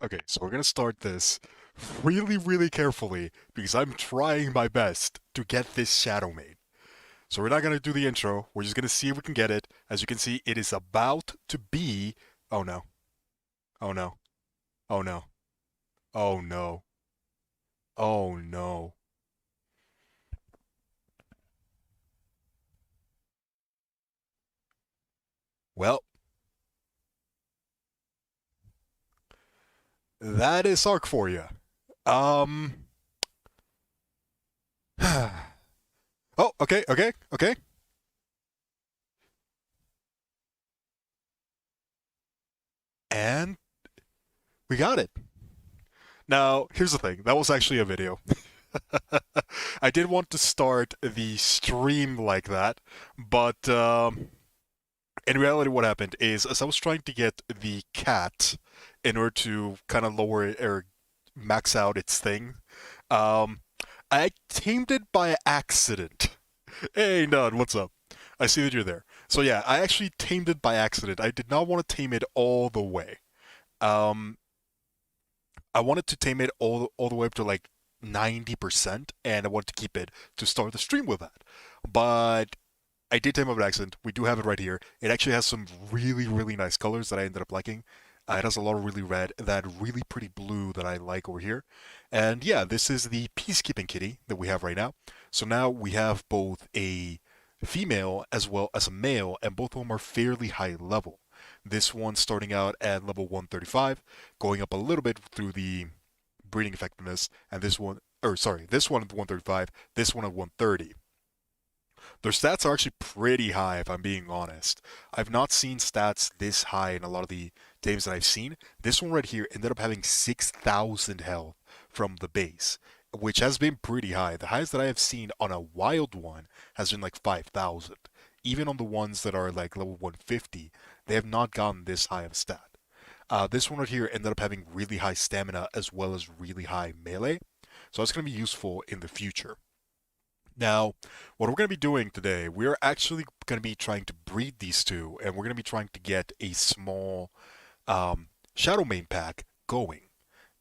Okay, so we're gonna start this really, really carefully because I'm trying my best to get this Shadow Maid. So we're not gonna do the intro. We're just gonna see if we can get it. As you can see, it is about to be. Oh no! Oh no! Oh no! Oh no! Oh no! Well, that is Ark for you. Um. Oh, okay, okay, okay. And we got it. Now, here's the thing. That was actually a video. I did want to start the stream like that, but in reality, what happened is as I was trying to get the cat in order to kind of lower it or max out its thing, um, I tamed it by accident. Hey, Nud, what's up? I see that you're there. So yeah, I actually tamed it by accident. I did not want to tame it all the way. Um, I wanted to tame it all the way up to like 90%, and I wanted to keep it to start the stream with that. But I did tame up an accent. We do have it right here. It actually has some really, really nice colors that I ended up liking. It has a lot of really red, that really pretty blue that I like over here. And yeah, this is the peacekeeping kitty that we have right now. So now we have both a female as well as a male, and both of them are fairly high level. This one starting out at level 135, going up a little bit through the breeding effectiveness, and this one, or sorry, this one at 135, this one at 130. Their stats are actually pretty high, if I'm being honest. I've not seen stats this high in a lot of the games that I've seen. This one right here ended up having 6,000 health from the base, which has been pretty high. The highest that I have seen on a wild one has been like 5,000. Even on the ones that are like level 150, they have not gotten this high of a stat. This one right here ended up having really high stamina as well as really high melee, so it's going to be useful in the future. Now, what we're going to be doing today, we're actually going to be trying to breed these two, and we're going to be trying to get a small Shadow Main pack going.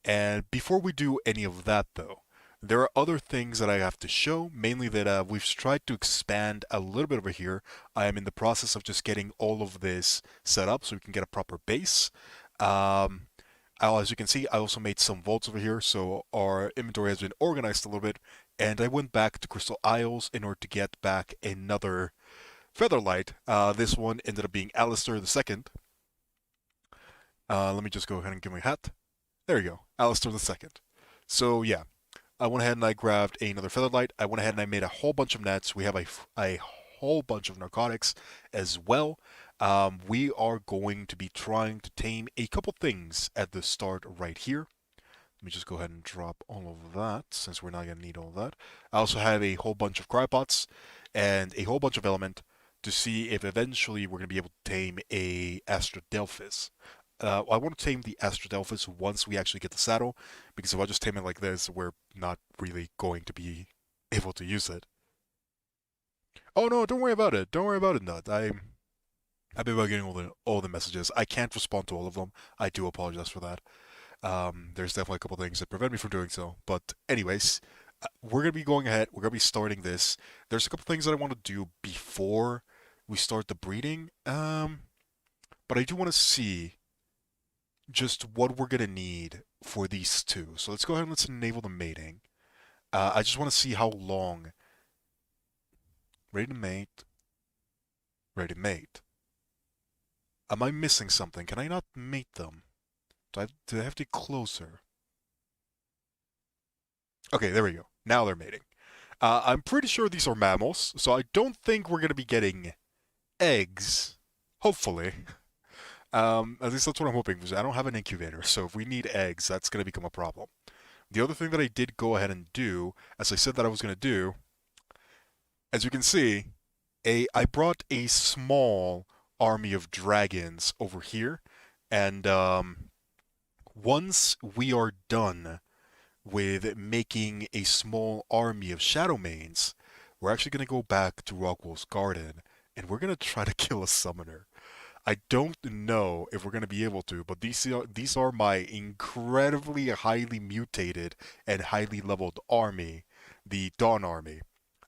And before we do any of that, though, there are other things that I have to show, mainly that we've tried to expand a little bit over here. I am in the process of just getting all of this set up so we can get a proper base. Um, as you can see, I also made some vaults over here, so our inventory has been organized a little bit, and I went back to Crystal Isles in order to get back another Featherlight. This one ended up being Alistair the Second. Let me just go ahead and get my hat. There you go, Alistair the Second. So yeah, I went ahead and I grabbed another Featherlight. I went ahead and I made a whole bunch of nets. We have a whole bunch of narcotics as well. We are going to be trying to tame a couple things at the start right here. Let me just go ahead and drop all of that since we're not going to need all of that. I also have a whole bunch of cryopots and a whole bunch of element to see if eventually we're going to be able to tame a Astradelphis. I want to tame the Astradelphis once we actually get the saddle, because if I just tame it like this, we're not really going to be able to use it. Oh no, don't worry about it. Don't worry about it, Nut. I've been getting all the messages. I can't respond to all of them. I do apologize for that. There's definitely a couple things that prevent me from doing so. But anyways, we're gonna be going ahead. We're gonna be starting this. There's a couple things that I want to do before we start the breeding. But I do want to see just what we're gonna need for these two. So let's go ahead and let's enable the mating. I just want to see how long. Ready to mate. Ready to mate. Am I missing something? Can I not mate them? Do I have to get closer? Okay, there we go. Now they're mating. I'm pretty sure these are mammals, so I don't think we're going to be getting eggs. Hopefully. At least that's what I'm hoping, because I don't have an incubator, so if we need eggs, that's going to become a problem. The other thing that I did go ahead and do, as I said that I was going to do, as you can see, I brought a small army of dragons over here, and once we are done with making a small army of shadowmanes, we're actually going to go back to Rockwell's garden, and we're going to try to kill a summoner. I don't know if we're going to be able to, but these are my incredibly highly mutated and highly leveled army, the Dawn Army.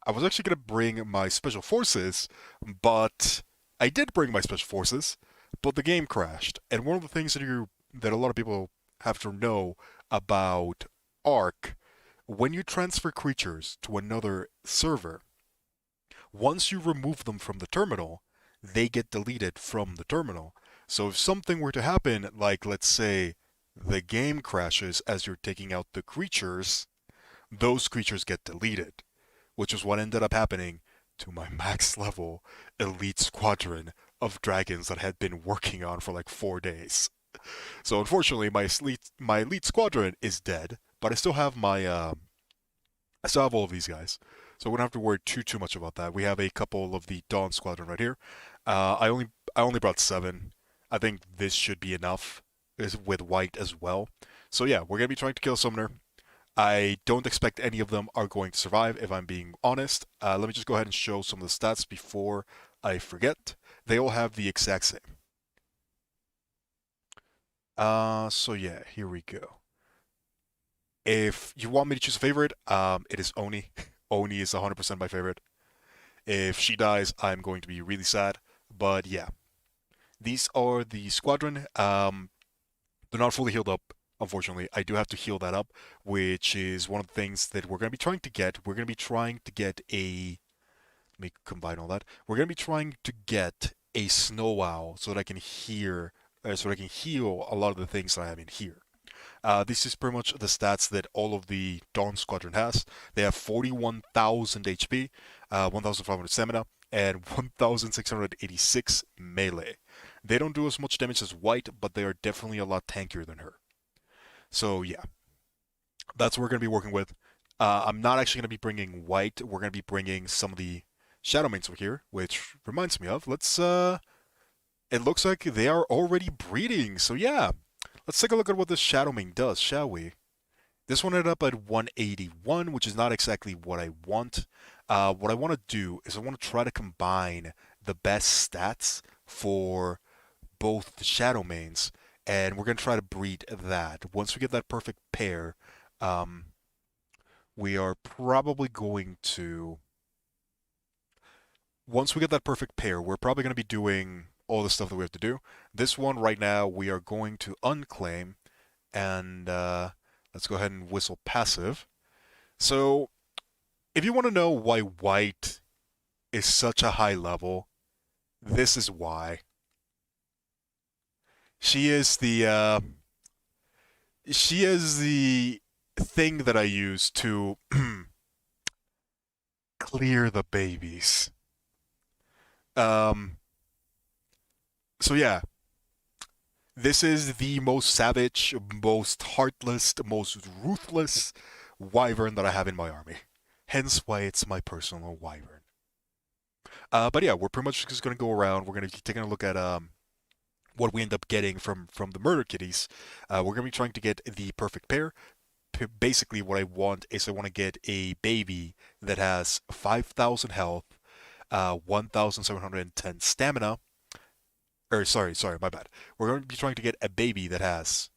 I was actually going to bring my special forces, but I did bring my special forces, but the game crashed. And one of the things that a lot of people have to know about Ark, when you transfer creatures to another server, once you remove them from the terminal, they get deleted from the terminal. So if something were to happen, like let's say the game crashes as you're taking out the creatures, those creatures get deleted, which is what ended up happening to my max level elite squadron of dragons that I had been working on for like 4 days. So unfortunately, my elite squadron is dead, but I still have all of these guys, so we don't have to worry too much about that. We have a couple of the Dawn Squadron right here. I only brought 7. I think this should be enough, is with white as well. So yeah, we're gonna be trying to kill Summoner. I don't expect any of them are going to survive, if I'm being honest. Let me just go ahead and show some of the stats before I forget. They all have the exact same. So yeah, here we go. If you want me to choose a favorite, it is Oni. Oni is 100% my favorite. If she dies, I'm going to be really sad. But yeah, these are the squadron. They're not fully healed up, unfortunately. I do have to heal that up, which is one of the things that we're going to be trying to get. We're going to be trying to get a. Let me combine all that. We're going to be trying to get a snow owl so that I can so that I can heal a lot of the things that I have in here. This is pretty much the stats that all of the Dawn Squadron has. They have 41,000 HP, 1,500 stamina, and 1,686 melee. They don't do as much damage as White, but they are definitely a lot tankier than her. So yeah, that's what we're going to be working with. I'm not actually going to be bringing White. We're going to be bringing some of the shadowmanes over here, which reminds me of, it looks like they are already breeding. So yeah, let's take a look at what this shadowmane does, shall we? This one ended up at 181, which is not exactly what I want. What I want to do is I want to try to combine the best stats for both the shadowmanes, and we're going to try to breed that. Once we get that perfect pair, um, we are probably going to. Once we get that perfect pair, we're probably going to be doing all the stuff that we have to do. This one right now, we are going to unclaim, and let's go ahead and whistle passive. So, if you want to know why white is such a high level, this is why. She is the thing that I use to clear the babies. Um, so yeah, this is the most savage, most heartless, most ruthless wyvern that I have in my army. Hence why it's my personal wyvern. But yeah, we're pretty much just gonna go around. We're gonna be taking a look at what we end up getting from the murder kitties. We're gonna be trying to get the perfect pair. Basically, what I want is I want to get a baby that has 5,000 health, 1,710 stamina. Or sorry, my bad. We're going to be trying to get a baby that has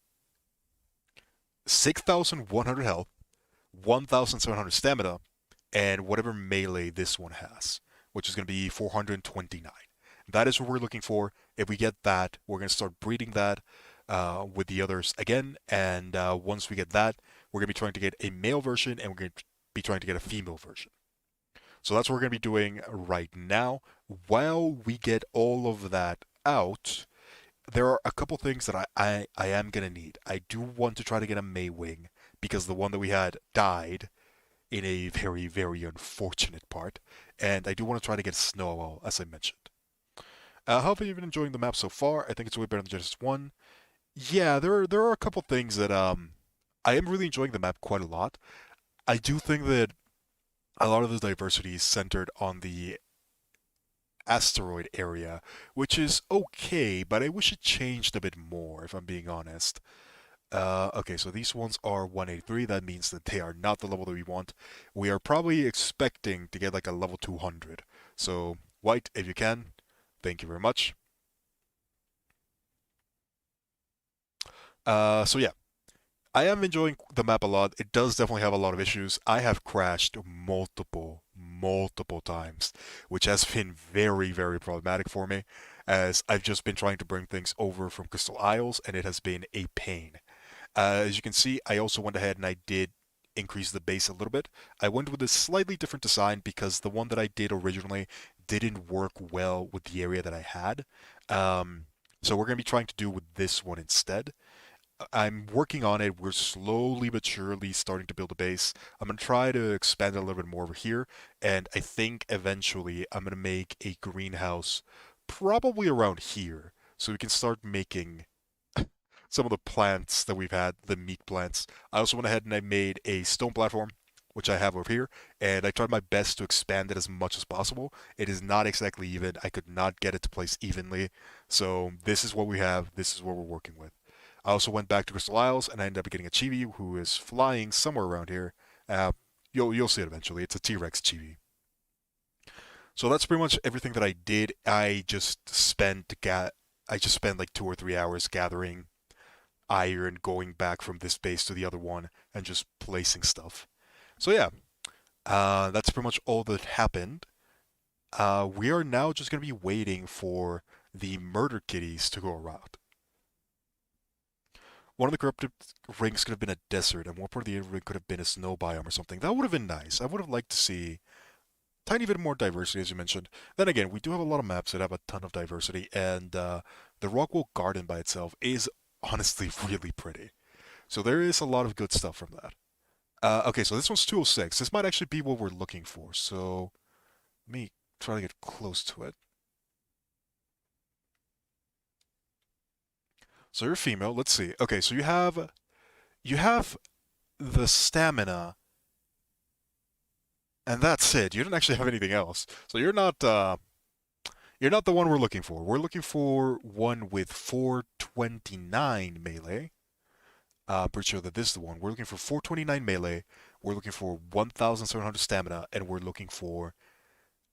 6,100 health, 1,700 stamina, and whatever melee this one has, which is going to be 429. That is what we're looking for. If we get that, we're going to start breeding that with the others again. And once we get that, we're going to be trying to get a male version, and we're going to be trying to get a female version. So that's what we're going to be doing right now. While we get all of that out, there are a couple things that I am going to need. I do want to try to get a Maywing, because the one that we had died in a very, very unfortunate part. And I do want to try to get Snow, as I mentioned. How have you been enjoying the map so far? I think it's way better than Genesis 1. Yeah, there are a couple things that I am really enjoying the map quite a lot. I do think that a lot of the diversity is centered on the asteroid area, which is okay, but I wish it changed a bit more, if I'm being honest. Okay, so these ones are 183. That means that they are not the level that we want. We are probably expecting to get like a level 200. So, White, if you can, thank you very much. So yeah, I am enjoying the map a lot. It does definitely have a lot of issues. I have crashed multiple times, which has been very problematic for me, as I've just been trying to bring things over from Crystal Isles, and it has been a pain. As you can see, I also went ahead and I did increase the base a little bit. I went with a slightly different design because the one that I did originally didn't work well with the area that I had. Um, so we're going to be trying to do with this one instead. I'm working on it. We're slowly but surely starting to build a base. I'm going to try to expand it a little bit more over here, and I think eventually I'm going to make a greenhouse probably around here so we can start making some of the plants that we've had, the meat plants. I also went ahead and I made a stone platform, which I have over here, and I tried my best to expand it as much as possible. It is not exactly even. I could not get it to place evenly. So this is what we have. This is what we're working with. I also went back to Crystal Isles, and I ended up getting a chibi who is flying somewhere around here. You'll see it eventually. It's a T-Rex chibi. So that's pretty much everything that I did. I just spent like 2 or 3 hours gathering iron, going back from this base to the other one, and just placing stuff. So yeah, that's pretty much all that happened. We are now just gonna be waiting for the murder kitties to go around. One of the corrupted rings could have been a desert, and one part of the ring could have been a snow biome or something. That would have been nice. I would have liked to see tiny bit more diversity, as you mentioned. Then again, we do have a lot of maps that have a ton of diversity, and the Rockwool Garden by itself is honestly really pretty. So there is a lot of good stuff from that. Okay, so this one's 206. This might actually be what we're looking for. So let me try to get close to it. So you're female. Let's see. Okay, so you have the stamina, and that's it. You don't actually have anything else. So you're not the one we're looking for. We're looking for one with 429 melee. Pretty sure that this is the one. We're looking for 429 melee. We're looking for 1,700 stamina, and we're looking for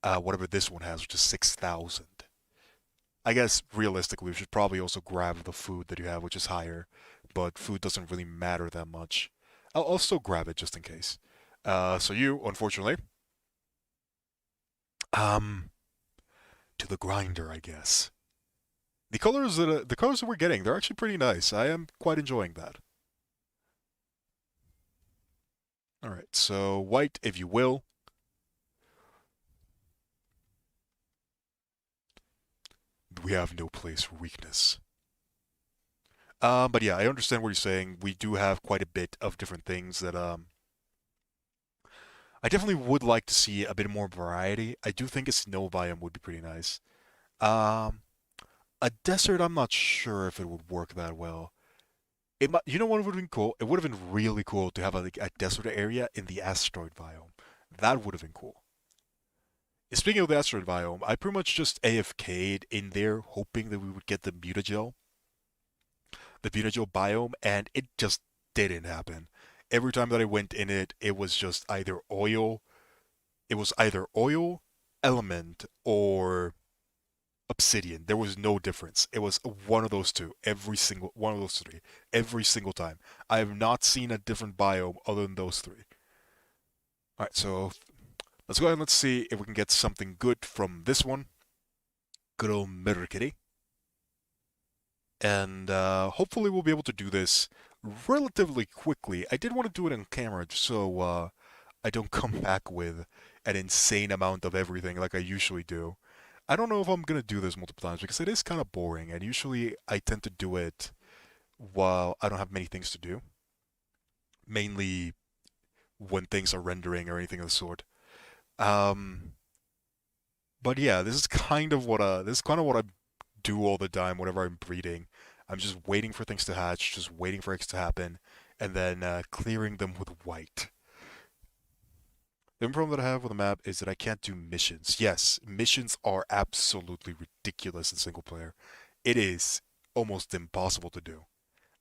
whatever this one has, which is 6,000. I guess realistically, we should probably also grab the food that you have, which is higher, but food doesn't really matter that much. I'll also grab it just in case. So you, unfortunately, um, to the grinder, I guess. The colors that we're getting, they're actually pretty nice. I am quite enjoying that. All right, so white, if you will. We have no place for weakness. But yeah, I understand what you're saying. We do have quite a bit of different things that I definitely would like to see a bit more variety. I do think a snow biome would be pretty nice. Um, a desert, I'm not sure if it would work that well. You know what would have been cool? It would have been really cool to have a desert area in the asteroid biome. That would have been cool. Speaking of the asteroid biome, I pretty much just AFK'd in there, hoping that we would get the mutagen biome, and it just didn't happen. Every time that I went in it, it was just either oil. It was either oil, element, or obsidian. There was no difference. It was one of those two. Every single one of those three. Every single time. I have not seen a different biome other than those three. All right, so let's go ahead and let's see if we can get something good from this one. Good old Mirror Kitty. And hopefully we'll be able to do this relatively quickly. I did want to do it on camera just so I don't come back with an insane amount of everything like I usually do. I don't know if I'm gonna do this multiple times because it is kind of boring, and usually I tend to do it while I don't have many things to do, mainly when things are rendering or anything of the sort. Um, but yeah, this is kind of what I do all the time whenever I'm breeding. I'm just waiting for things to hatch, just waiting for eggs to happen, and then clearing them with white. The only problem that I have with the map is that I can't do missions. Yes, missions are absolutely ridiculous in single player. It is almost impossible to do.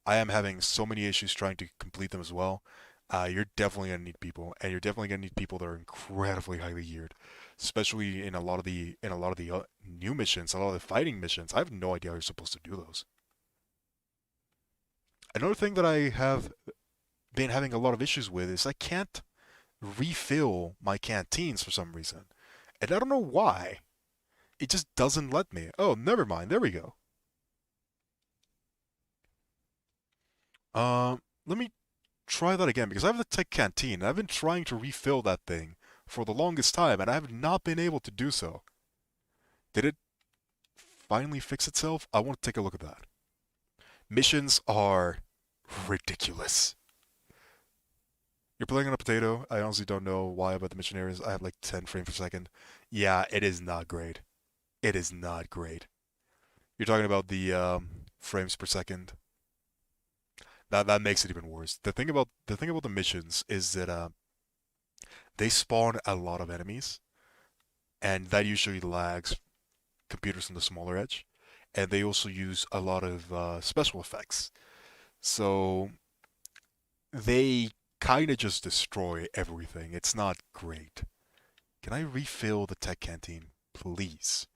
I am having so many issues trying to complete them as well. You're definitely gonna need people, and you're definitely gonna need people that are incredibly highly geared, especially in a lot of the new missions, a lot of the fighting missions. I have no idea how you're supposed to do those. Another thing that I have been having a lot of issues with is I can't refill my canteens for some reason. And I don't know why. It just doesn't let me. Oh, never mind. There we go. Let me try that again because I have the tech canteen. And I've been trying to refill that thing for the longest time and I have not been able to do so. Did it finally fix itself? I want to take a look at that. Missions are ridiculous. You're playing on a potato. I honestly don't know why about the mission areas. I have like 10 frames per second. Yeah, it is not great. It is not great. You're talking about the frames per second. That makes it even worse. The thing about the missions is that they spawn a lot of enemies, and that usually lags computers on the smaller edge. And they also use a lot of special effects, so they kind of just destroy everything. It's not great. Can I refill the tech canteen, please?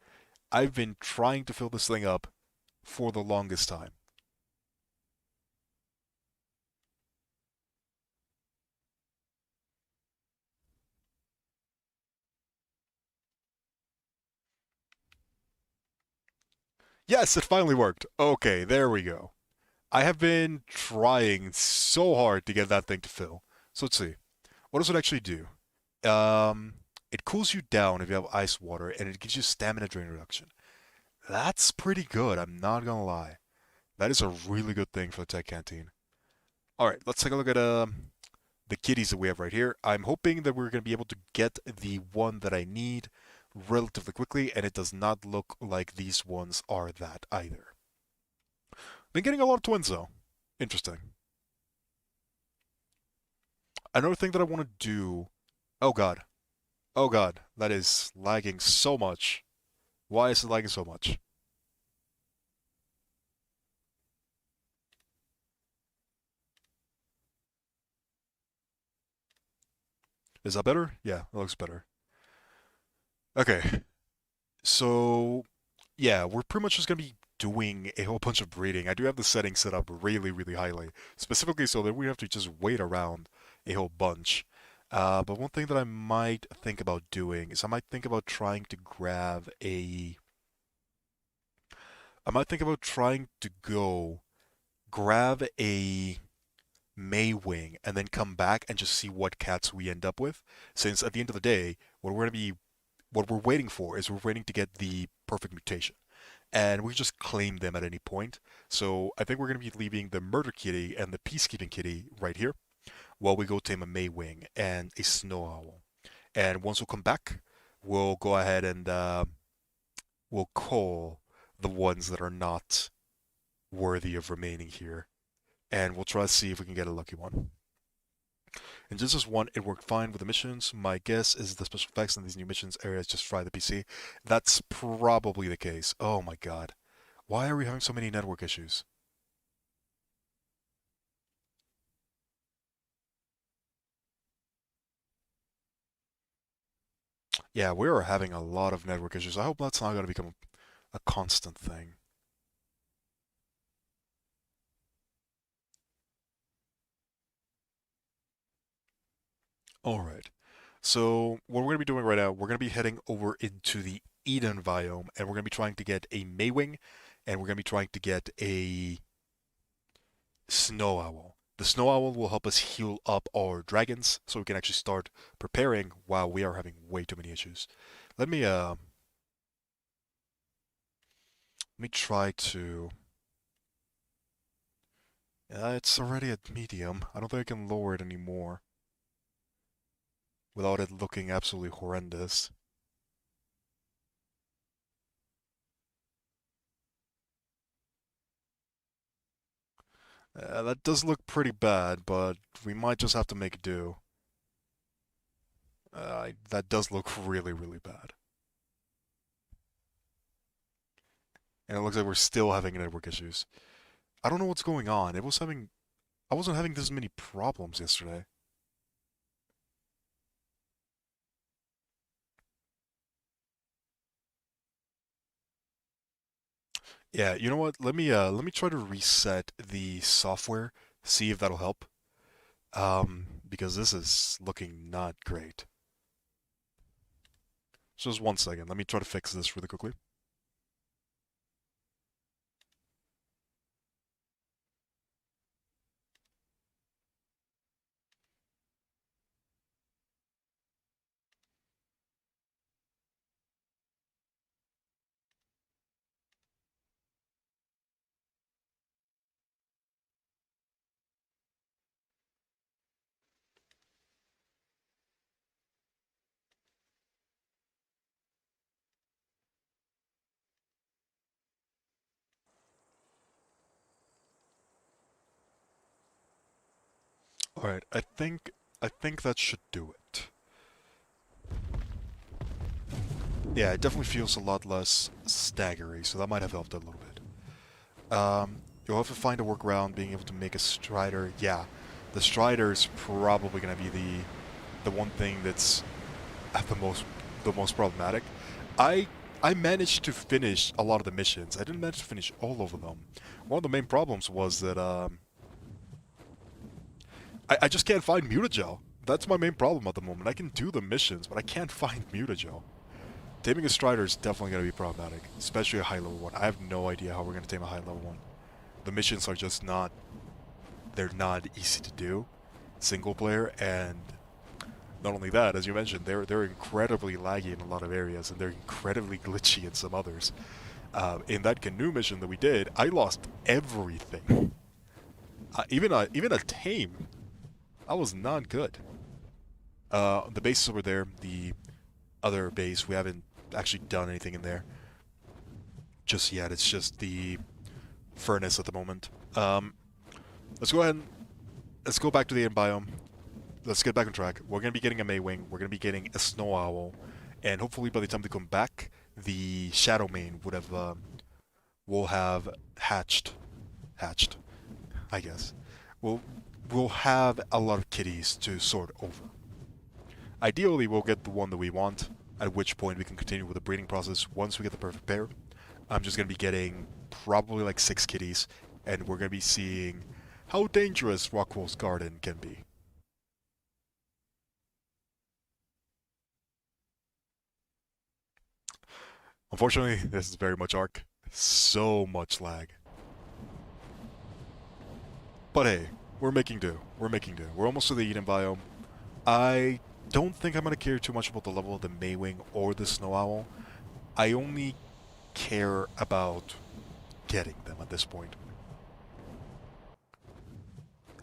I've been trying to fill this thing up for the longest time. Yes, it finally worked. Okay, there we go. I have been trying so hard to get that thing to fill. So let's see. What does it actually do? Um, it cools you down if you have ice water, and it gives you stamina drain reduction. That's pretty good, I'm not gonna lie. That is a really good thing for the tech canteen. Alright, let's take a look at the kitties that we have right here. I'm hoping that we're going to be able to get the one that I need relatively quickly, and it does not look like these ones are that either. Been getting a lot of twins though. Interesting. Another thing that I want to do. Oh god. Oh god. That is lagging so much. Why is it lagging so much? Is that better? Yeah, that looks better. Okay. So yeah, we're pretty much just gonna be doing a whole bunch of breeding. I do have the settings set up really, really highly, specifically so that we have to just wait around a whole bunch. But one thing that I might think about doing is I might think about trying to go grab a Maywing and then come back and just see what cats we end up with. Since at the end of the day, what we're waiting for is we're waiting to get the perfect mutation and we just claim them at any point. So I think we're going to be leaving the murder kitty and the peacekeeping kitty right here while we go tame a Maywing and a snow owl. And once we come back, we'll go ahead and we'll call the ones that are not worthy of remaining here, and we'll try to see if we can get a lucky one. In Genesis 1, it worked fine with the missions. My guess is the special effects in these new missions areas just fry the PC. That's probably the case. Oh my god. Why are we having so many network issues? Yeah, we are having a lot of network issues. I hope that's not going to become a constant thing. Alright. So, what we're going to be doing right now, we're going to be heading over into the Eden biome, and we're going to be trying to get a Maywing, and we're going to be trying to get a Snow Owl. The Snow Owl will help us heal up our dragons so we can actually start preparing while we are having way too many issues. Let me let me try to it's already at medium. I don't think I can lower it anymore without it looking absolutely horrendous. That does look pretty bad, but we might just have to make do. That does look really, really bad. And it looks like we're still having network issues. I don't know what's going on. I wasn't having this many problems yesterday. Yeah, you know what? Let me try to reset the software, see if that'll help. Because this is looking not great. Just 1 second. Let me try to fix this really quickly. All right, I think that should do it. Yeah, it definitely feels a lot less staggery, so that might have helped a little bit. You'll have to find a workaround being able to make a strider. Yeah, the strider's probably gonna be the one thing that's at the most problematic. I I managed to finish a lot of the missions. I didn't manage to finish all of them. One of the main problems was that I just can't find mutagel. That's my main problem at the moment. I can do the missions, but I can't find mutagel. Taming a strider is definitely going to be problematic, especially a high level one. I have no idea how we're going to tame a high level one. The missions are just not, they're not easy to do, single player, and not only that, as you mentioned, they're incredibly laggy in a lot of areas, and they're incredibly glitchy in some others. In that canoe mission that we did, I lost everything. Even a tame, I was not good. The bases over there, the other base, we haven't actually done anything in there just yet. It's just the furnace at the moment. Let's go ahead and let's go back to the end biome. Let's get back on track. We're gonna be getting a Maywing. We're gonna be getting a Snow Owl, and hopefully by the time they come back, the Shadowmane will have hatched, I guess. We'll we'll have a lot of kitties to sort over. Ideally, we'll get the one that we want, at which point we can continue with the breeding process once we get the perfect pair. I'm just going to be getting probably like 6 kitties, and we're going to be seeing how dangerous Rockwell's Garden can be. Unfortunately, this is very much Ark. So much lag. But hey, we're making do. We're making do. We're almost to the Eden biome. I don't think I'm going to care too much about the level of the Maywing or the Snow Owl. I only care about getting them at this point.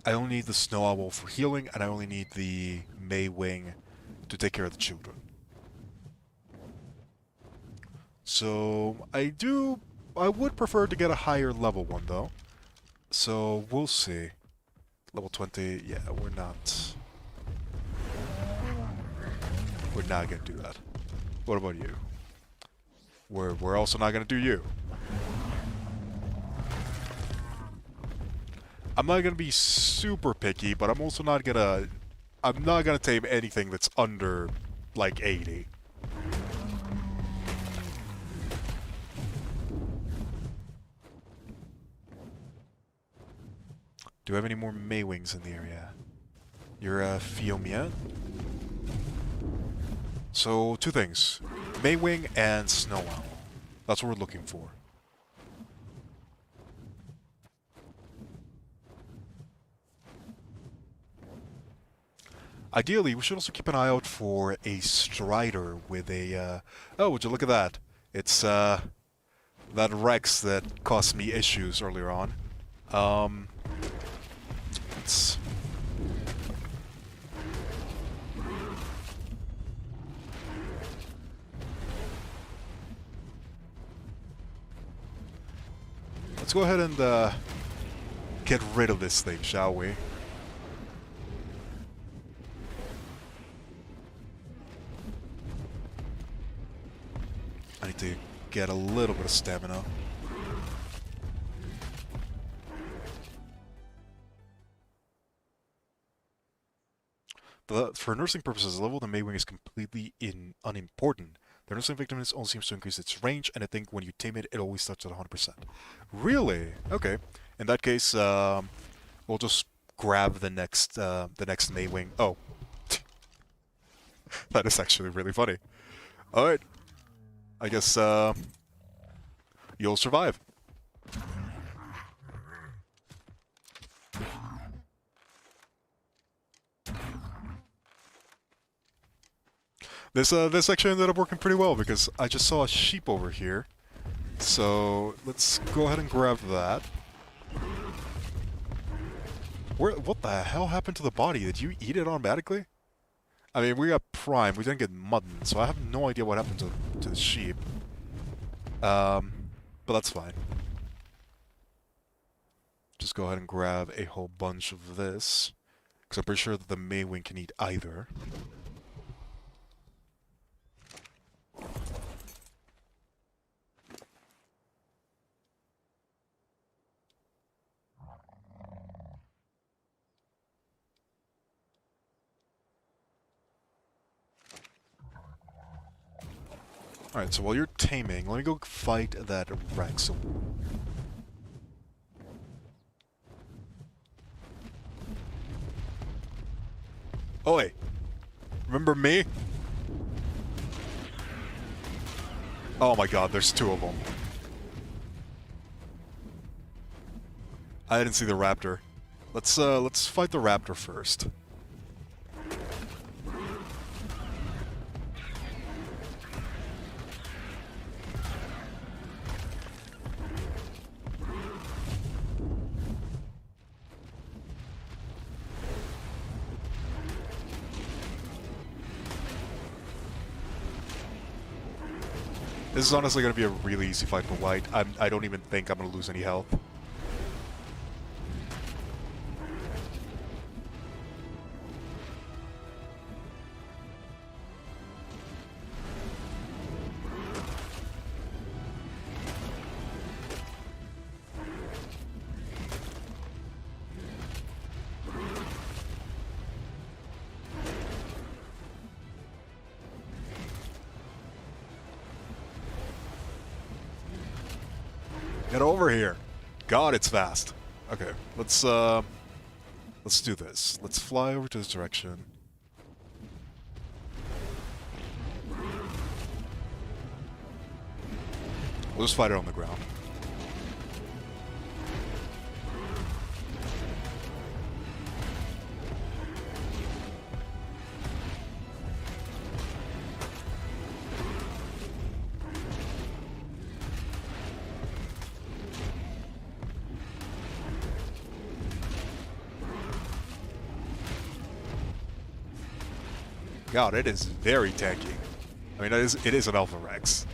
I only need the Snow Owl for healing, and I only need the Maywing to take care of the children. So I would prefer to get a higher level one though. So we'll see. Level 20, yeah, we're not gonna do that. What about you? We're also not gonna do you. I'm not gonna be super picky, but I'm not gonna tame anything that's under like 80. Do we have any more Maywings in the area? You're a Fiomia? So, two things. Maywing and Snow Owl. That's what we're looking for. Ideally, we should also keep an eye out for a Strider with a, Oh, would you look at that? It's, that Rex that caused me issues earlier on. Um... Let's... Let's go ahead and, get rid of this thing, shall we? I need to get a little bit of stamina. For nursing purposes, the level of the Maywing is completely unimportant. The nursing victimness only seems to increase its range, and I think when you tame it, it always starts at 100%. Really? Okay. In that case, we'll just grab the next Maywing. Oh, that is actually really funny. All right. I guess you'll survive. This actually ended up working pretty well because I just saw a sheep over here. So let's go ahead and grab that. What the hell happened to the body? Did you eat it automatically? I mean, we got prime. We didn't get mutton, so I have no idea what happened to the sheep. But that's fine. Just go ahead and grab a whole bunch of this, because I'm pretty sure that the Maywing can eat either. Alright, so while you're taming, let me go fight that Rex. Oi! Remember me? Oh my god, there's two of them. I didn't see the raptor. Let's fight the raptor first. This is honestly going to be a really easy fight for white. I don't even think I'm going to lose any health. Get over here. God, it's fast. Okay, let's do this. Let's fly over to this direction. We'll just fight it on the ground. God, it is very tanky. I mean, it is an Alpha Rex.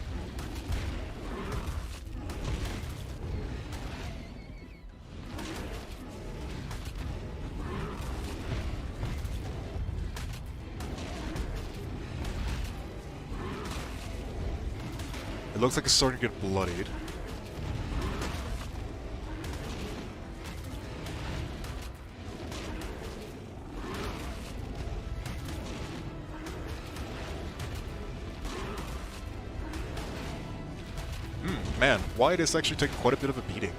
It looks like it's starting to get bloodied. Man, Wyatt is actually taking quite a bit of a beating.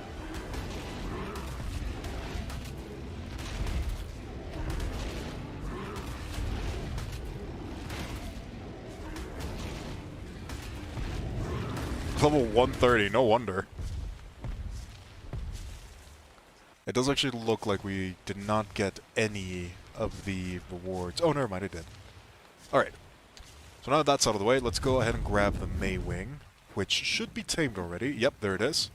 Level 130, no wonder. It does actually look like we did not get any of the rewards. Oh, never mind, it did. Alright. So now that that's out of the way, let's go ahead and grab the Maywing, which should be tamed already. Yep, there it is.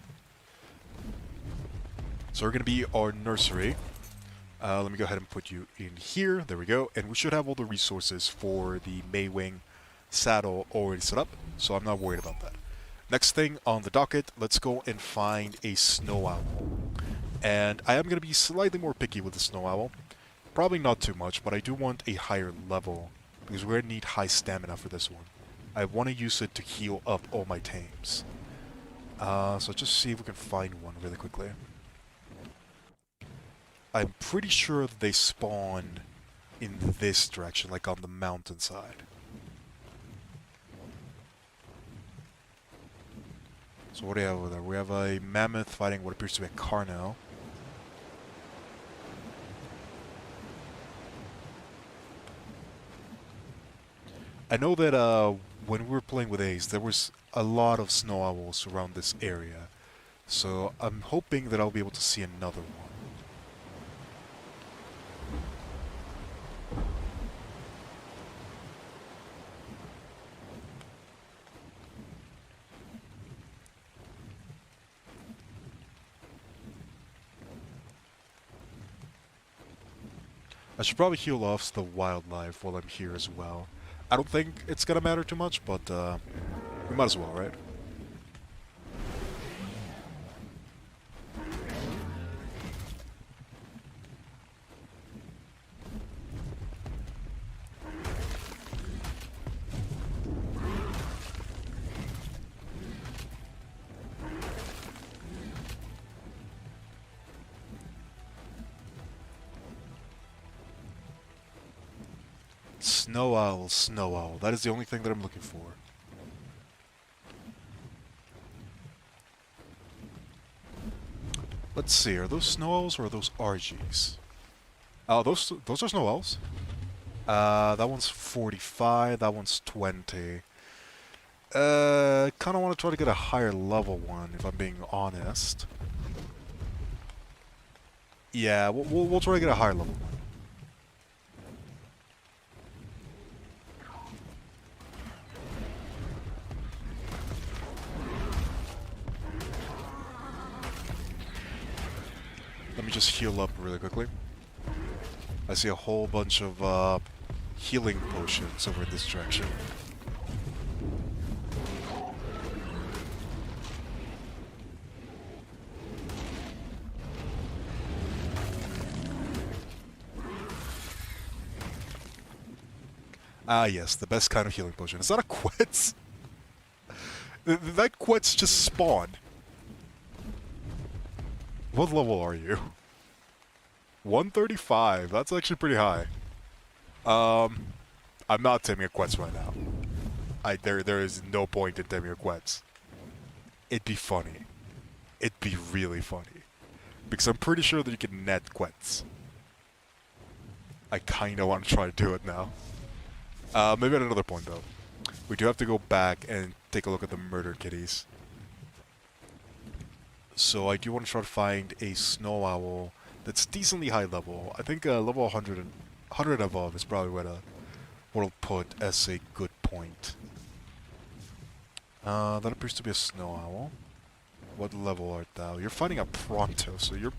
So we're going to be our nursery. Let me go ahead and put you in here. There we go. And we should have all the resources for the Maywing saddle already set up, so I'm not worried about that. Next thing on the docket, let's go and find a snow owl. And I am going to be slightly more picky with the snow owl. Probably not too much, but I do want a higher level, because we're going to need high stamina for this one. I want to use it to heal up all my tames. So just see if we can find one really quickly. I'm pretty sure that they spawn in this direction, like on the mountainside. So what do we have over there? We have a mammoth fighting what appears to be a Carno. I know that when we were playing with Ace, there was a lot of snow owls around this area. So I'm hoping that I'll be able to see another one. I should probably heal off the wildlife while I'm here as well. I don't think it's gonna matter too much, but we might as well, right? Snow owl, snow owl. That is the only thing that I'm looking for. Let's see, are those snow owls or are those RGs? Oh, those are snow owls. That one's 45, that one's 20. Kinda want to try to get a higher level one, if I'm being honest. Yeah, we'll try to get a higher level one. Let me just heal up really quickly. I see a whole bunch of healing potions over in this direction. Ah yes, the best kind of healing potion. Is that a Quetz? That Quetz just spawned. What level are you? 135. That's actually pretty high. I'm not taming a Quetz right now. There is no point in taming a Quetz. It'd be funny. It'd be really funny. Because I'm pretty sure that you can net Quetz. I kinda want to try to do it now. Maybe at another point though. We do have to go back and take a look at the murder kitties. So I do want to try to find a snow owl that's decently high level. I think level 100 and 100 above is probably what I'll put as a good point. That appears to be a snow owl. What level art thou? You're fighting a Pronto, so you're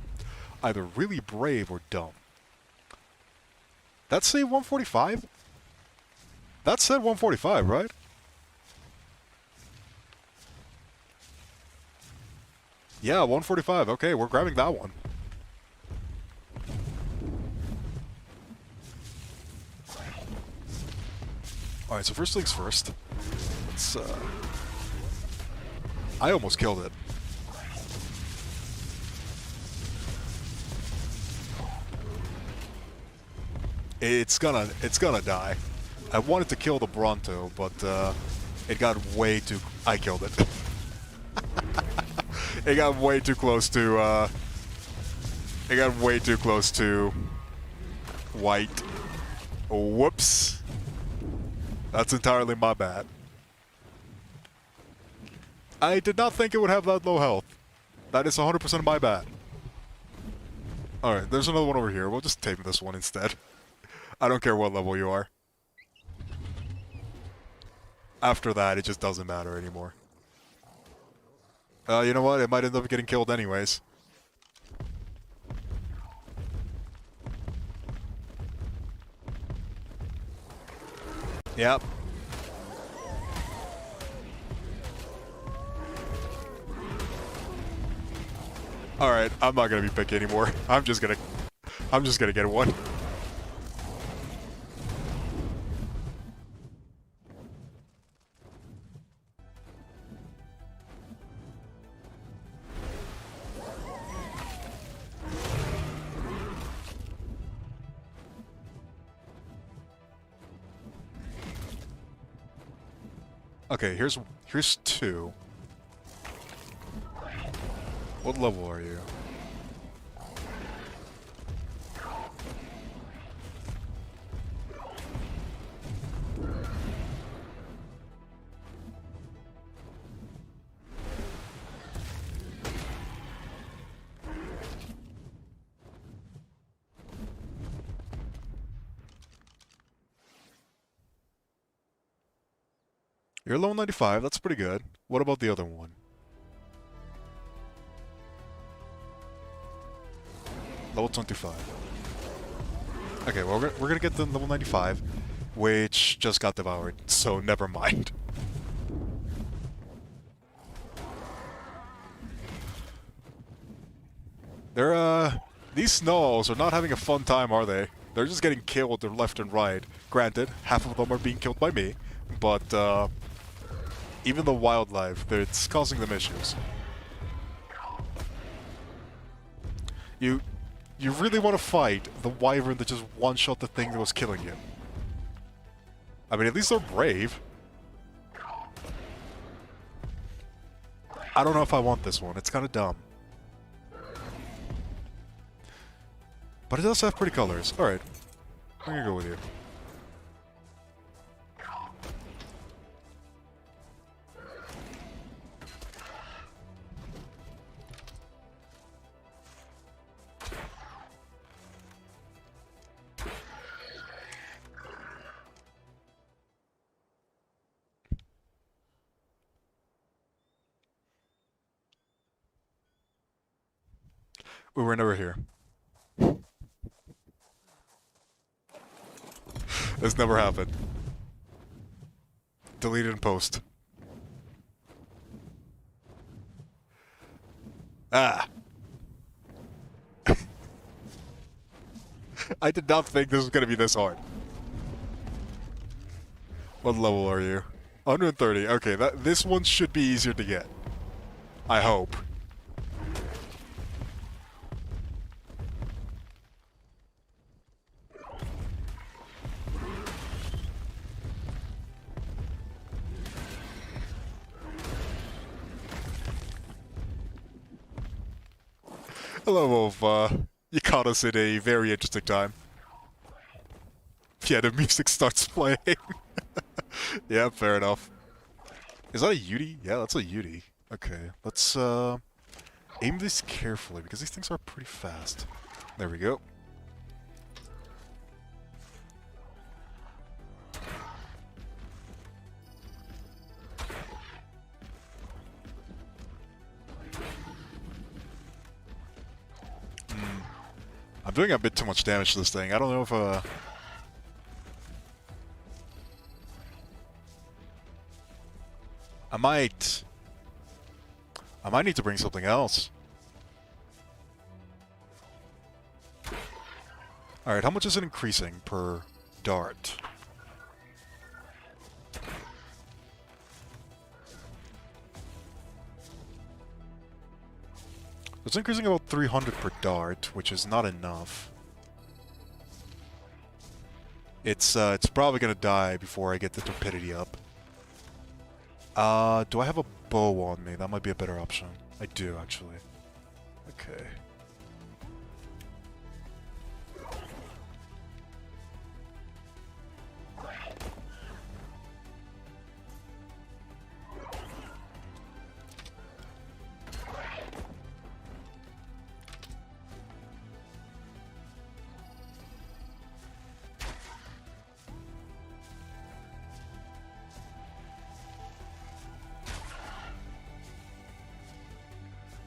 either really brave or dumb. That's say 145? That said 145, right? Yeah, 145. Okay, we're grabbing that one. Alright, so first things first. Let's, I almost killed it. It's gonna die. I wanted to kill the Bronto, but it got way too... I killed it. It got way too close to, it got way too close to white. Whoops. That's entirely my bad. I did not think it would have that low health. That is 100% my bad. Alright, there's another one over here. We'll just tame this one instead. I don't care what level you are. After that, it just doesn't matter anymore. You know what? It might end up getting killed anyways. Yep. Alright, I'm not gonna be picky anymore. I'm just gonna get one. Okay, here's two. What level are you? You're level 95, that's pretty good. What about the other one? Level 25. Okay, well, we're gonna get to level 95, which just got devoured, so never mind. These snow owls are not having a fun time, are they? They're just getting killed left and right. Granted, half of them are being killed by me, but, even the wildlife, it's causing them issues. You really want to fight the wyvern that just one-shot the thing that was killing you. I mean, at least they're brave. I don't know if I want this one. It's kind of dumb. But it does have pretty colors. Alright. I'm gonna go with you. We were never here. This never happened. Delete it in post. Ah! I did not think this was gonna be this hard. What level are you? 130. Okay, this one should be easier to get. I hope. Hello, Wolf. You caught us at a very interesting time. Yeah, the music starts playing. Yeah, fair enough. Is that a Yudi? Yeah, that's a Yudi. Okay, let's aim this carefully because these things are pretty fast. There we go. I'm doing a bit too much damage to this thing. I don't know if I might need to bring something else. Alright, how much is it increasing per dart? It's increasing about 300 per dart, which is not enough. It's probably gonna die before I get the torpidity up. Do I have a bow on me? That might be a better option. I do, actually. Okay.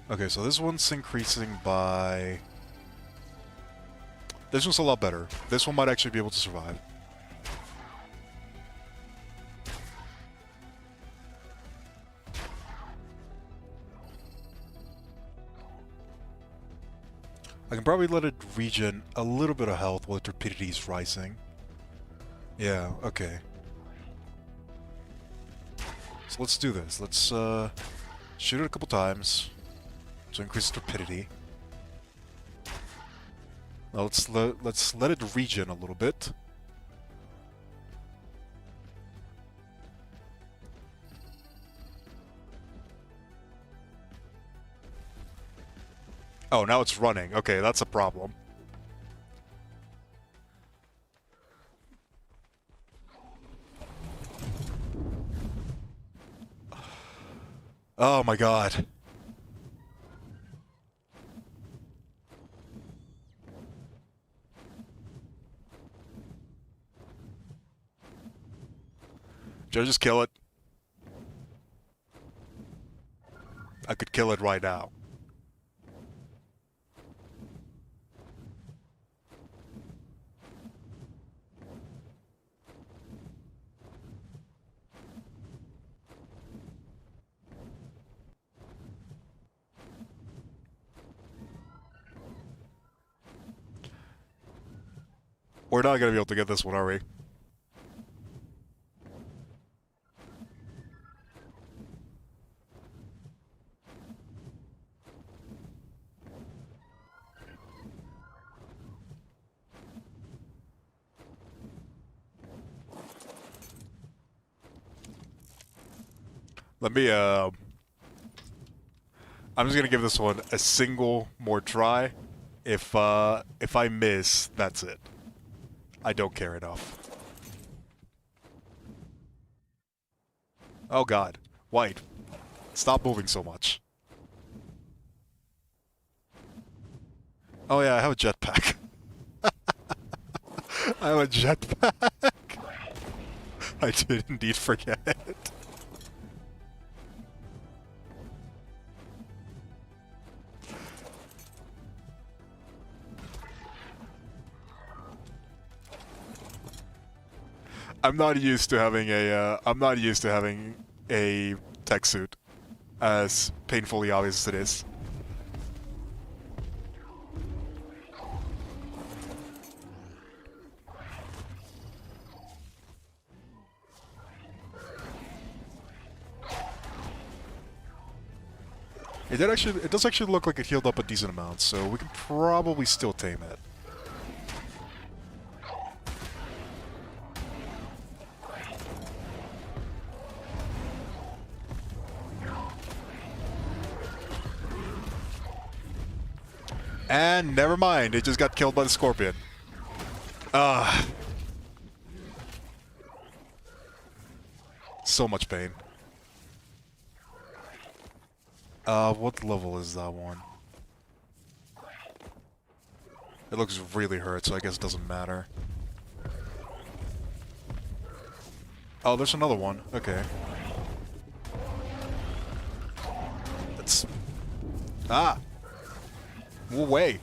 Okay, so this one's increasing by... This one's a lot better. This one might actually be able to survive. I can probably let it regen a little bit of health while the torpidity is rising. Yeah, okay. So let's do this. Let's shoot it a couple times to increase torpidity. Now let's let it regen a little bit. Oh, now it's running. Okay, that's a problem. Oh my god. Should I just kill it? I could kill it right now. We're not gonna be able to get this one, are we? Let me, I'm just gonna give this one a single more try. If I miss, that's it. I don't care enough. Oh god. White. Stop moving so much. Oh yeah, I have a jetpack. I have a jetpack. I did indeed forget it. I'm not used to having a tech suit, as painfully obvious as it is. It does actually look like it healed up a decent amount, so we can probably still tame it. And never mind, it just got killed by the scorpion. Ah. So much pain. What level is that one? It looks really hurt, so I guess it doesn't matter. Oh, there's another one. Okay. It's... Ah! Move away!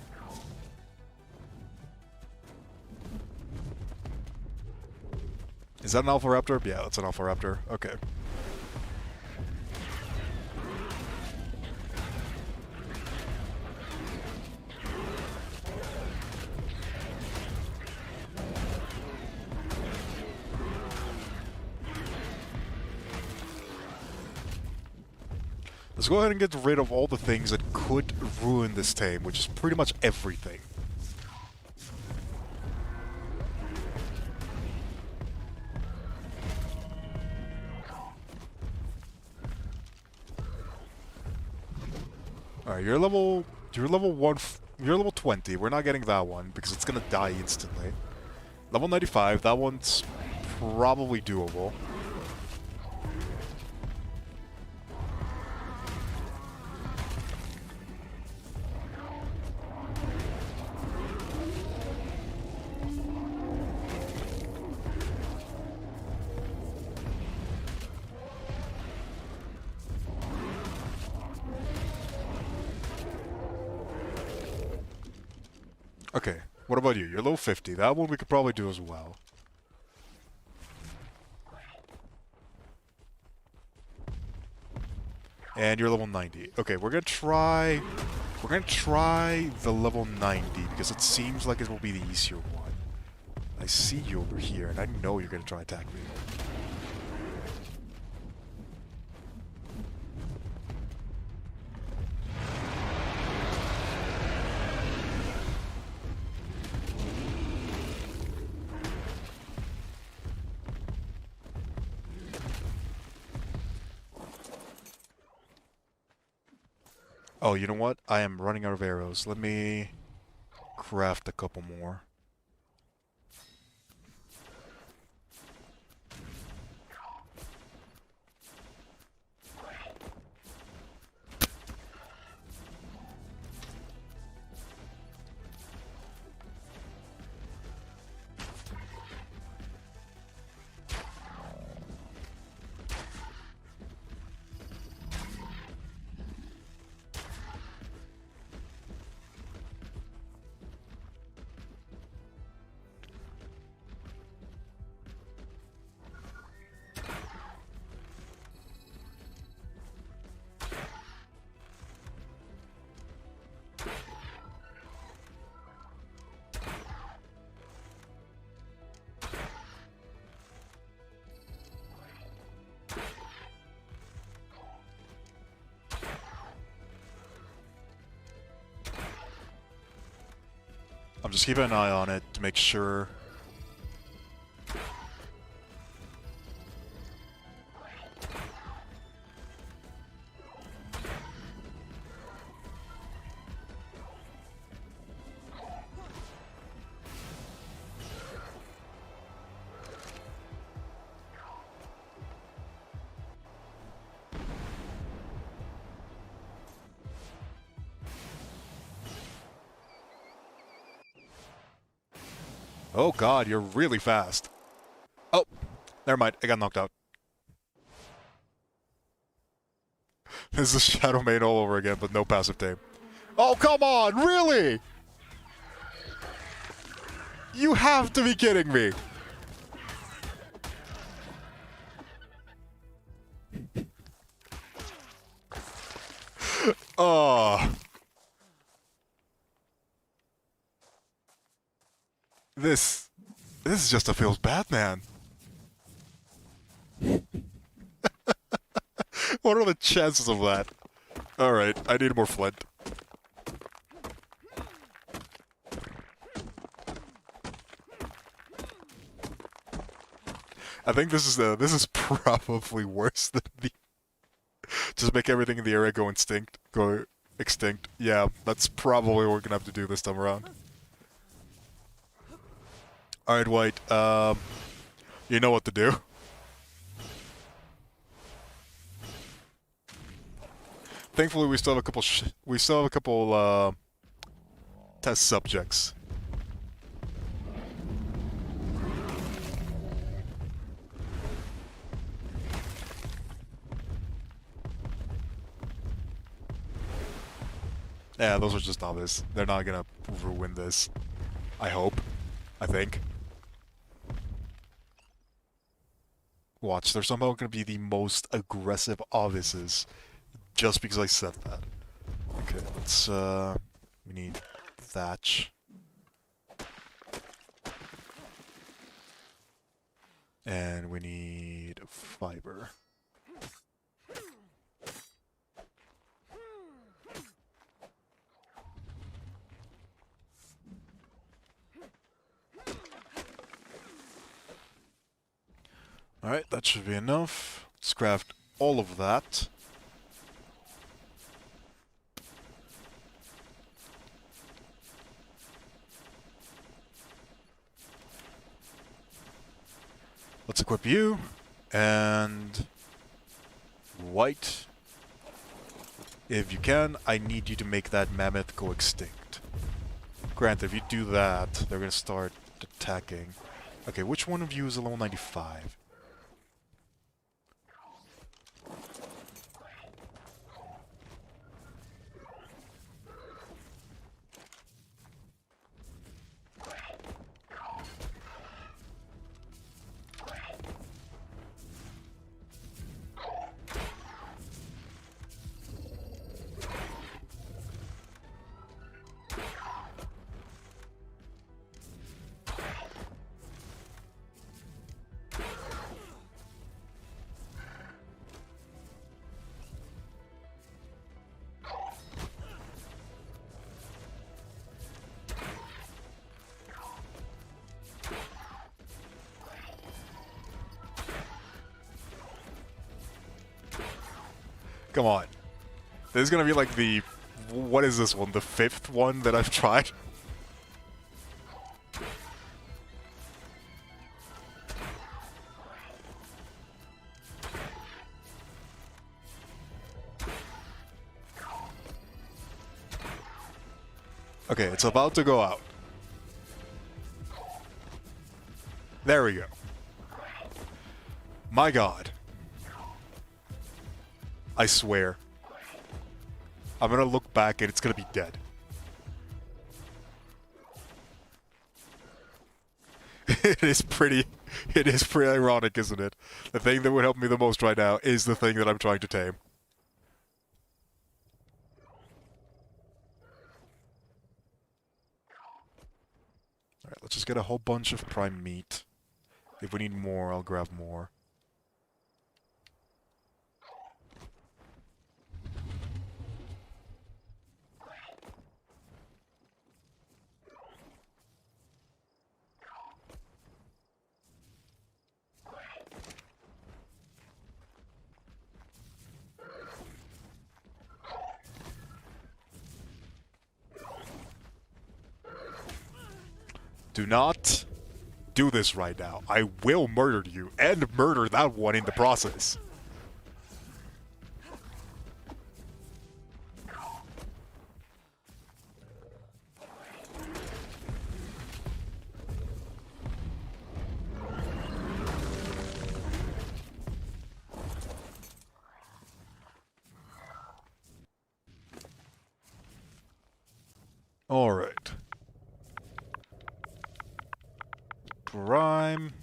Is that an Alpha Raptor? Yeah, that's an Alpha Raptor. Okay. Let's go ahead and get rid of all the things that could ruin this tame, which is pretty much everything. Alright, you're level 20. We're not getting that one because it's gonna die instantly. Level 95, that one's probably doable. Okay, what about you? You're level 50. That one we could probably do as well. And you're level 90. Okay, we're gonna try the level 90 because it seems like it will be the easier one. I see you over here, and I know you're gonna try to attack me. Oh, you know what? I am running out of arrows. Let me craft a couple more. I'm just keeping an eye on it to make sure. Oh god, you're really fast. Oh, never mind. I got knocked out. This is Shadowmane all over again, but no passive tame. Oh, come on! Really? You have to be kidding me! Oh. This is just a feels bad, man. What are the chances of that? Alright, I need more flint. I think this is probably worse than the just make everything in the area go extinct. Yeah, that's probably what we're gonna have to do this time around. Alright, White, you know what to do. Thankfully, we still have a couple test subjects. Yeah, those are just novice. They're not gonna ruin this. I hope. I think. Watch, they're somehow gonna be the most aggressive obviouses. Just because I said that. Okay, let's, we need thatch. And we need fiber. Alright, that should be enough. Let's craft all of that. Let's equip you, and White, if you can, I need you to make that mammoth go extinct. Granted, if you do that, they're gonna start attacking. Okay, which one of you is a level 95? Come on. This is gonna be like the what is this one? The 5th one that I've tried? Okay, it's about to go out. There we go. My god. I swear. I'm gonna look back and it's gonna be dead. It is pretty ironic, isn't it? The thing that would help me the most right now is the thing that I'm trying to tame. Alright, let's just get a whole bunch of prime meat. If we need more, I'll grab more. Do not do this right now. I will murder you and murder that one in the process. Alright. Prime.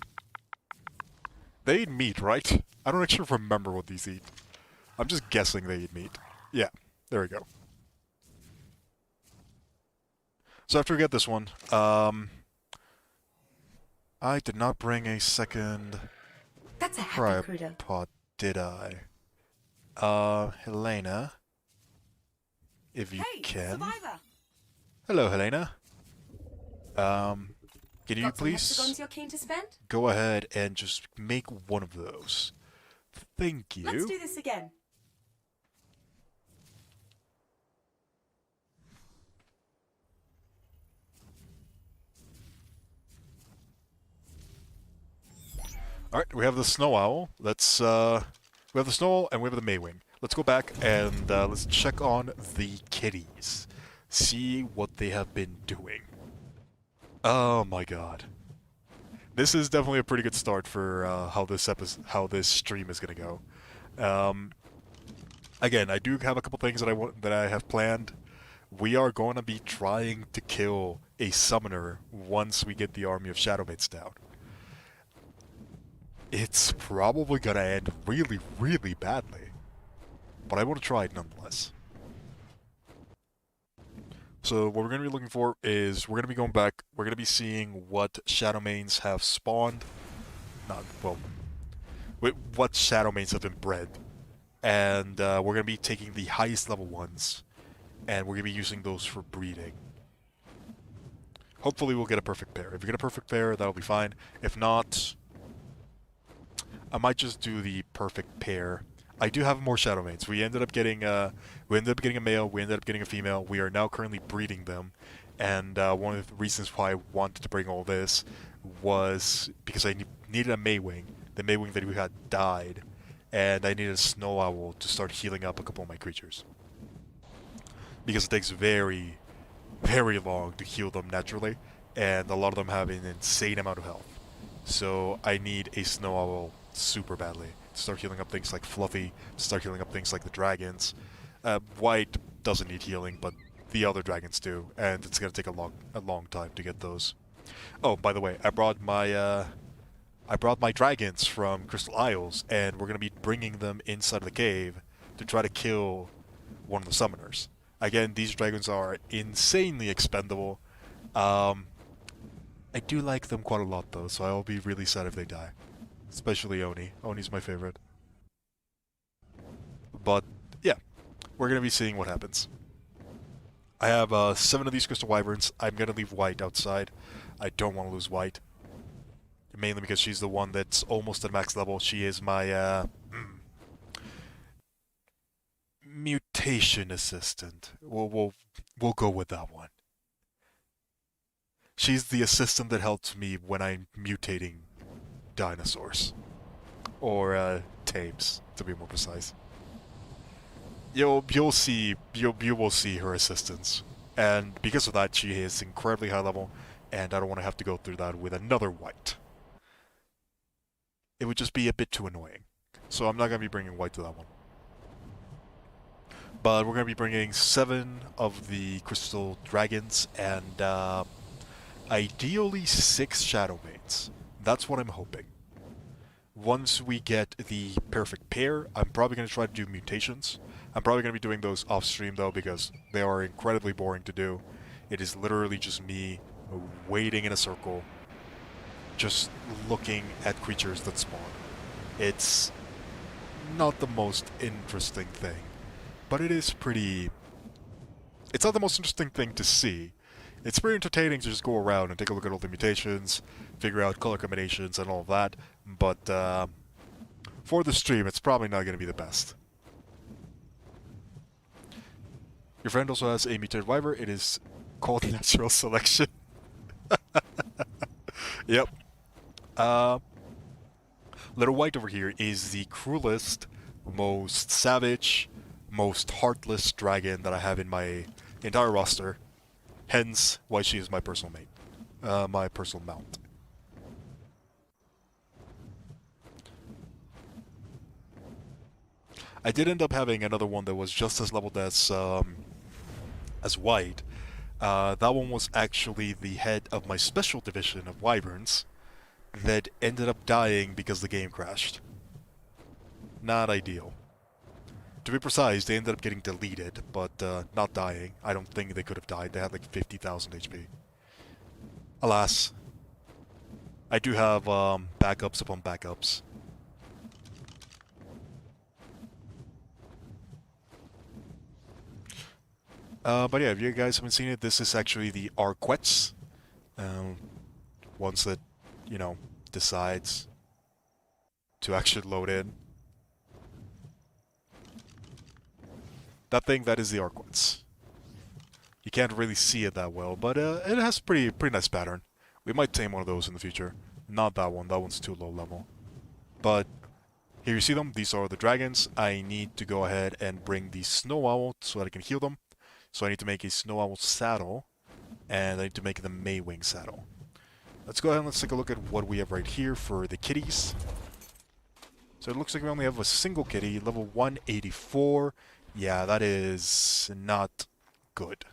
They eat meat, right? I don't actually remember what these eat. I'm just guessing they eat meat. Yeah, there we go. So after we get this one, I did not bring a second That's a happy crab critter. pot, did I? Helena, if you can. Survivor. Hello, Helena. Can you Got some please hexagons you're keen to spend? go ahead and just make one of those? Thank you. Let's do this again. Alright, we have the snow owl. Let's, we have the snow owl and we have the Maywing. Let's go back and let's check on the kitties. See what they have been doing. Oh my god. This is definitely a pretty good start for how this stream is gonna go. Again, I do have a couple things that I have planned. We are going to be trying to kill a summoner once we get the army of shadowmanes down. It's probably gonna end really, really badly, but I want to try it nonetheless. So what we're going to be looking for is we're going to be going back, we're going to be seeing what shadowmanes have spawned, what shadowmanes have been bred, and we're going to be taking the highest level ones, and we're going to be using those for breeding. Hopefully we'll get a perfect pair. If we get a perfect pair, that'll be fine. If not, I might just do the perfect pair. I do have more shadowmanes. We ended up getting a male. We ended up getting a female. We are now currently breeding them, and one of the reasons why I wanted to bring all this was because I needed a Maywing. The Maywing that we had died, and I needed a snow owl to start healing up a couple of my creatures because it takes very, very long to heal them naturally, and a lot of them have an insane amount of health. So I need a snow owl super badly to start healing up things like Fluffy, to start healing up things like the dragons. White doesn't need healing, but the other dragons do, and it's gonna take a long time to get those. Oh, by the way, I brought my dragons from Crystal Isles, and we're gonna be bringing them inside of the cave to try to kill one of the summoners. Again, these dragons are insanely expendable. I do like them quite a lot though, so I'll be really sad if they die. Especially Oni. Oni's my favorite. But, yeah. We're gonna be seeing what happens. I have 7 of these crystal wyverns. I'm gonna leave White outside. I don't want to lose White. Mainly because she's the one that's almost at max level. She is my, mutation assistant. We'll go with that one. She's the assistant that helps me when I'm mutating dinosaurs. Or tapes, to be more precise. You will see her assistance, and because of that, she is incredibly high level, and I don't want to have to go through that with another white. It would just be a bit too annoying, so I'm not gonna be bringing white to that one. But we're gonna be bringing 7 of the crystal dragons and ideally 6 shadowmanes. That's what I'm hoping. Once we get the perfect pair, I'm probably going to try to do mutations. I'm probably going to be doing those off stream though because they are incredibly boring to do. It is literally just me waiting in a circle, just looking at creatures that spawn. It's not the most interesting thing, but it is pretty... It's not the most interesting thing to see. It's pretty entertaining to just go around and take a look at all the mutations, figure out color combinations and all of that, but for the stream, it's probably not going to be the best. Your friend also has a mutated wyvern. It is called natural selection. Yep. Little White over here is the cruelest, most savage, most heartless dragon that I have in my entire roster. Hence, why she is my personal mate. My personal mount. I did end up having another one that was just as leveled as White. That one was actually the head of my special division of wyverns that ended up dying because the game crashed. Not ideal. To be precise, they ended up getting deleted, but not dying. I don't think they could have died. They had like 50,000 HP. Alas. I do have backups upon backups. But yeah, if you guys haven't seen it, this is actually the Ark ones that, you know, decides to actually load in. That thing, that is the Ark. You can't really see it that well, but it has pretty nice pattern. We might tame one of those in the future. Not that one, that one's too low level. But here you see them, these are the dragons. I need to go ahead and bring the snow owl so that I can heal them. So I need to make a snow owl saddle, and I need to make the Maywing saddle. Let's go ahead and let's take a look at what we have right here for the kitties. So it looks like we only have a single kitty, level 184. Yeah, that is not good.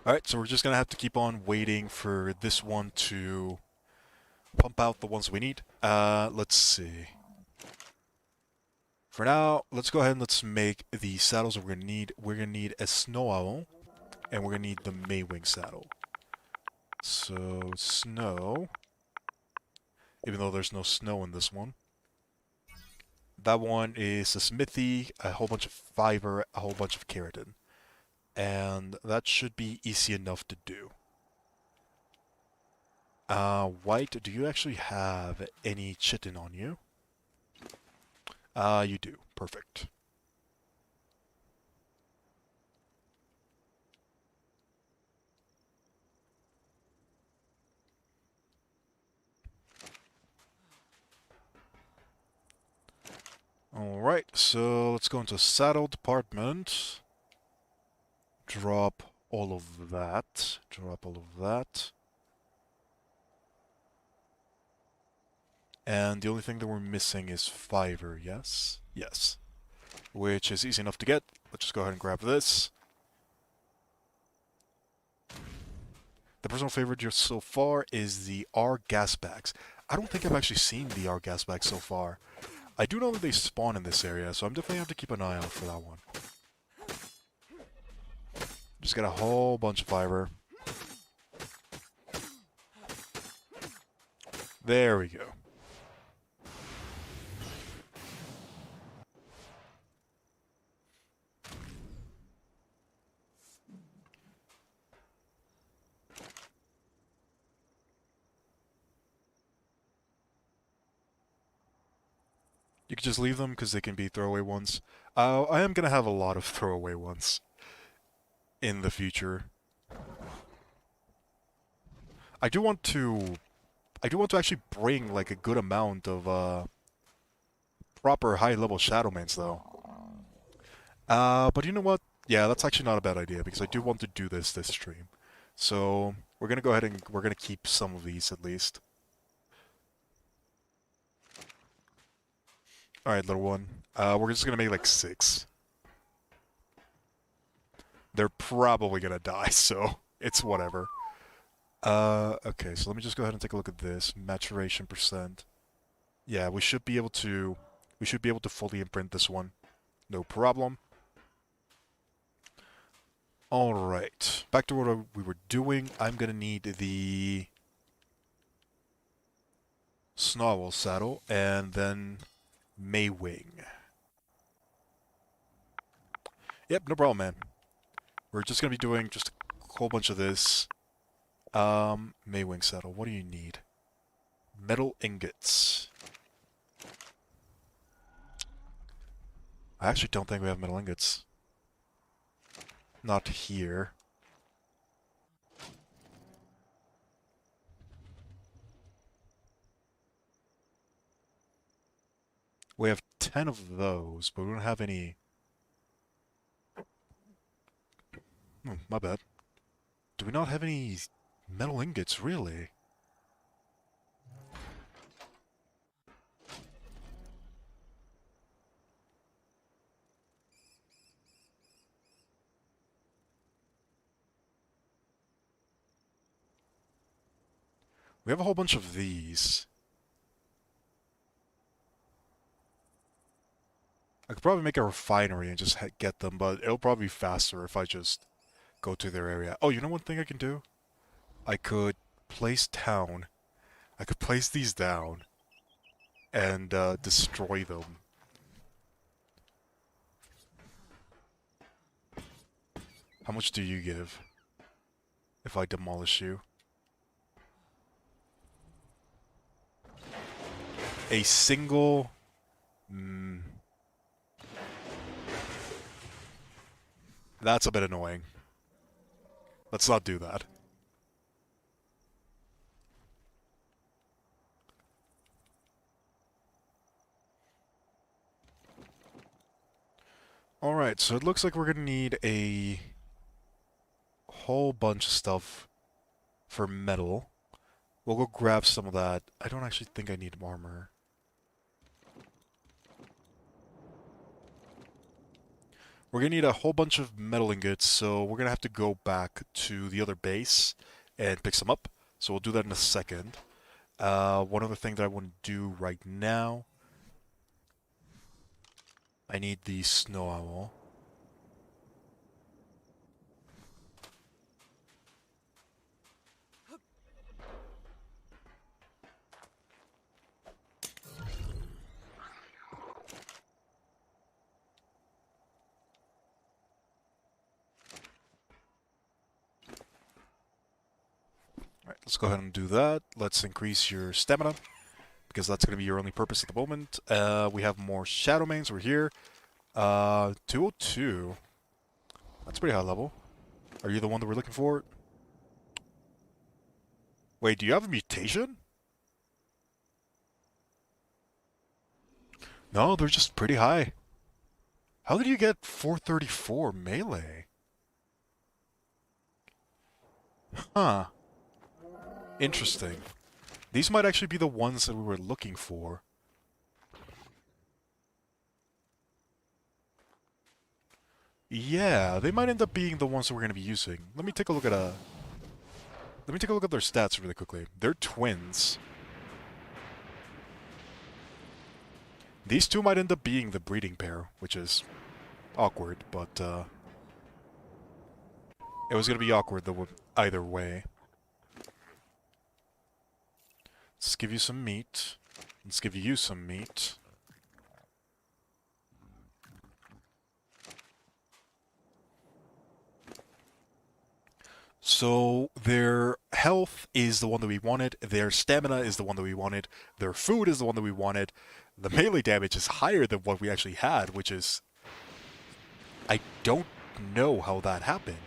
Alright, so we're just gonna have to keep on waiting for this one to pump out the ones we need. Let's see. For now, let's go ahead and let's make the saddles that we're gonna need. We're gonna need a snow owl, and we're gonna need the Maywing saddle. So, snow. Even though there's no snow in this one. That one is a smithy, a whole bunch of fiber, a whole bunch of keratin. And that should be easy enough to do. White, do you actually have any chitin on you? You do. Perfect. Alright, so let's go into saddle department. Drop all of that. Drop all of that. And the only thing that we're missing is fiber, yes? Yes. Which is easy enough to get. Let's just go ahead and grab this. The personal favorite just so far is the Ark gas bags. I don't think I've actually seen the Ark gas bags so far. I do know that they spawn in this area, so I'm definitely going to have to keep an eye out for that one. Just got a whole bunch of fiber. There we go. You could just leave them because they can be throwaway ones. I am gonna have a lot of throwaway ones in the future. I do want to actually bring like a good amount of proper high-level shadowmanes though. But you know what? Yeah, that's actually not a bad idea because I do want to do this stream. So we're gonna go ahead and we're gonna keep some of these at least. All right, little one. We're just gonna make like 6. They're probably gonna die, so it's whatever. Okay, so let me just go ahead and take a look at this maturation percent. Yeah, we should be able to fully imprint this one. No problem. All right, back to what we were doing. I'm gonna need the Snarl saddle and then Maywing. Yep, no problem, man. We're just gonna be doing just a whole bunch of this. Maywing saddle. What do you need? Metal ingots. I actually don't think we have metal ingots. Not here. We have 10 of those, but we don't have any... Oh, my bad. Do we not have any metal ingots, really? We have a whole bunch of these. I could probably make a refinery and just get them, but it'll probably be faster if I just go to their area. Oh, you know one thing I can do? I could place down... I could place these down and destroy them. How much do you give if I demolish you? A single... That's a bit annoying. Let's not do that. Alright, so it looks like we're gonna need a whole bunch of stuff for metal. We'll go grab some of that. I don't actually think I need armor. We're gonna need a whole bunch of metal ingots, so we're gonna have to go back to the other base and pick some up. So we'll do that in a second. One other thing that I want to do right now, I need the snow owl. Alright, let's go ahead and do that. Let's increase your stamina, because that's going to be your only purpose at the moment. We have more shadowmanes. We're here. 202. That's pretty high level. Are you the one that we're looking for? Wait, do you have a mutation? No, they're just pretty high. How did you get 434 melee? Huh. Interesting. These might actually be the ones that we were looking for. Yeah, they might end up being the ones that we're going to be using. Let me take a look at their stats really quickly. They're twins. These two might end up being the breeding pair, which is awkward, but it was going to be awkward either way. Let's give you some meat. Let's give you some meat. So their health is the one that we wanted, their stamina is the one that we wanted, their food is the one that we wanted. The melee damage is higher than what we actually had, which is... I don't know how that happened.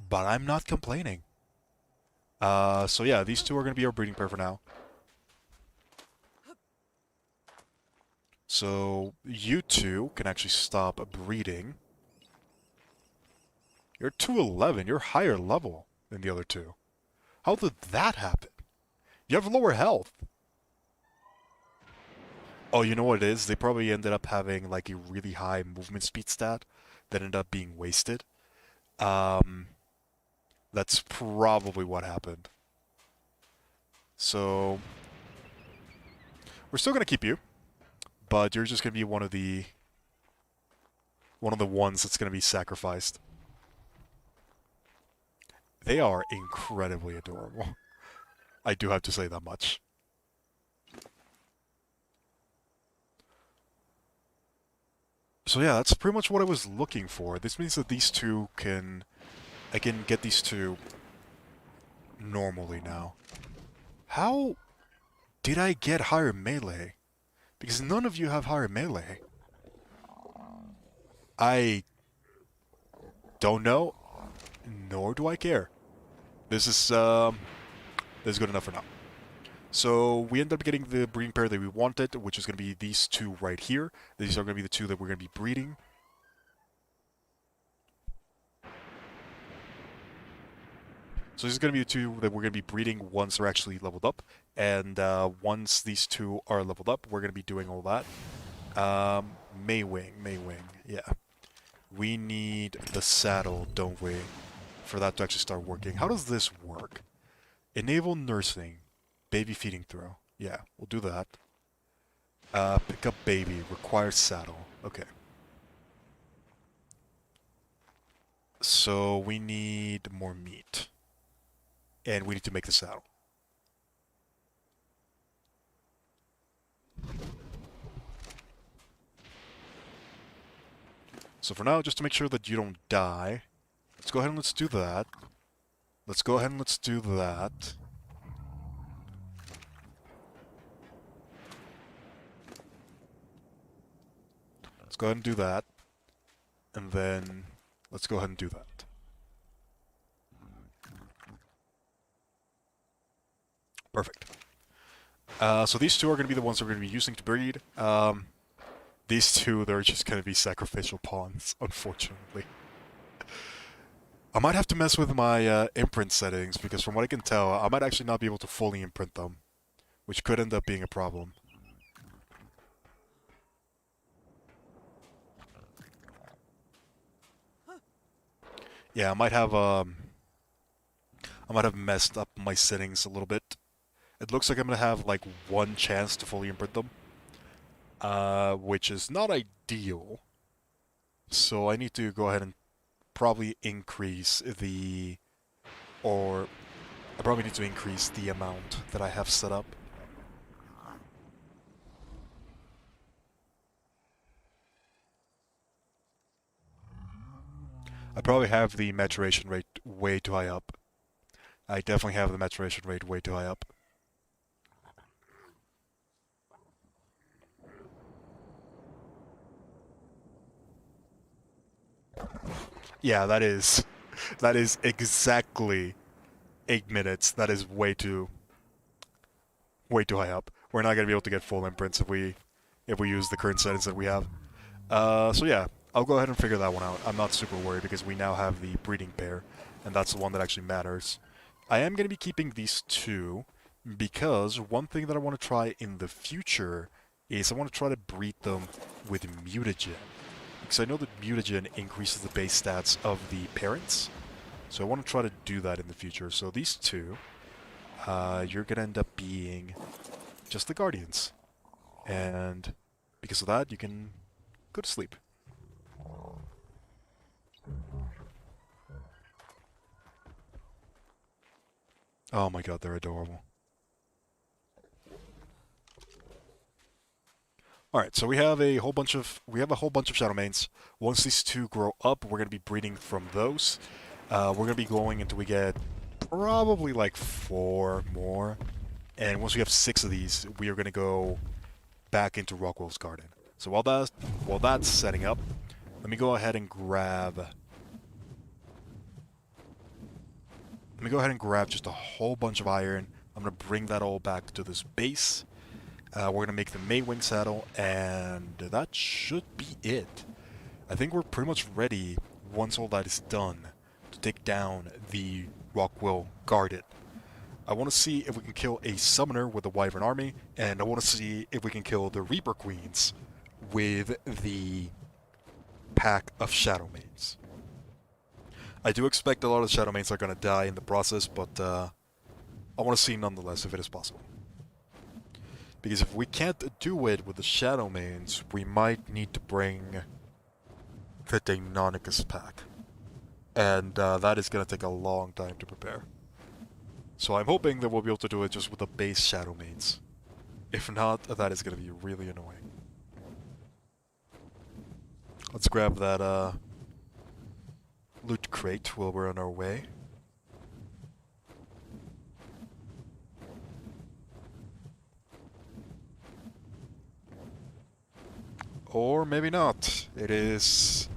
But I'm not complaining. So yeah, these two are going to be our breeding pair for now. So you two can actually stop breeding. You're 211. You're higher level than the other two. How did that happen? You have lower health. Oh, you know what it is? They probably ended up having like a really high movement speed stat that ended up being wasted. Um, that's probably what happened. So we're still gonna keep you, but you're just gonna be one of the ones that's gonna be sacrificed. They are incredibly adorable. I do have to say that much. So yeah, that's pretty much what I was looking for. This means that these two can... I can get these two normally now. How did I get higher melee? Because none of you have higher melee. I don't know, nor do I care. This is good enough for now. So we end up getting the breeding pair that we wanted, which is going to be these two right here. These are going to be the two that we're going to be breeding. So this is going to be the two that we're going to be breeding once they're actually leveled up. And once these two are leveled up, we're going to be doing all that. Maywing, yeah. We need the saddle, don't we? For that to actually start working. How does this work? Enable nursing. Baby feeding throw. Yeah, we'll do that. Pick up baby. Requires saddle. Okay. So we need more meat. And we need to make the saddle. So for now, just to make sure that you don't die, let's go ahead and let's do that. Let's go ahead and let's do that. Let's go ahead and do that. And then let's go ahead and do that. Perfect. So these two are going to be the ones we're going to be using to breed. These two, they're just going to be sacrificial pawns, unfortunately. I might have to mess with my imprint settings, because from what I can tell, I might actually not be able to fully imprint them, which could end up being a problem. Yeah, I might have messed up my settings a little bit. It looks like I'm gonna have like one chance to fully imprint them, which is not ideal. So I need to go ahead and probably increase the, or I probably need to increase the amount that I have set up. I probably have the maturation rate way too high up. I definitely have the maturation rate way too high up. Yeah, that is exactly 8 minutes. That is way too high up. We're not gonna be able to get full imprints if we use the current settings that we have. So yeah, I'll go ahead and figure that one out. I'm not super worried because we now have the breeding pair, and that's the one that actually matters. I am gonna be keeping these two because one thing that I want to try in the future is I want to try to breed them with mutagen. Because I know that mutagen increases the base stats of the parents. So I want to try to do that in the future. So these two, you're going to end up being just the guardians. And because of that, you can go to sleep. Oh my god, they're adorable. All right, so we have a whole bunch of shadowmanes. Once these two grow up, we're gonna be breeding from those. We're gonna be going until we get probably like 4 more, and once we have 6 of these, we are gonna go back into Rockwell's garden. So while that's setting up, let me go ahead and grab just a whole bunch of iron. I'm gonna bring that all back to this base. We're gonna make the Maywing saddle, and that should be it. I think we're pretty much ready once all that is done to take down the Rockwell Garden. I want to see if we can kill a summoner with the Wyvern army, and I want to see if we can kill the Reaper Queens with the pack of Shadowmanes. I do expect a lot of Shadowmanes are going to die in the process, but I want to see nonetheless if it is possible. Because if we can't do it with the Shadowmanes, we might need to bring the Deinonychus pack. And that is going to take a long time to prepare. So I'm hoping that we'll be able to do it just with the base Shadowmanes. If not, that is going to be really annoying. Let's grab that loot crate while we're on our way. Or maybe not. It is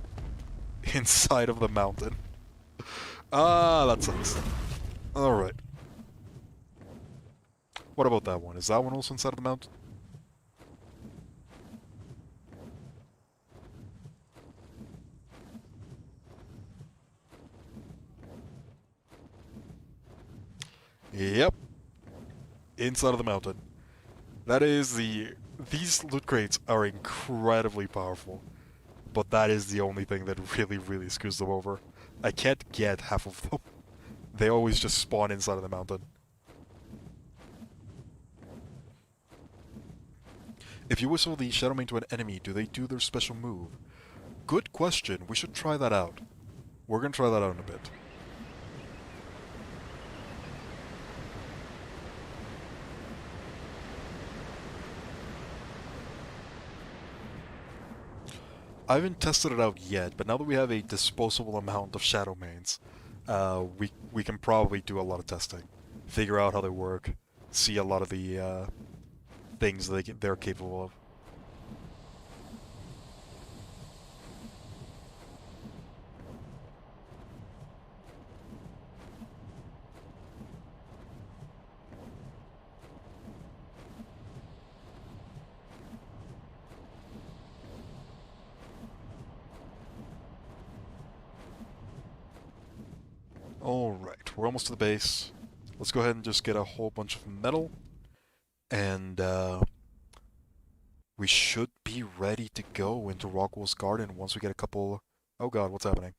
inside of the mountain. Ah, that sucks. Alright. What about that one? Is that one also inside of the mountain? Yep. Inside of the mountain. That is the... These loot crates are incredibly powerful. But that is the only thing that really, really screws them over. I can't get half of them. They always just spawn inside of the mountain. If you whistle the Shadowmane to an enemy, do they do their special move? Good question. We should try that out. We're gonna try that out in a bit. I haven't tested it out yet, but now that we have a disposable amount of Shadowmanes, we can probably do a lot of testing, figure out how they work, see a lot of the things they're capable of. Alright, we're almost to the base. Let's go ahead and just get a whole bunch of metal, and we should be ready to go into Rockwell's garden once we get a couple... Oh god, what's happening?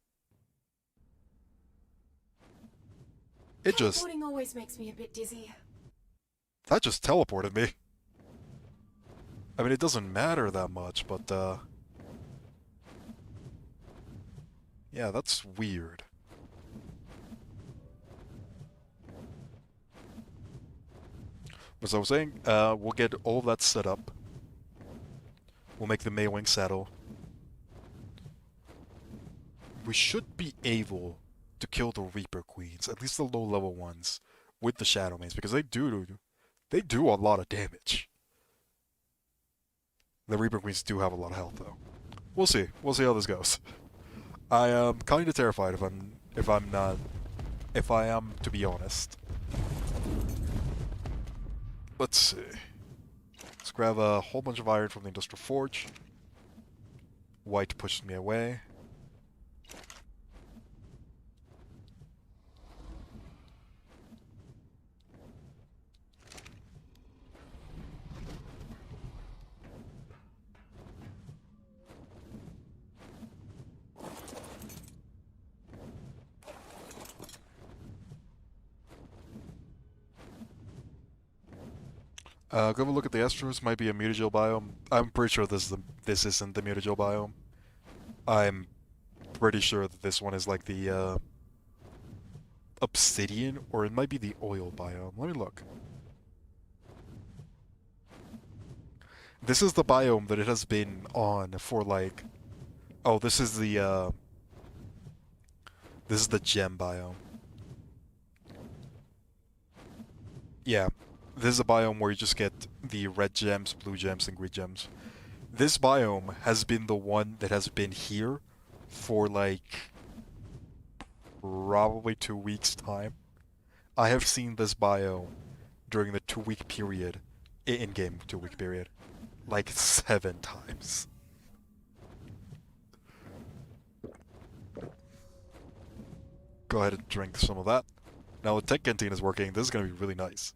It just... Teleporting always makes me a bit dizzy. That just teleported me. I mean, it doesn't matter that much, but, yeah, that's weird. As I was saying, we'll get all that set up. We'll make the Maywing saddle. We should be able to kill the Reaper Queens, at least the low-level ones, with the Shadowmanes, because they do a lot of damage. The Reaper Queens do have a lot of health, though. We'll see. We'll see how this goes. I am kind of terrified if I am to be honest. Let's see. Let's grab a whole bunch of iron from the Industrial Forge. White pushed me away. Go have a look at the Astros. Might be a mutagen biome. I'm pretty sure this isn't the mutagen biome. I'm pretty sure that this one is like the obsidian, or it might be the oil biome. Let me look. This is the biome that it has been on for like... Oh, this is the gem biome. Yeah, this is a biome where you just get the red gems, blue gems, and green gems. This biome has been the one that has been here for like probably 2 weeks time. I have seen this biome during the 2 week period, in-game 2 week period, like 7 times. Go ahead and drink some of that. Now the tech canteen is working. This is going to be really nice.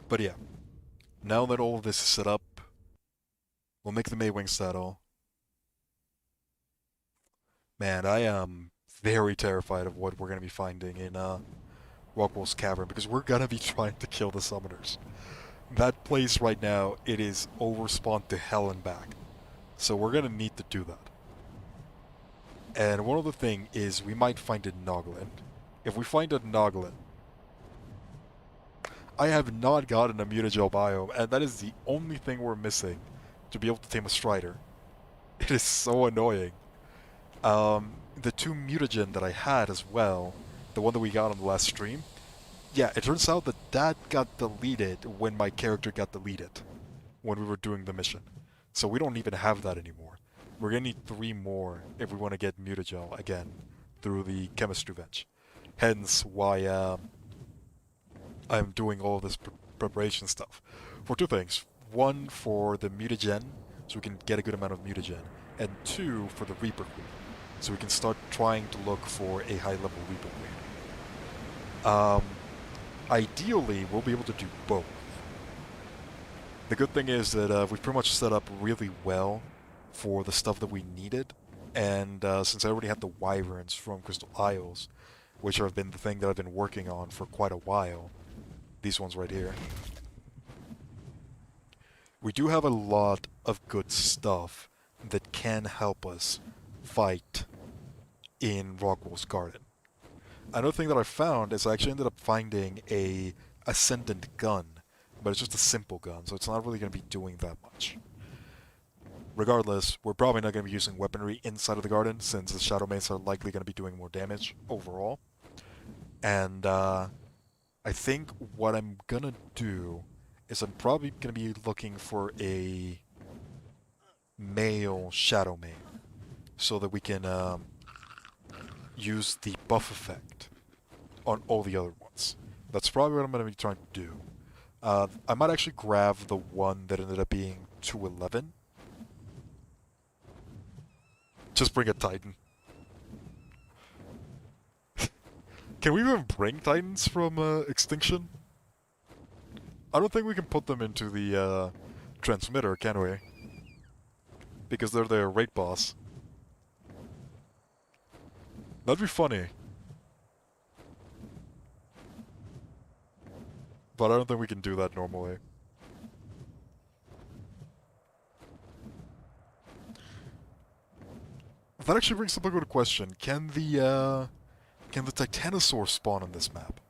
But yeah, now that all of this is set up, we'll make the Maywing saddle. Man, I am very terrified of what we're going to be finding in Rockwell's Cavern, because we're going to be trying to kill the summoners. That place right now, it is overspawned to hell and back. So we're going to need to do that. And one other thing is we might find a Noglin. If we find a Noglin, I have not gotten a mutagel biome, and that is the only thing we're missing to be able to tame a Strider. It is so annoying. The two mutagen that I had as well, the one that we got on the last stream, yeah, it turns out that that got deleted when my character got deleted, when we were doing the mission. So we don't even have that anymore. We're gonna need 3 more if we want to get mutagel again through the chemistry bench. Hence why I'm doing all this preparation stuff. For 2 things. 1, for the mutagen, so we can get a good amount of mutagen. And 2, for the Reaper Queen, so we can start trying to look for a high-level Reaper Queen. Ideally, we'll be able to do both. The good thing is that we've pretty much set up really well for the stuff that we needed, and since I already have the Wyverns from Crystal Isles, which have been the thing that I've been working on for quite a while, these ones right here, we do have a lot of good stuff that can help us fight in Rockwell's Garden. Another thing that I found is I actually ended up finding a Ascendant gun, but it's just a simple gun, so it's not really going to be doing that much. Regardless, we're probably not going to be using weaponry inside of the garden, since the shadowmanes are likely going to be doing more damage overall. And I think what I'm going to do is I'm probably going to be looking for a male shadowmane, so that we can use the buff effect on all the other ones. That's probably what I'm going to be trying to do. I might actually grab the one that ended up being 211. Just bring a Titan. Can we even bring Titans from Extinction? I don't think we can put them into the transmitter, can we? Because they're the raid boss. That'd be funny. But I don't think we can do that normally. That actually brings up a good question. Can the Titanosaur spawn on this map?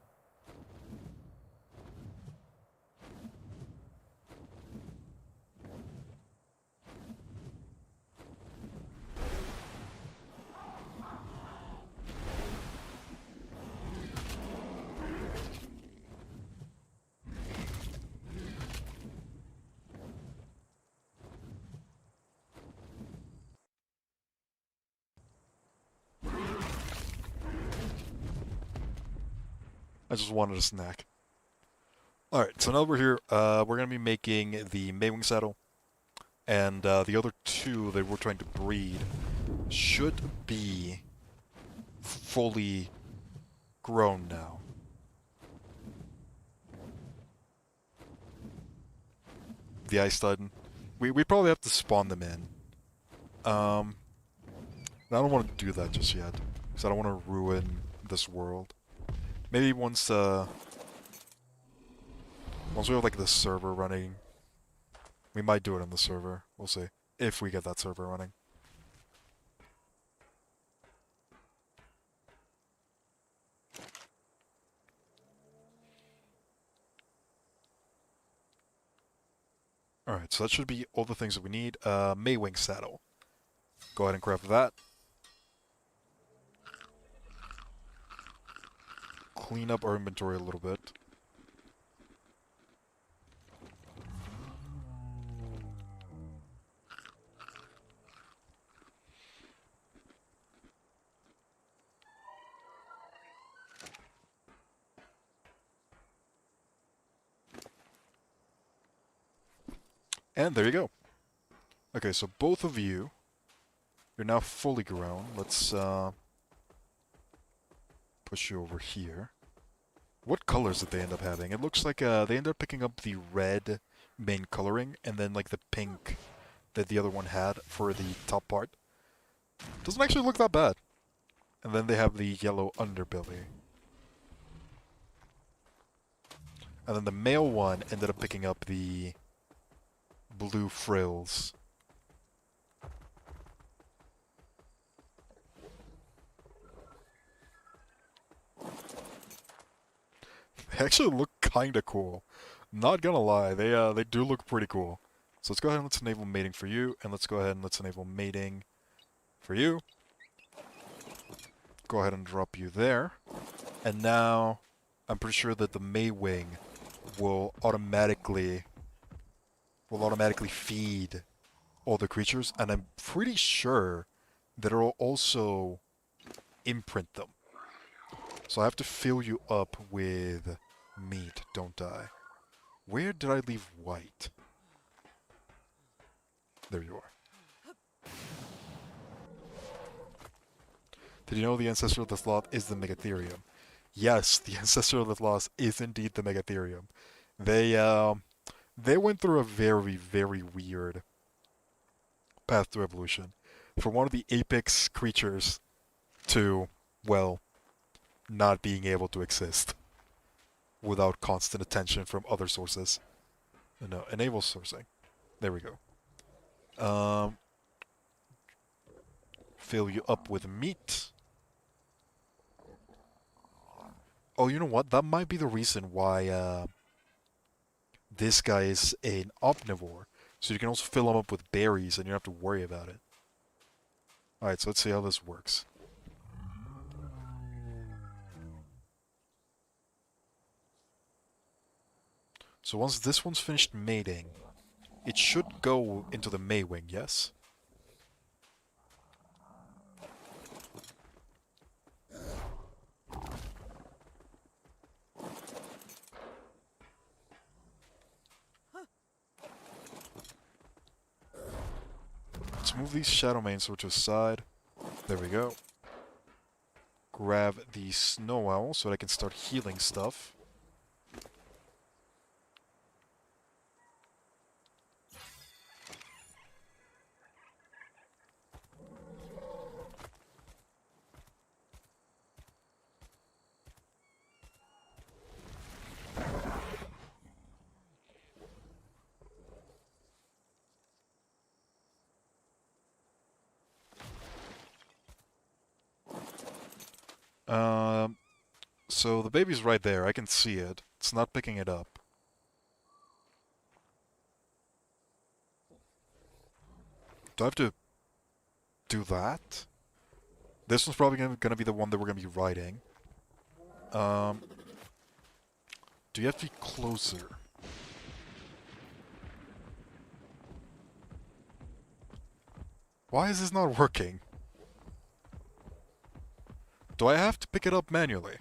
I just wanted a snack. Alright, so now we're here. We're going to be making the Maywing saddle. And the other 2 that we're trying to breed should be fully grown now. The Ice Titan. We probably have to spawn them in. I don't want to do that just yet, because I don't want to ruin this world. Maybe once we have like the server running, we might do it on the server. We'll see if we get that server running. Alright, so that should be all the things that we need. Maywing saddle. Go ahead and craft that. Clean up our inventory a little bit. And there you go. Okay, so both of you, you're now fully grown. Let's push you over here. What colors did they end up having? It looks like they ended up picking up the red main coloring and then like the pink that the other one had for the top part. Doesn't actually look that bad. And then they have the yellow underbelly. And then the male one ended up picking up the blue frills. They actually look kinda cool. Not gonna lie, they do look pretty cool. So let's go ahead and let's enable mating for you, and let's go ahead and let's enable mating for you. Go ahead and drop you there. And now I'm pretty sure that the Maywing will automatically feed all the creatures, and I'm pretty sure that it'll also imprint them. So I have to fill you up with meat, don't I? Where did I leave white? There you are. Did you know the ancestor of the sloth is the Megatherium? Yes, the ancestor of the sloth is indeed the Megatherium. They went through a very, very weird path to evolution. From one of the apex creatures to, well, not being able to exist without constant attention from other sources. No, enable sourcing. There we go. Fill you up with meat. Oh, you know what? That might be the reason why this guy is an omnivore. So you can also fill him up with berries and you don't have to worry about it. Alright, so let's see how this works. So once this one's finished mating, it should go into the Maywing, yes? Let's move these shadowmanes over to the side. There we go. Grab the snow owl so that I can start healing stuff. So the baby's right there. I can see it. It's not picking it up. Do I have to do that? This one's probably gonna be the one that we're gonna be riding. Do you have to be closer? Why is this not working? Do I have to pick it up manually?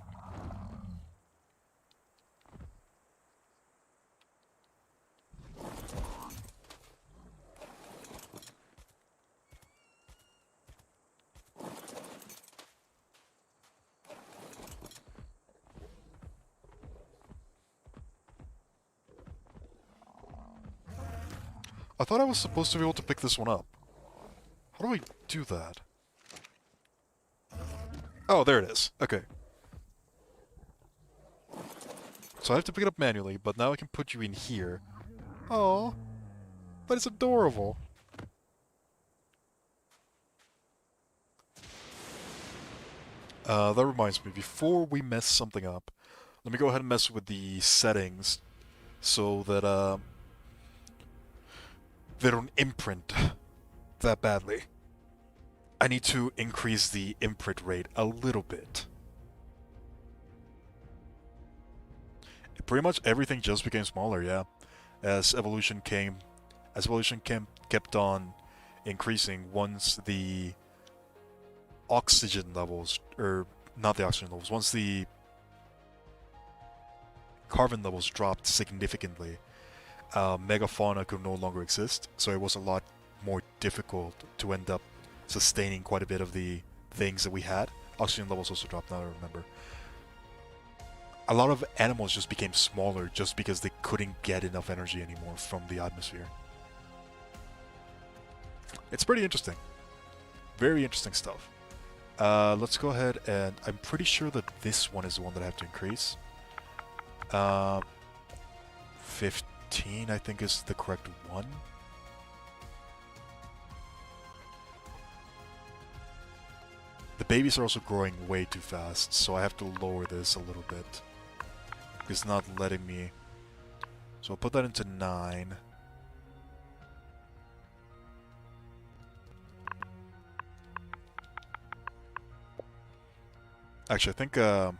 I thought I was supposed to be able to pick this one up. How do I do that? Oh, there it is. Okay. So I have to pick it up manually, but now I can put you in here. Oh, but it's adorable. That reminds me, before we mess something up, let me go ahead and mess with the settings so that, they don't imprint that badly. I need to increase the imprint rate a little bit. Pretty much everything just became smaller, yeah. As evolution came, kept on increasing once the oxygen levels, or not the oxygen levels, once the carbon levels dropped significantly, megafauna could no longer exist, so it was a lot more difficult to end up sustaining quite a bit of the things that we had. Oxygen levels also dropped, now I remember. A lot of animals just became smaller just because they couldn't get enough energy anymore from the atmosphere. It's pretty interesting. Very interesting stuff. Let's go ahead and... I'm pretty sure that this one is the one that I have to increase. 15, I think, is the correct one. The babies are also growing way too fast, so I have to lower this a little bit. It's not letting me... So I'll put that into 9. Actually, I think... I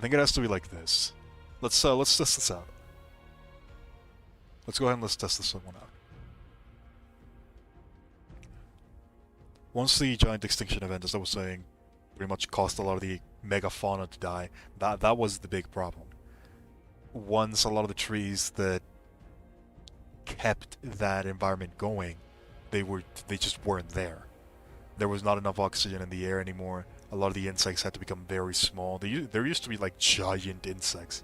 think it has to be like this. Let's test this out. Let's go ahead and let's test this one out. Once the giant extinction event, as I was saying, pretty much caused a lot of the megafauna to die, that was the big problem. Once a lot of the trees that kept that environment going, they just weren't there. There was not enough oxygen in the air anymore. A lot of the insects had to become very small. There used to be like giant insects.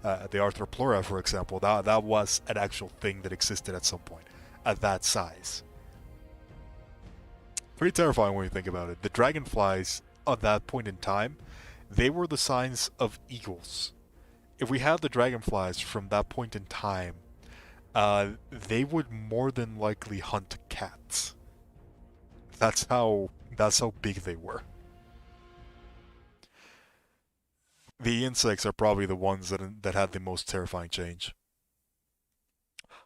The Arthroplora, for example, that was an actual thing that existed at some point, at that size. Pretty terrifying when you think about it. The dragonflies, at that point in time, they were the signs of eagles. If we had the dragonflies from that point in time, they would more than likely hunt cats. That's how big they were. The insects are probably the ones that had the most terrifying change.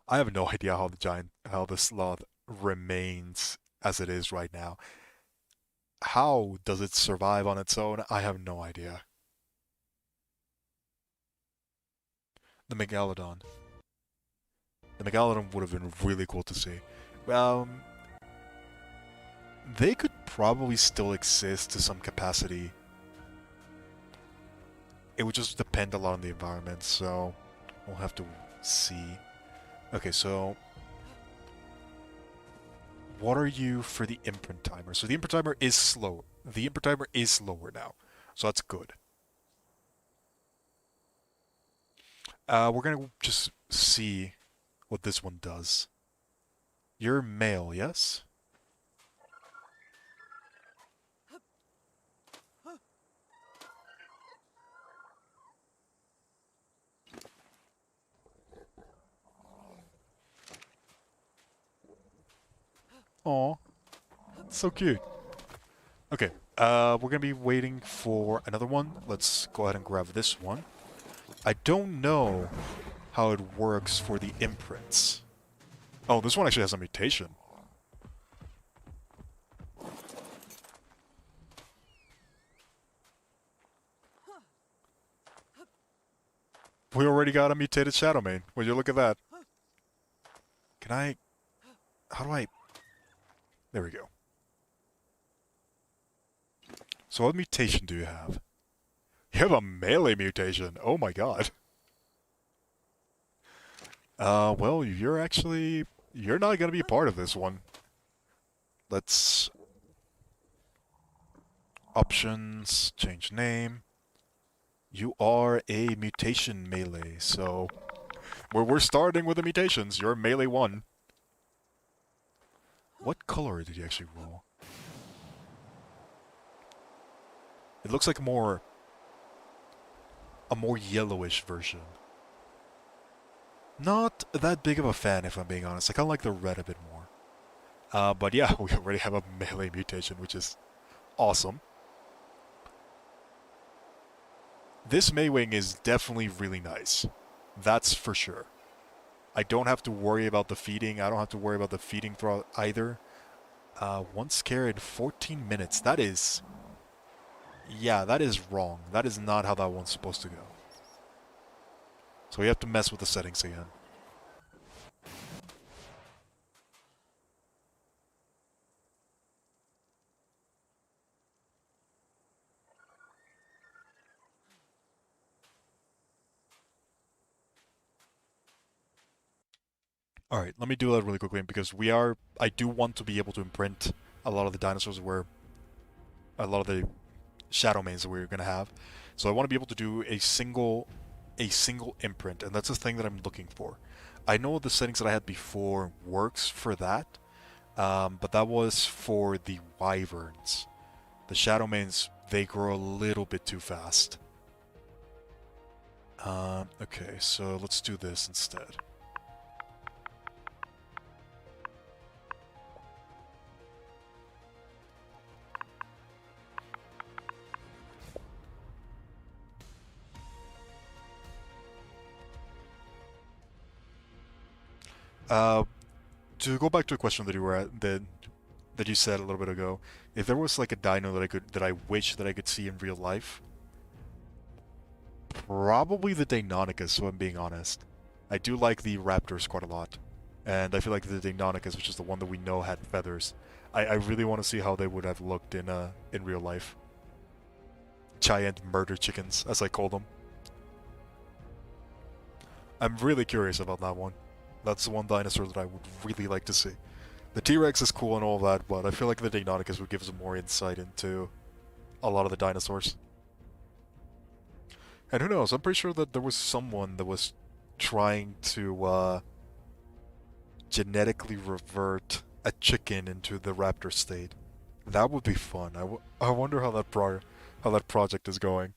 I have no idea how the sloth remains as it is right now. How does it survive on its own? I have no idea. The Megalodon. The Megalodon would have been really cool to see. They could probably still exist to some capacity. It would just depend a lot on the environment, so we'll have to see. Okay, so what are you for the imprint timer? So the imprint timer is slow. The imprint timer is slower now, so that's good. We're gonna just see what this one does. You're male, yes? Aw, so cute. Okay, we're gonna be waiting for another one. Let's go ahead and grab this one. I don't know how it works for the imprints. Oh, this one actually has a mutation. We already got a mutated shadowmane. Would you look at that? Can I... How do I... There we go. So what mutation do you have? You have a melee mutation. Oh my god. Well, you're not gonna be a part of this one. Let's... Options, change name. You are a mutation melee, so... We're starting with the mutations. You're melee 1. What color did you actually roll? It looks like a more yellowish version. Not that big of a fan, if I'm being honest. I kind of like the red a bit more. But yeah, we already have a melee mutation, which is awesome. This Maywing is definitely really nice. That's for sure. I don't have to worry about the feeding. I don't have to worry about the feeding throughout either. One scare in 14 minutes. That is... Yeah, that is wrong. That is not how that one's supposed to go. So we have to mess with the settings again. Alright, let me do that really quickly because I do want to be able to imprint a lot of the dinosaurs where a lot of the shadowmanes that we're gonna have. So I want to be able to do a single imprint, and that's the thing that I'm looking for. I know the settings that I had before works for that, but that was for the wyverns. The shadowmanes, they grow a little bit too fast. Okay, so let's do this instead. Uh, to go back to a question that you were at, that you said a little bit ago, if there was like a dino that I wish that I could see in real life, probably the Deinonychus, if I'm being honest. I do like the raptors quite a lot, and I feel like the Deinonychus, which is the one that we know had feathers, I really want to see how they would have looked in real life. Giant murder chickens, as I call them. I'm really curious about that one. That's the one dinosaur that I would really like to see. The T-Rex is cool and all that, but I feel like the Deinonychus would give us more insight into a lot of the dinosaurs. And who knows, I'm pretty sure that there was someone that was trying to genetically revert a chicken into the raptor state. That would be fun. I wonder how how that project is going.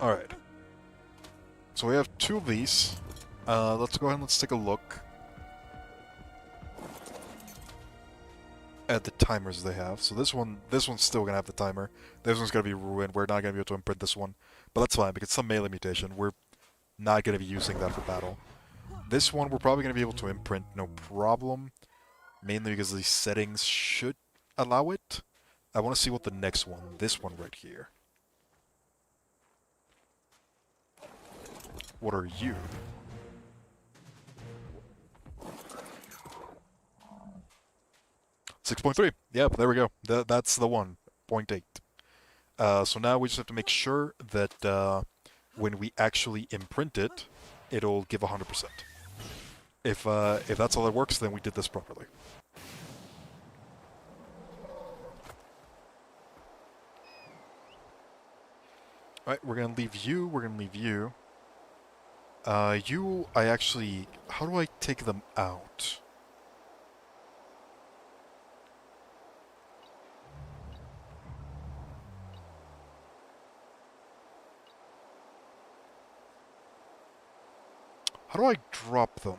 Alright. So we have two of these. Let's go ahead and let's take a look at the timers they have. So this one's still gonna have the timer. This one's gonna be ruined. We're not gonna be able to imprint this one, but that's fine because some melee mutation. We're not gonna be using that for battle. This one we're probably gonna be able to imprint, no problem. Mainly because the settings should allow it. I want to see what the next one, this one right here. What are you? 6.3. Yep, there we go. That's the one. 0.8. So now we just have to make sure that when we actually imprint it, it'll give 100%. If that's all that works, then we did this properly. Alright, we're gonna leave you, we're gonna leave you. I actually... How do I take them out? How do I drop them?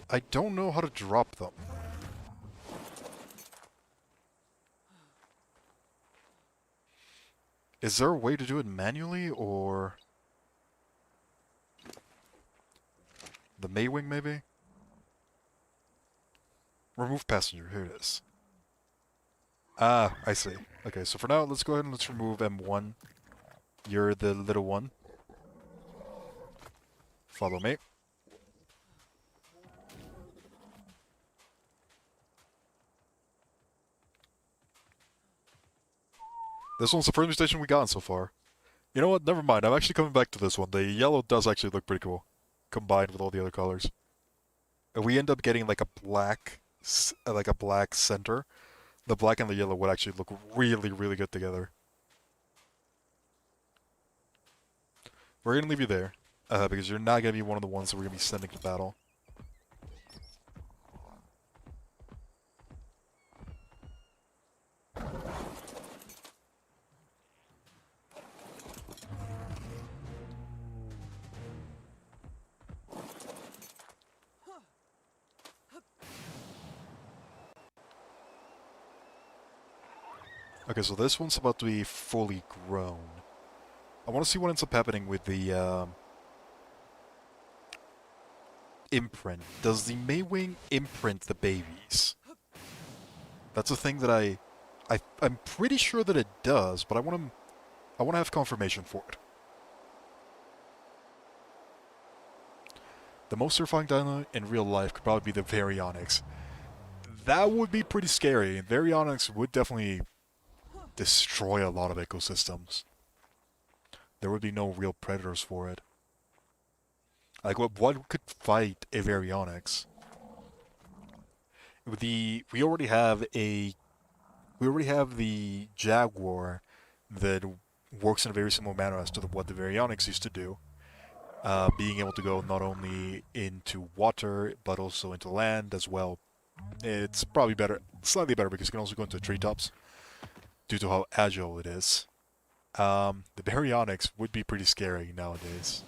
I don't know how to drop them. Is there a way to do it manually, or... The Maywing, maybe? Remove passenger, here it is. Ah, I see. Okay, so for now, let's go ahead and let's remove M1. You're the little one. Follow me. This one's the first mutation we got so far. You know what? Never mind. I'm actually coming back to this one. The yellow does actually look pretty cool, combined with all the other colors. If we end up getting like a black center, the black and the yellow would actually look really, really good together. We're gonna leave you there, because you're not gonna be one of the ones that we're gonna be sending to battle. Okay, so this one's about to be fully grown. I want to see what ends up happening with the imprint. Does the Maywing imprint the babies? That's a thing that I'm pretty sure that it does, but I want to have confirmation for it. The most terrifying dino in real life could probably be the Baryonyx. That would be pretty scary. Baryonyx would definitely destroy a lot of ecosystems. There would be no real predators for it. Like, what could fight a Baryonyx? We already have the Jaguar that works in a very similar manner as to what the Baryonyx used to do. Being able to go not only into water, but also into land as well. It's probably better, slightly better, because you can also go into treetops, due to how agile it is. The Baryonyx would be pretty scary nowadays.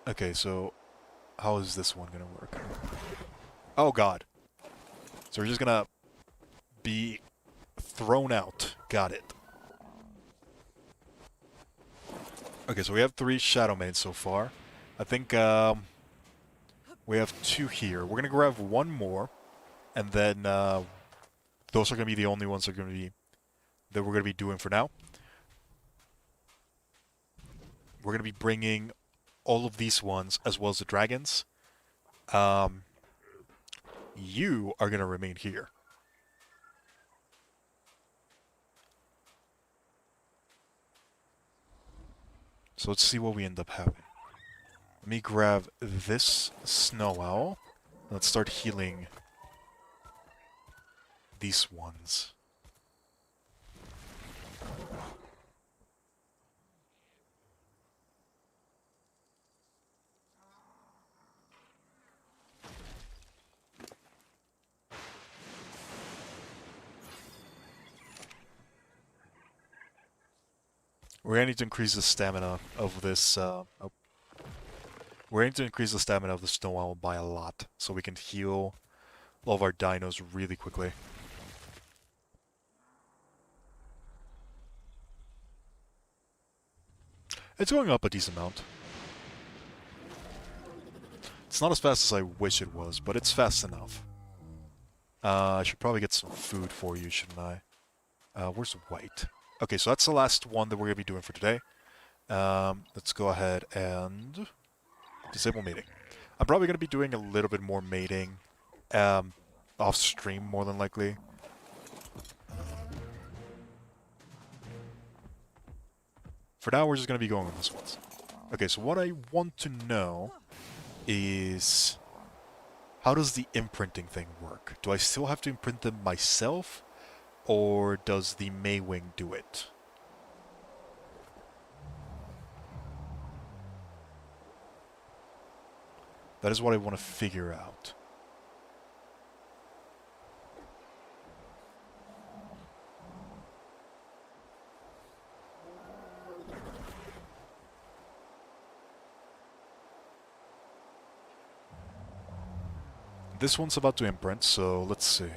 Okay, so how is this one gonna work? Oh god. So we're just gonna be thrown out. Got it. Okay, so we have 3 shadowmanes so far. I think we have 2 here. We're gonna grab 1 more, and then those are gonna be the only ones that we're gonna be doing for now. We're gonna be bringing all of these ones as well as the dragons. You are gonna remain here. So let's see what we end up having. Let me grab this snow owl. Let's start healing these ones. We're going to need to increase the stamina of this. We're going to increase the stamina of the snow owl by a lot, so we can heal all of our dinos really quickly. It's going up a decent amount. It's not as fast as I wish it was, but it's fast enough. I should probably get some food for you, shouldn't I? Where's White? Okay, so that's the last one that we're going to be doing for today. Let's go ahead and disable mating. I'm probably going to be doing a little bit more mating off stream, more than likely. For now, we're just going to be going with this one. Okay, so what I want to know is, how does the imprinting thing work? Do I still have to imprint them myself, or does the Maywing do it? That is what I want to figure out. This one's about to imprint, so let's see.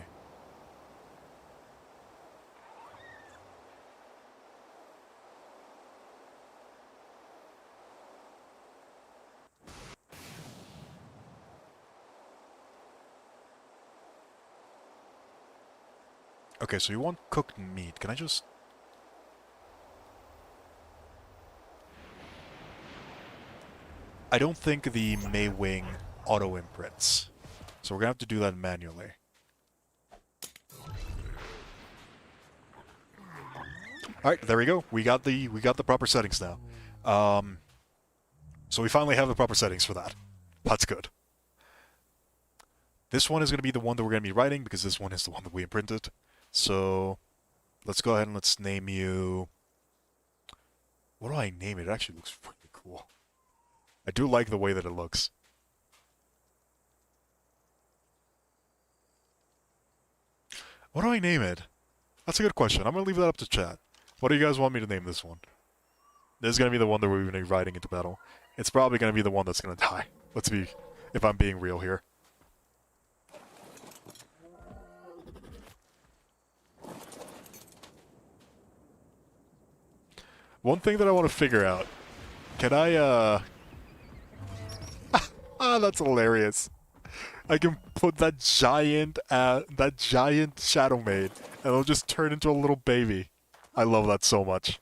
Okay, so you want cooked meat. Can I just... I don't think the Maywing auto-imprints, so we're gonna have to do that manually. All right, there we go. We got the proper settings now. So we finally have the proper settings for that. That's good. This one is going to be the one that we're going to be writing because this one is the one that we imprinted. So let's go ahead and let's name you... What do I name it? It actually looks pretty cool. I do like the way that it looks. What do I name it? That's a good question. I'm going to leave that up to chat. What do you guys want me to name this one? This is going to be the one that we're going to be riding into battle. It's probably going to be the one that's going to die. Let's be... If I'm being real here. One thing that I want to figure out. Can I, Ah, that's hilarious. I can put that giant shadowmane, and it'll just turn into a little baby. I love that so much.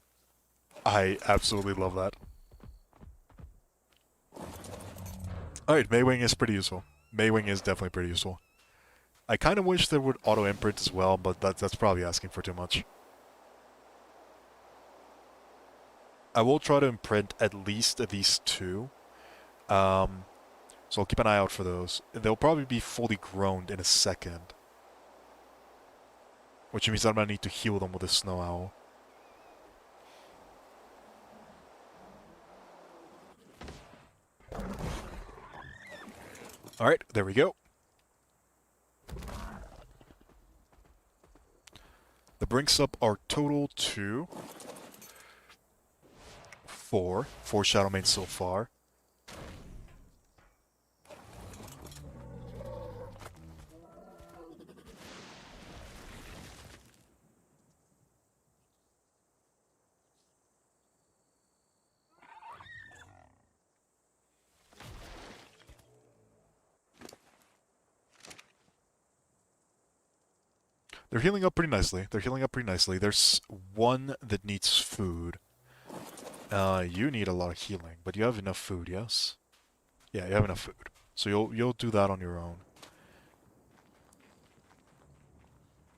I absolutely love that. Alright, Maywing is pretty useful. Maywing is definitely pretty useful. I kind of wish there would auto-imprint as well, but that's probably asking for too much. I will try to imprint at least these two. So I'll keep an eye out for those. They'll probably be fully grown in a second. Which means I'm going to need to heal them with a snow owl. Alright, there we go. That brings up our total to... 4 shadowmanes so far. They're healing up pretty nicely. There's one that needs food. You need a lot of healing, but you have enough food, yes? Yeah, you have enough food. So you'll do that on your own.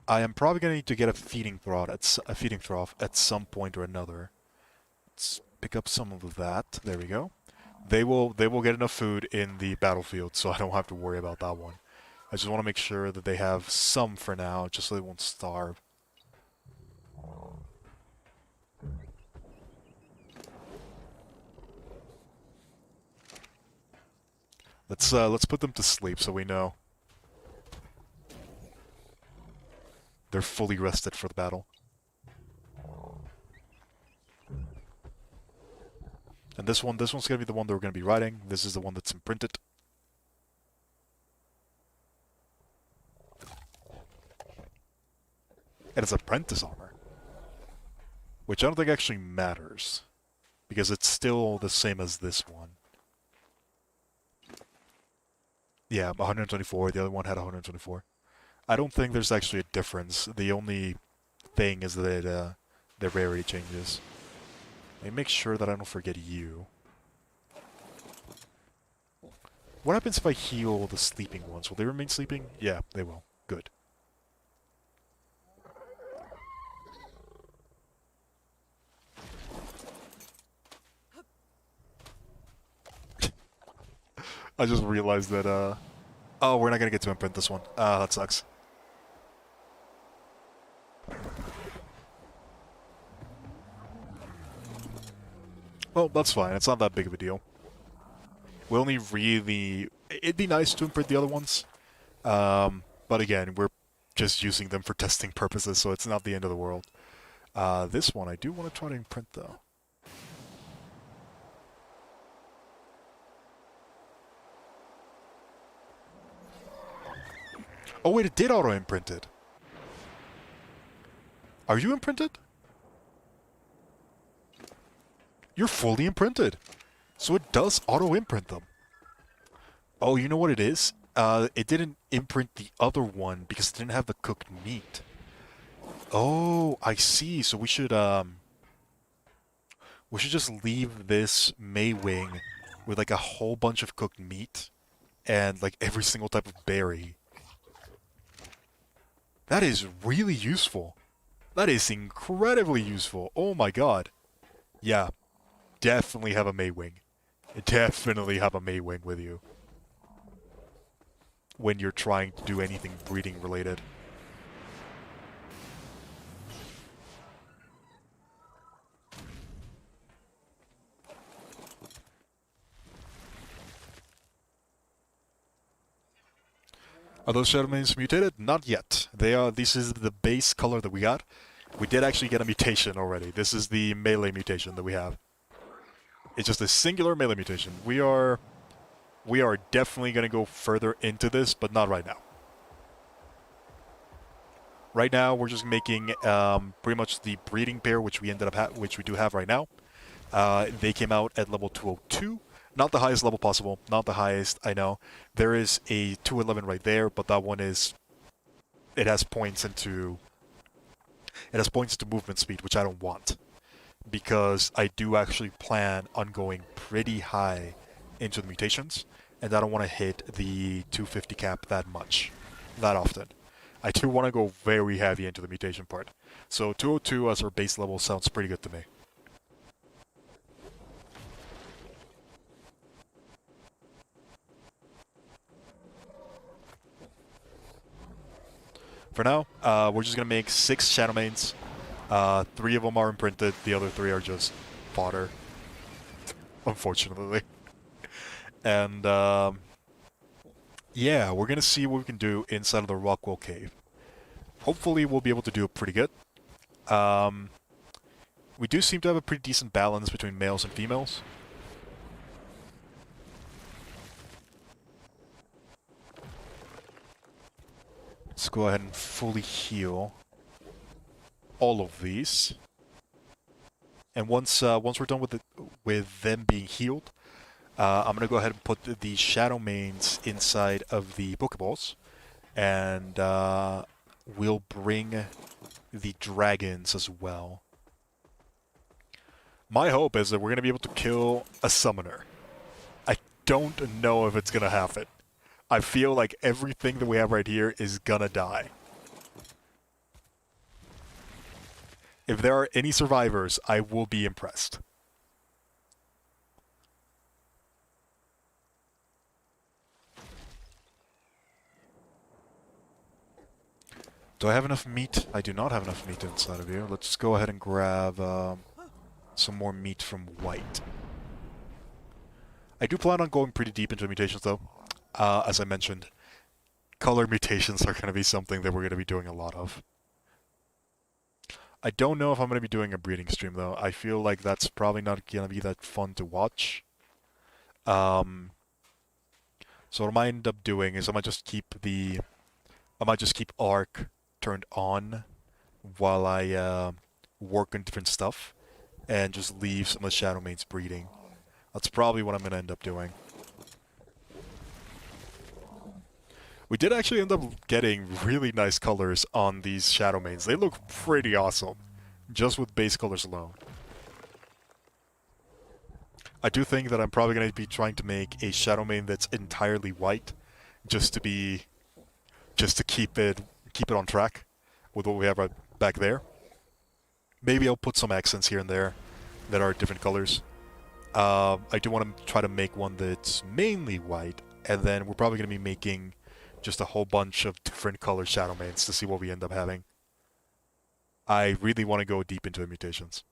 I am probably gonna need to get a feeding trough at some point or another. Let's pick up some of that. There we go. They will get enough food in the battlefield, so I don't have to worry about that one. I just want to make sure that they have some for now, just so they won't starve. Let's put them to sleep so we know they're fully rested for the battle. And this one's gonna be the one that we're gonna be riding. This is the one that's imprinted. And it's apprentice armor, which I don't think actually matters, because it's still the same as this one. Yeah, 124, the other one had 124. I don't think there's actually a difference. The only thing is that the rarity changes. Let me make sure that I don't forget you. What happens if I heal the sleeping ones? Will they remain sleeping? Yeah, they will. Good. I just realized that, oh, we're not gonna get to imprint this one. Ah, that sucks. Well, that's fine. It's not that big of a deal. We only really... It'd be nice to imprint the other ones. But again, we're just using them for testing purposes, so it's not the end of the world. This one I do want to try to imprint, though. Oh wait, it did auto-imprint it. Are you imprinted? You're fully imprinted. So it does auto-imprint them. Oh, you know what it is? It didn't imprint the other one because it didn't have the cooked meat. Oh, I see. So we should just leave this Maywing with like a whole bunch of cooked meat and like every single type of berry. That is really useful. That is incredibly useful. Oh my god. Yeah, definitely have a Maywing. Definitely have a Maywing with you when you're trying to do anything breeding related. Are those shadowmanes mutated? Not yet. They are. This is the base color that we got. We did actually get a mutation already. This is the melee mutation that we have. It's just a singular melee mutation. We are definitely gonna go further into this, but not right now. Right now, we're just making pretty much the breeding pair, which we ended up which we do have right now. They came out at level 202. Not the highest level possible. Not the highest, I know. There is a 211 right there, but that one is... It has points into... It has points into movement speed, which I don't want. Because I do actually plan on going pretty high into the mutations. And I don't want to hit the 250 cap that much. That often. I do want to go very heavy into the mutation part. So 202 as our base level sounds pretty good to me. For now, we're just going to make 6 shadowmanes. 3 of them are imprinted, the other 3 are just fodder. Unfortunately. And, yeah, we're going to see what we can do inside of the Rockwell Cave. Hopefully we'll be able to do it pretty good. We do seem to have a pretty decent balance between males and females. Let's go ahead and fully heal all of these. And once we're done with them being healed, I'm gonna go ahead and put the shadowmanes inside of the Pokeballs, and we'll bring the dragons as well. My hope is that we're gonna be able to kill a summoner. I don't know if it's gonna happen. I feel like everything that we have right here is gonna die. If there are any survivors, I will be impressed. Do I have enough meat? I do not have enough meat inside of here. Let's go ahead and grab some more meat from white. I do plan on going pretty deep into mutations though. As I mentioned, color mutations are going to be something that we're going to be doing a lot of. I don't know if I'm going to be doing a breeding stream though. I feel like that's probably not going to be that fun to watch. So what I might end up doing is I might just keep Ark turned on while I work on different stuff, and just leave some of the shadowmanes breeding. That's probably what I'm going to end up doing. We did actually end up getting really nice colors on these shadowmanes. They look pretty awesome, just with base colors alone. I do think that I'm probably going to be trying to make a shadowmane that's entirely white, just to keep it on track with what we have right back there. Maybe I'll put some accents here and there that are different colors. I do want to try to make one that's mainly white, and then we're probably going to be making just a whole bunch of different color shadowmanes to see what we end up having. I really want to go deep into the mutations.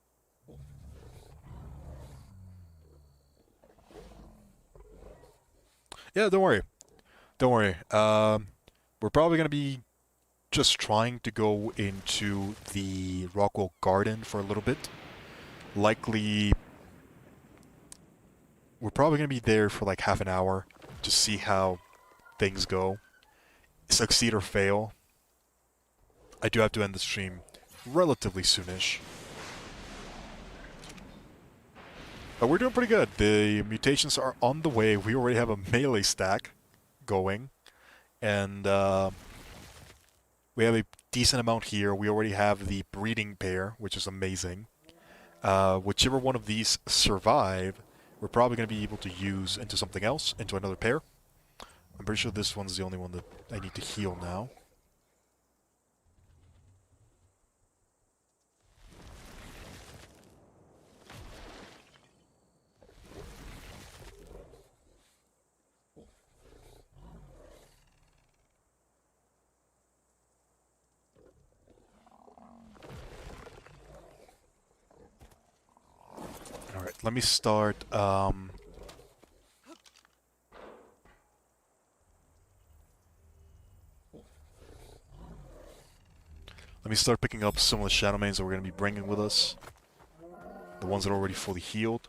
Yeah, don't worry. Don't worry. We're probably going to be just trying to go into the Rockwell Garden for a little bit. Likely, we're probably going to be there for like half an hour to see how things go. Succeed or fail. I do have to end the stream relatively soonish. But we're doing pretty good. The mutations are on the way. We already have a melee stack going. And we have a decent amount here. We already have the breeding pair, which is amazing. Whichever one of these survive, we're probably going to be able to use into something else, into another pair. I'm pretty sure this one's the only one that I need to heal now. let me start, let me start picking up some of the shadowmanes that we're going to be bringing with us. The ones that are already fully healed.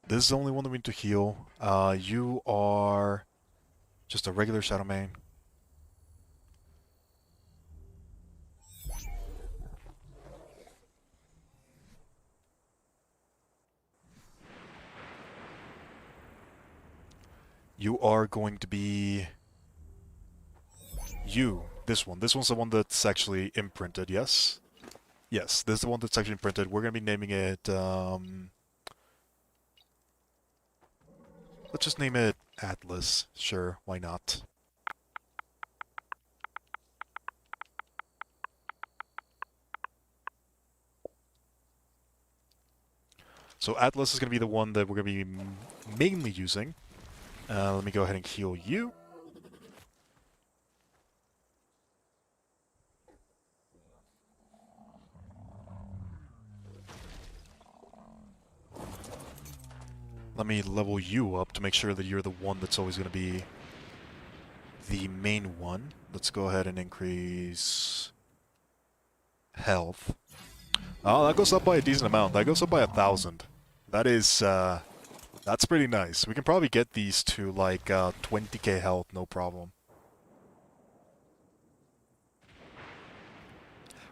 This is the only one that we need to heal. You are just a regular shadowmane. You are going to be... This one. This one's the one that's actually imprinted, yes? Yes, this is the one that's actually imprinted. We're going to be naming it, let's just name it Atlas. Sure, why not? So Atlas is going to be the one that we're going to be mainly using. Let me go ahead and heal you. Let me level you up to make sure that you're the one that's always going to be the main one. Let's go ahead and increase health. Oh, that goes up by a decent amount. That goes up by 1,000. That is, that's pretty nice. We can probably get these to like 20k health, no problem.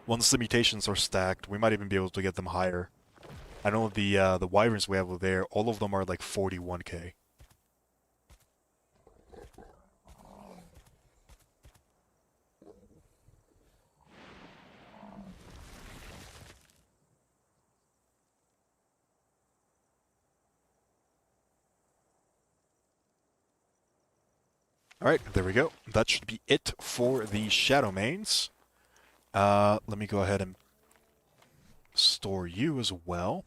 Once the mutations are stacked, we might even be able to get them higher. I know the wyverns we have over there, all of them are like 41k. Alright, there we go. That should be it for the shadowmanes. Let me go ahead and store you as well.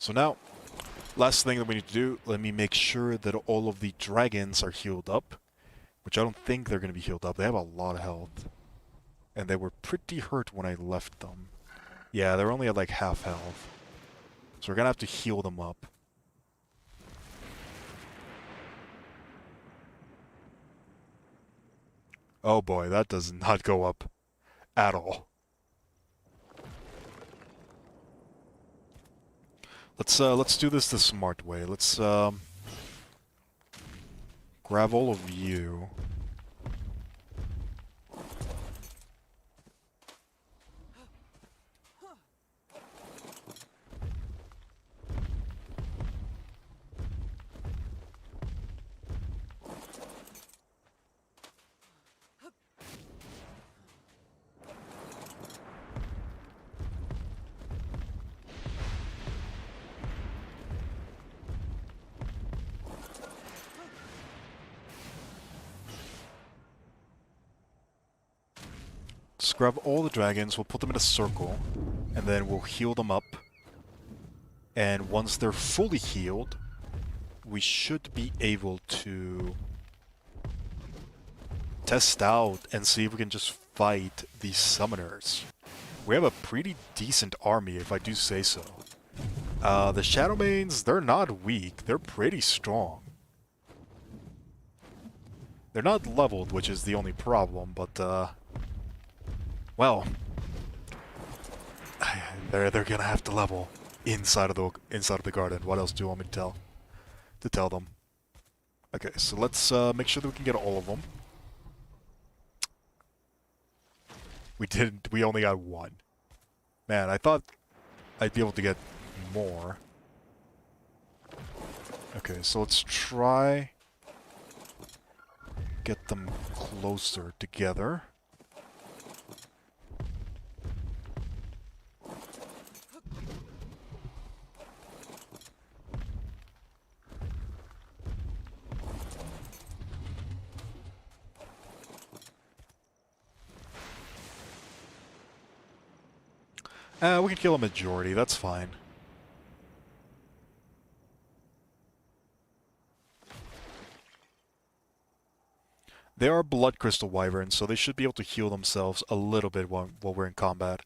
So now, last thing that we need to do, let me make sure that all of the dragons are healed up. Which I don't think they're going to be healed up. They have a lot of health. And they were pretty hurt when I left them. Yeah, they're only at like half health. So we're going to have to heal them up. Oh boy, that does not go up at all. Let's do this the smart way. Let's grab all of you. Just grab all the dragons, we'll put them in a circle, and then we'll heal them up. And once they're fully healed, we should be able to test out and see if we can just fight these summoners. We have a pretty decent army, if I do say so. The shadowmanes, they're not weak, they're pretty strong. They're not leveled, which is the only problem, but well, they're gonna have to level inside of the garden. What else do you want me to tell them? Okay, so let's make sure that we can get all of them. We didn't. We only got one. Man, I thought I'd be able to get more. Okay, so let's try get them closer together. We can kill a majority, that's fine. They are blood crystal wyverns, so they should be able to heal themselves a little bit while we're in combat.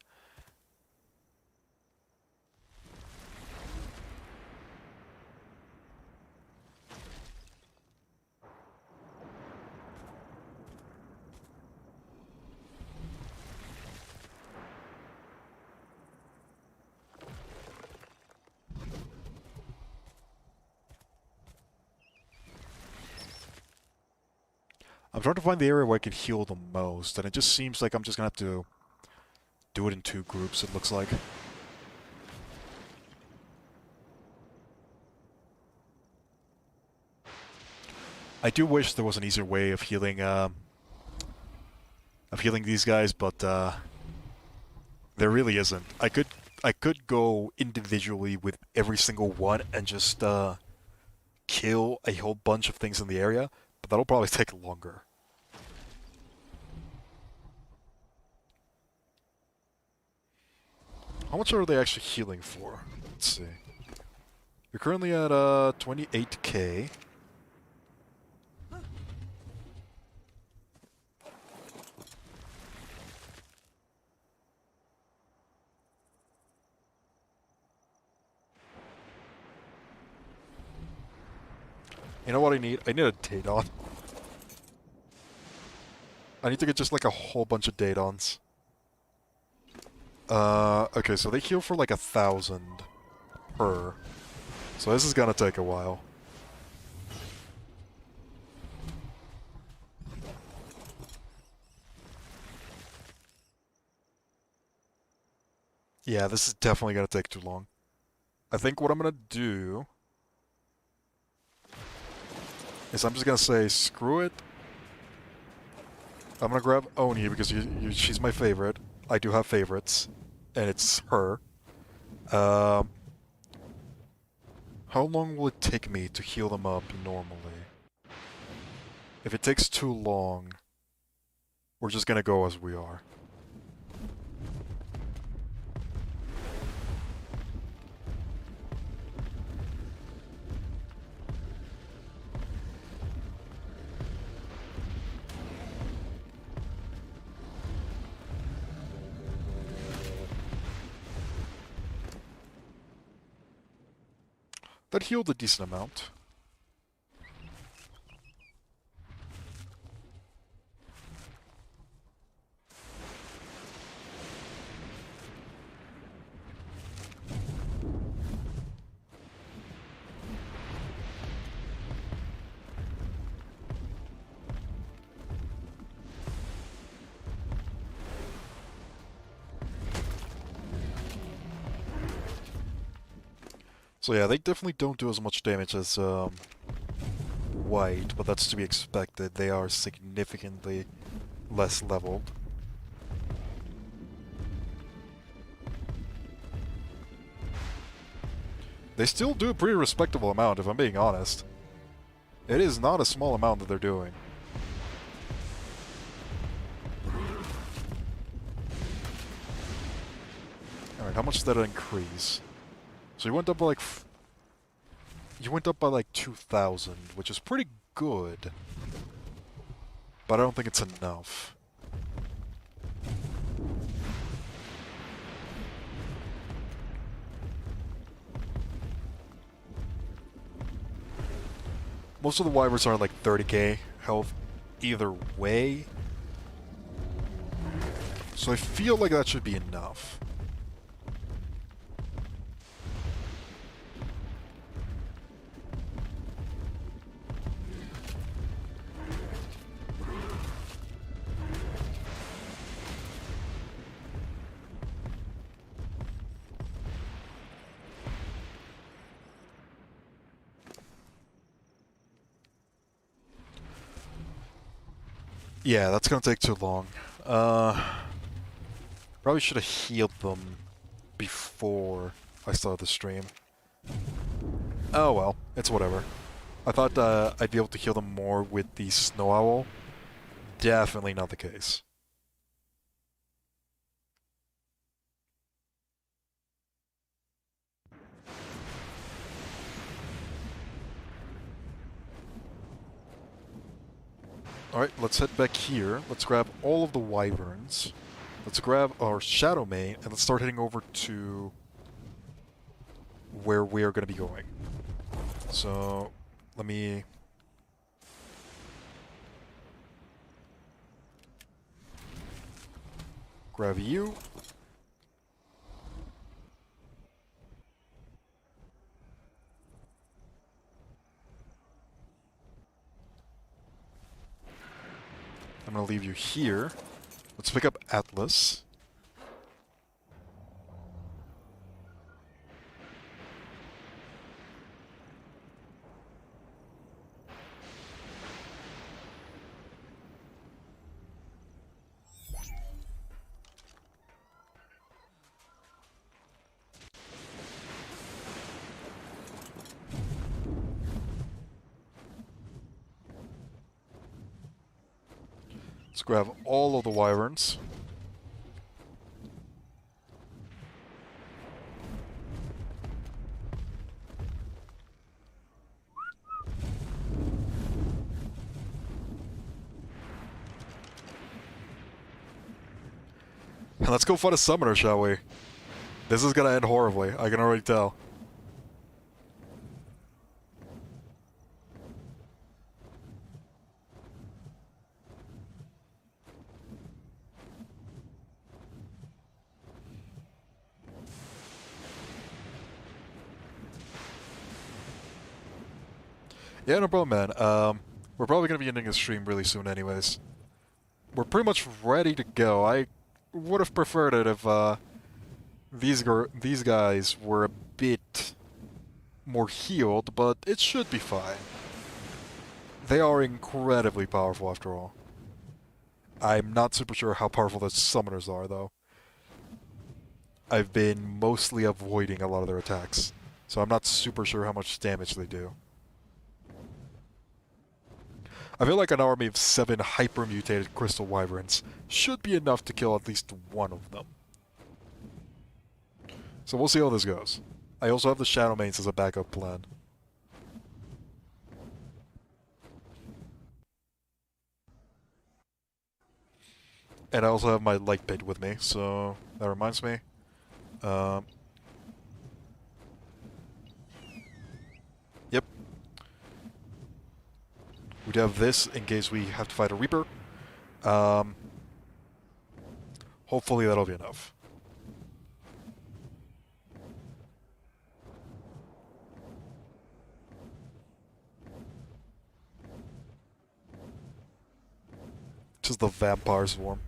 I'm trying to find the area where I can heal the most, and it just seems like I'm just gonna have to do it in two groups, it looks like. I do wish there was an easier way of healing these guys, but there really isn't. I could go individually with every single one and just kill a whole bunch of things in the area, but that'll probably take longer. How much are they actually healing for? Let's see. You're currently at 28k. You know what I need? I need a Daedon. I need to get just like a whole bunch of Daedons. Okay, so they heal for like 1,000 per. So this is gonna take a while. Yeah, this is definitely gonna take too long. I think what I'm gonna do is I'm just gonna say, screw it. I'm gonna grab Oni because she's my favorite. I do have favorites, and it's her. Um, how long will it take me to heal them up normally? If it takes too long, we're just gonna go as we are. That healed a decent amount. So yeah, they definitely don't do as much damage as white, but that's to be expected. They are significantly less leveled. They still do a pretty respectable amount, if I'm being honest. It is not a small amount that they're doing. Alright, how much did that increase? So you went up by like... You went up by like 2,000, which is pretty good. But I don't think it's enough. Most of the wyverns are like 30k health either way. So I feel like that should be enough. Yeah, that's gonna take too long. Probably should have healed them before I started the stream. Oh well, it's whatever. I thought I'd be able to heal them more with the Snow Owl. Definitely not the case. Alright, let's head back here. Let's grab all of the wyverns. Let's grab our shadowmane, and let's start heading over to where we are going to be going. So, let me... grab you. I'm going to leave you here. Let's pick up Atlas. Let's grab all of the wyverns. And let's go fight a summoner, shall we? This is gonna end horribly, I can already tell. Yeah, no problem, man. We're probably gonna be ending the stream really soon anyways. We're pretty much ready to go. I would have preferred it if, these guys were a bit more healed, but it should be fine. They are incredibly powerful after all. I'm not super sure how powerful the summoners are, though. I've been mostly avoiding a lot of their attacks, so I'm not super sure how much damage they do. I feel like an army of 7 hyper-mutated crystal wyverns should be enough to kill at least one of them. So we'll see how this goes. I also have the shadowmanes as a backup plan. And I also have my light pit with me, so that reminds me. Yep. We'd have this in case we have to fight a Reaper. Hopefully that'll be enough. Just the vampire swarm.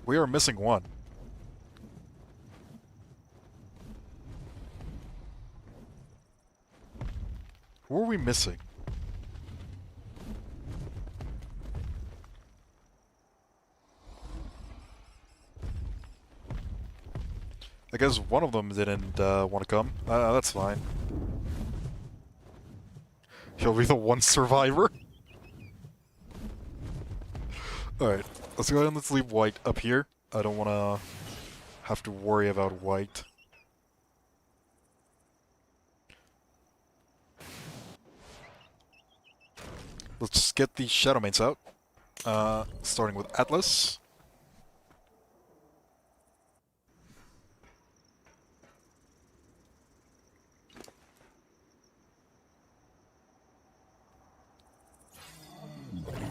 We are missing one. Who are we missing? I guess one of them didn't want to come. That's fine. He'll be the one survivor. Alright, let's go ahead and let's leave white up here. I don't want to have to worry about white. Let's get the shadowmanes out. Starting with Atlas.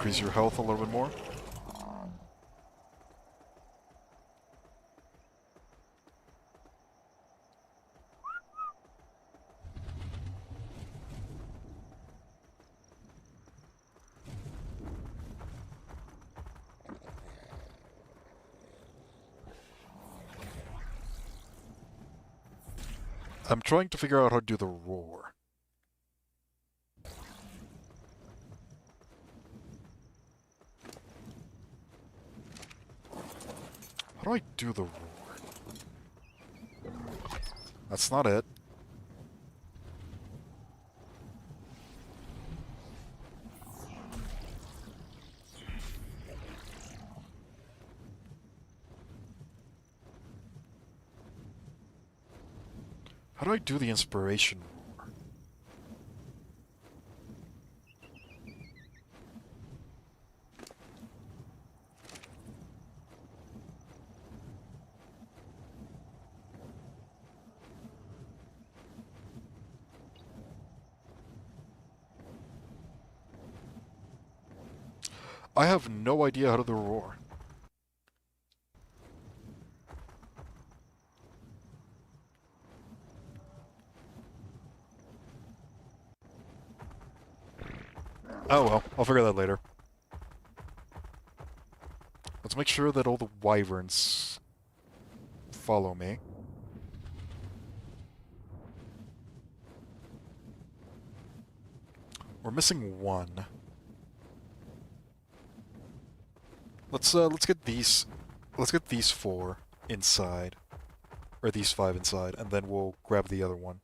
increase your health a little bit more. I'm trying to figure out how to do the roar. How do I do the roar? That's not it. How do I do the inspiration roar? I have no idea how to do the roar. Oh well, I'll figure that later. Let's make sure that all the wyverns follow me. We're missing one. Let's get these four inside. Or these five inside, and then we'll grab the other one.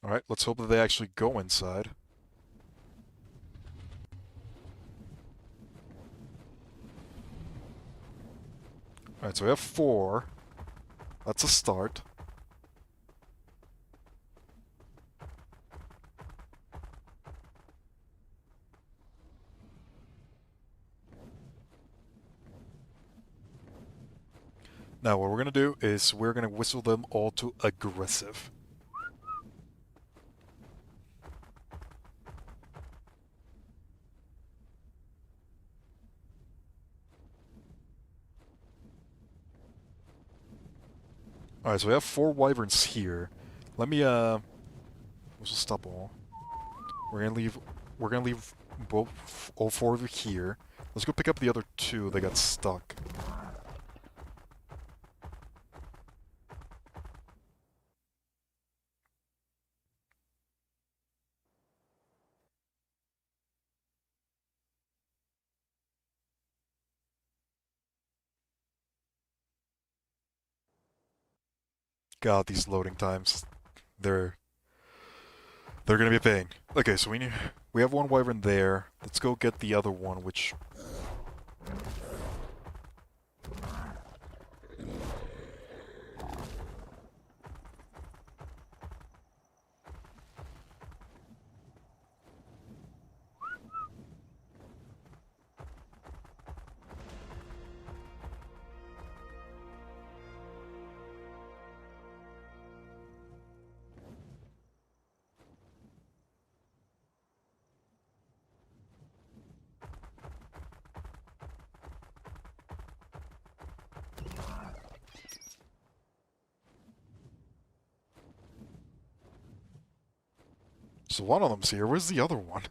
Alright, let's hope that they actually go inside. Alright, so we have four. That's a start. Now what we're gonna do is we're gonna whistle them all to aggressive. Alright, so we have four wyverns here. Let me whistle stop all. We're gonna leave both all four of you here. Let's go pick up the other two that got stuck. God, these loading times. They're gonna be a pain. Okay, so we have one wyvern there. Let's go get the other one, which so one of them's here. Where's the other one?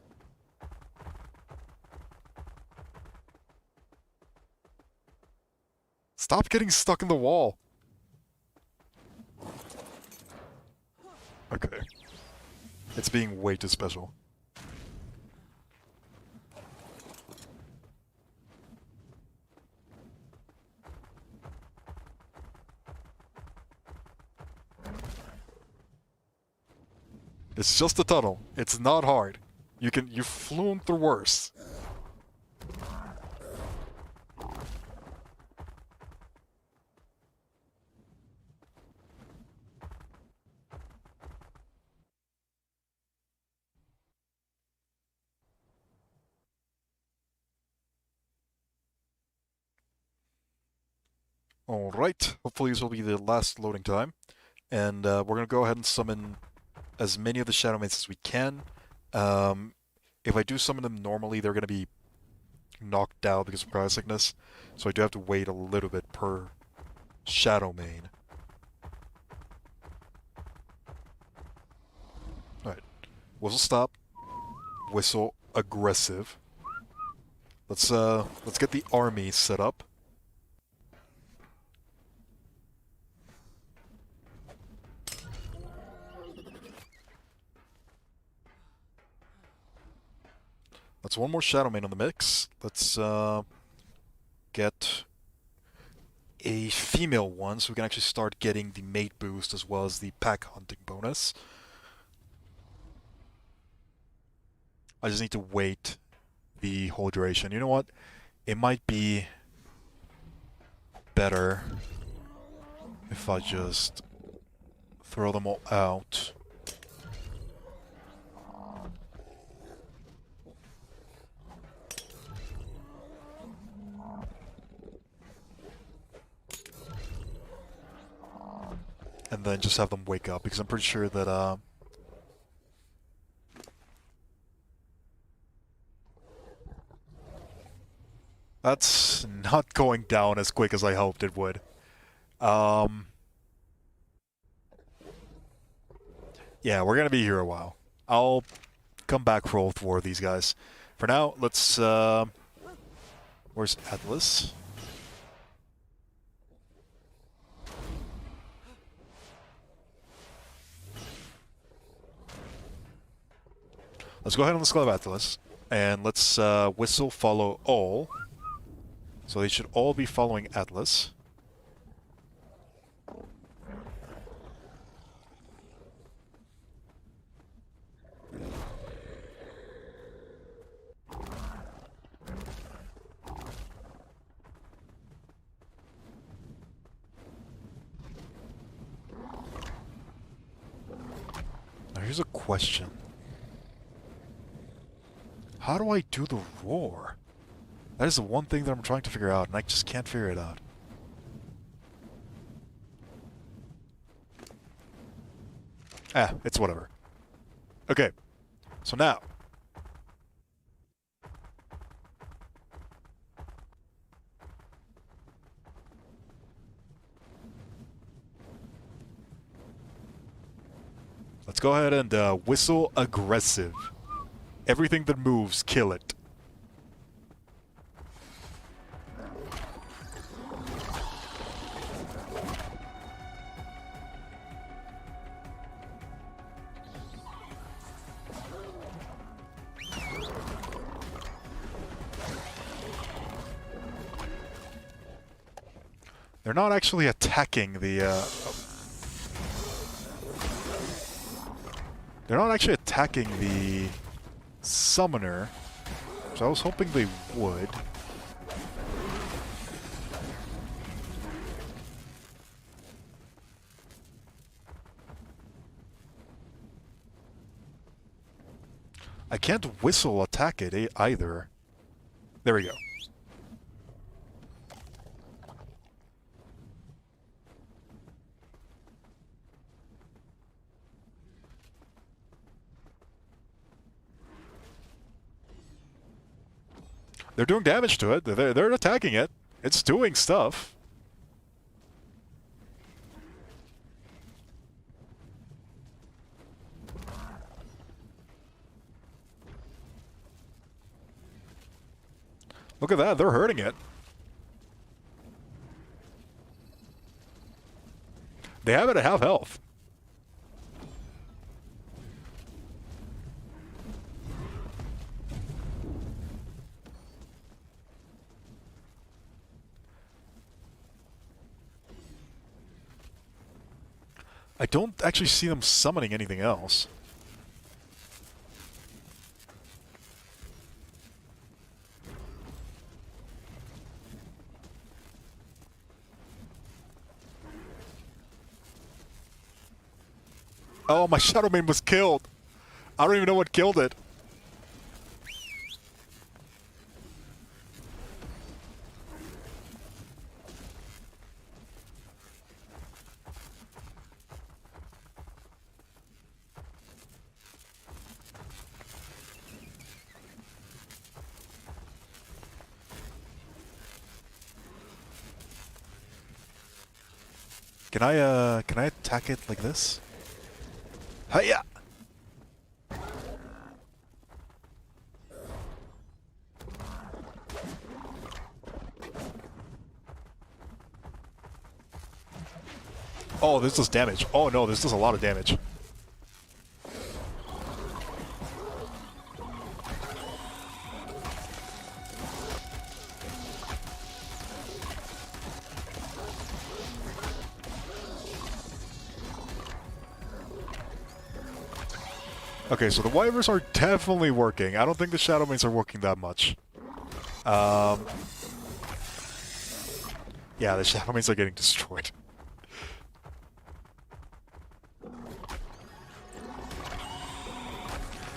Stop getting stuck in the wall. Okay. It's being way too special. It's just a tunnel. It's not hard. You flew through worse. Alright, hopefully this will be the last loading time. And we're going to go ahead and summon as many of the shadowmanes as we can. If I do summon them normally, they're going to be knocked out because of cryo sickness. So I do have to wait a little bit per shadowmane. Alright, whistle stop, whistle aggressive. Let's get the army set up. That's one more shadowmane on the mix. Let's get a female one so we can actually start getting the mate boost as well as the pack hunting bonus. I just need to wait the whole duration. You know what? It might be better if I just throw them all out. And then just have them wake up, because I'm pretty sure that that's not going down as quick as I hoped it would. Yeah, we're gonna be here a while. I'll come back for all four of these guys. For now, let's where's Atlas? Let's go ahead on the Skull of Atlas, and let's whistle follow all. So they should all be following Atlas. Now here's a question. How do I do the roar? That is the one thing that I'm trying to figure out, and I just can't figure it out. It's whatever. Okay, so now. Let's go ahead and whistle aggressive. Everything that moves, kill it. They're not actually attacking the, They're not actually attacking the summoner, so I was hoping they would. I can't whistle attack it either. There we go. They're doing damage to it. They're attacking it. It's doing stuff. Look at that. They're hurting it. They have it at half health. I don't actually see them summoning anything else. Oh, my Shadowmane was killed. I don't even know what killed it. Can I attack it like this? Hiya! Oh, this does damage. Oh no, this does a lot of damage. Okay, so the wyverns are definitely working. I don't think the shadowmanes are working that much. Yeah, the shadowmanes are getting destroyed.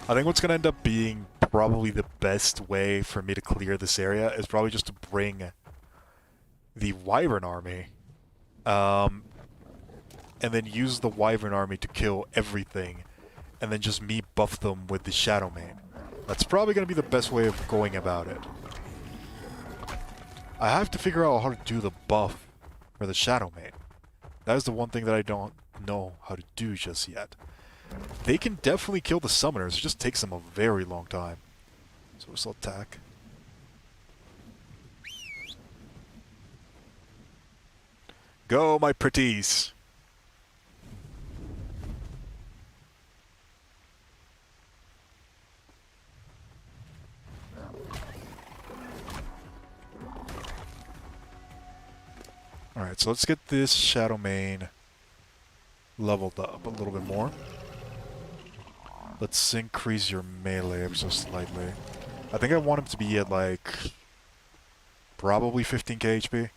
I think what's going to end up being probably the best way for me to clear this area is probably just to bring the wyvern army, and then use the wyvern army to kill everything, and then just me buff them with the shadowmane. That's probably going to be the best way of going about it. I have to figure out how to do the buff for the shadowmane. That is the one thing that I don't know how to do just yet. They can definitely kill the summoners, it just takes them a very long time. So we'll still attack. Go, my pretties! Alright, so let's get this shadowmane leveled up a little bit more. Let's increase your melee ever so slightly. I think I want him to be at like probably 15k HP.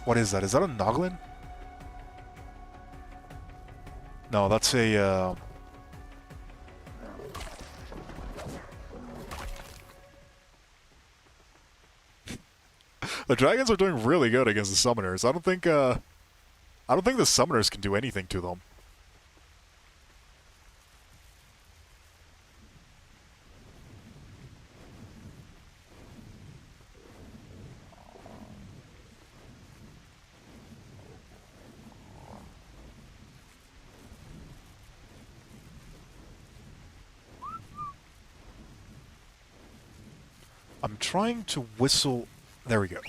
What is that? Is that a Noglin? No, that's a the dragons are doing really good against the summoners. I don't think the summoners can do anything to them. I'm trying to whistle. There we go.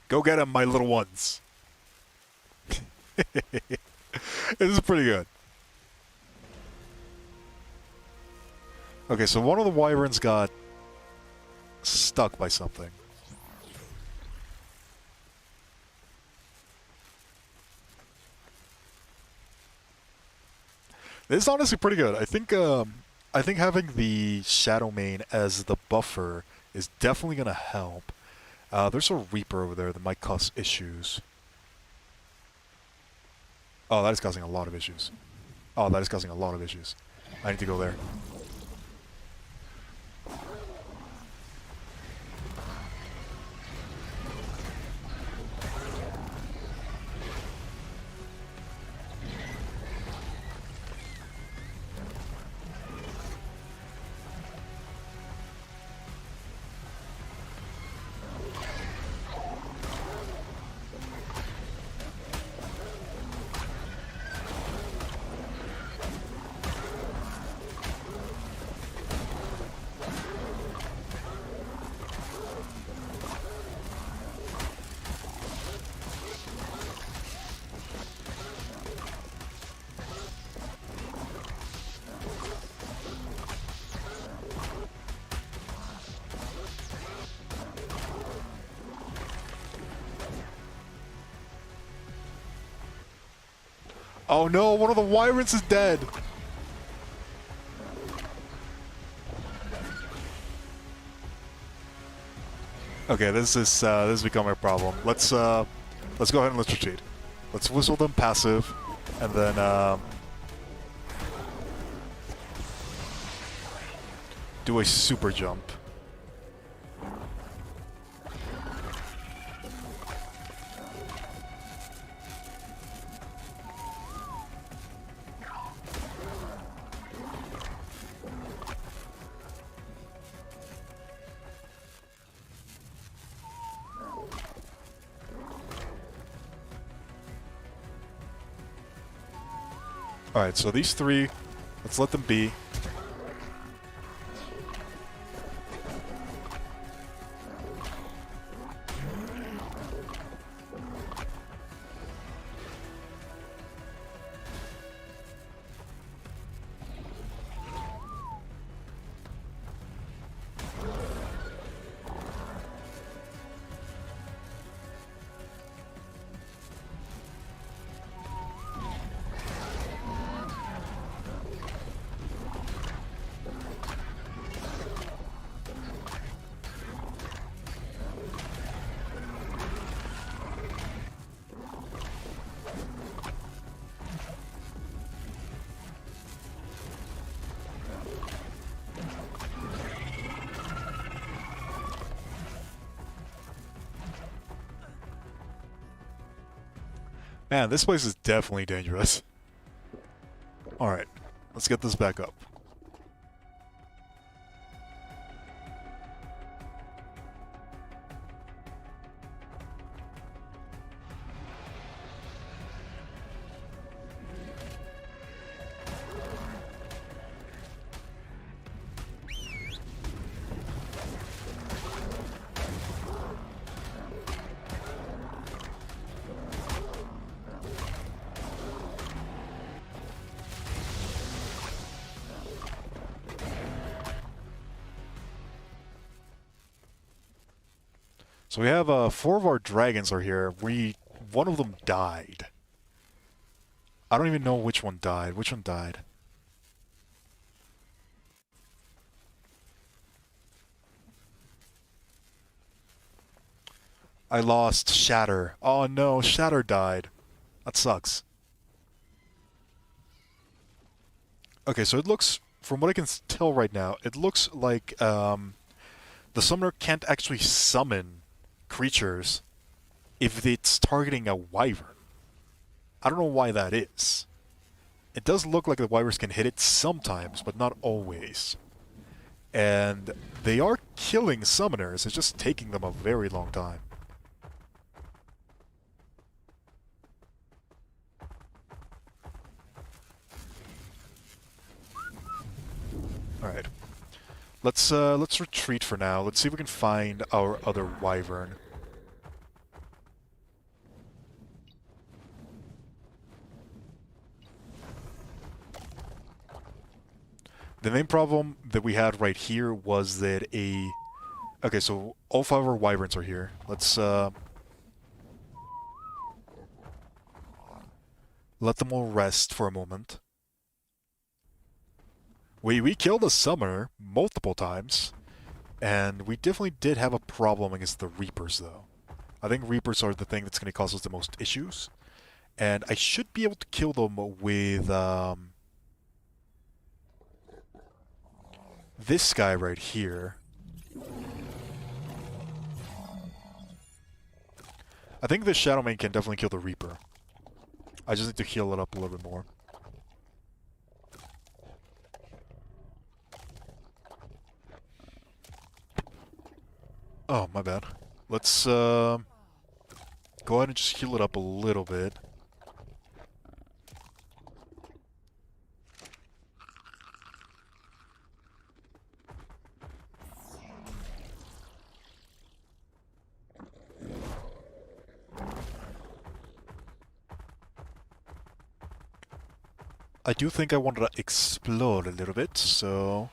Go get them, my little ones. This is pretty good. Okay, so one of the wyverns got stuck by something. This is honestly pretty good. I think having the shadowmane as the buffer is definitely gonna help. There's a Reaper over there that might cause issues. Oh, that is causing a lot of issues. Oh, that is causing a lot of issues. I need to go there. Oh no, one of the wyverns is dead! Okay, this is becoming a problem. Let's go ahead and let's retreat. Let's whistle them passive, and then do a super jump. Alright, so these three, let's let them be. Man, this place is definitely dangerous. Alright, let's get this back up. So we have 4 of our dragons are here. One of them died. I don't even know which one died. Which one died? I lost Shatter. Oh no, Shatter died. That sucks. Okay, so it looks, from what I can tell right now, it looks like the summoner can't actually summon creatures if it's targeting a wyvern. I don't know why that is. It does look like the wyverns can hit it sometimes, but not always. And they are killing summoners, it's just taking them a very long time. Alright. Let's retreat for now. Let's see if we can find our other wyvern. The main problem that we had right here was that okay, so all 5 of our wyverns are here. Let's let them all rest for a moment. We killed a summoner multiple times, and we definitely did have a problem against the Reapers, though. I think Reapers are the thing that's going to cause us the most issues, and I should be able to kill them with this guy right here. I think the Shadowmane can definitely kill the Reaper. I just need to heal it up a little bit more. Oh, my bad. Let's go ahead and just heal it up a little bit. I do think I wanted to explode a little bit, so...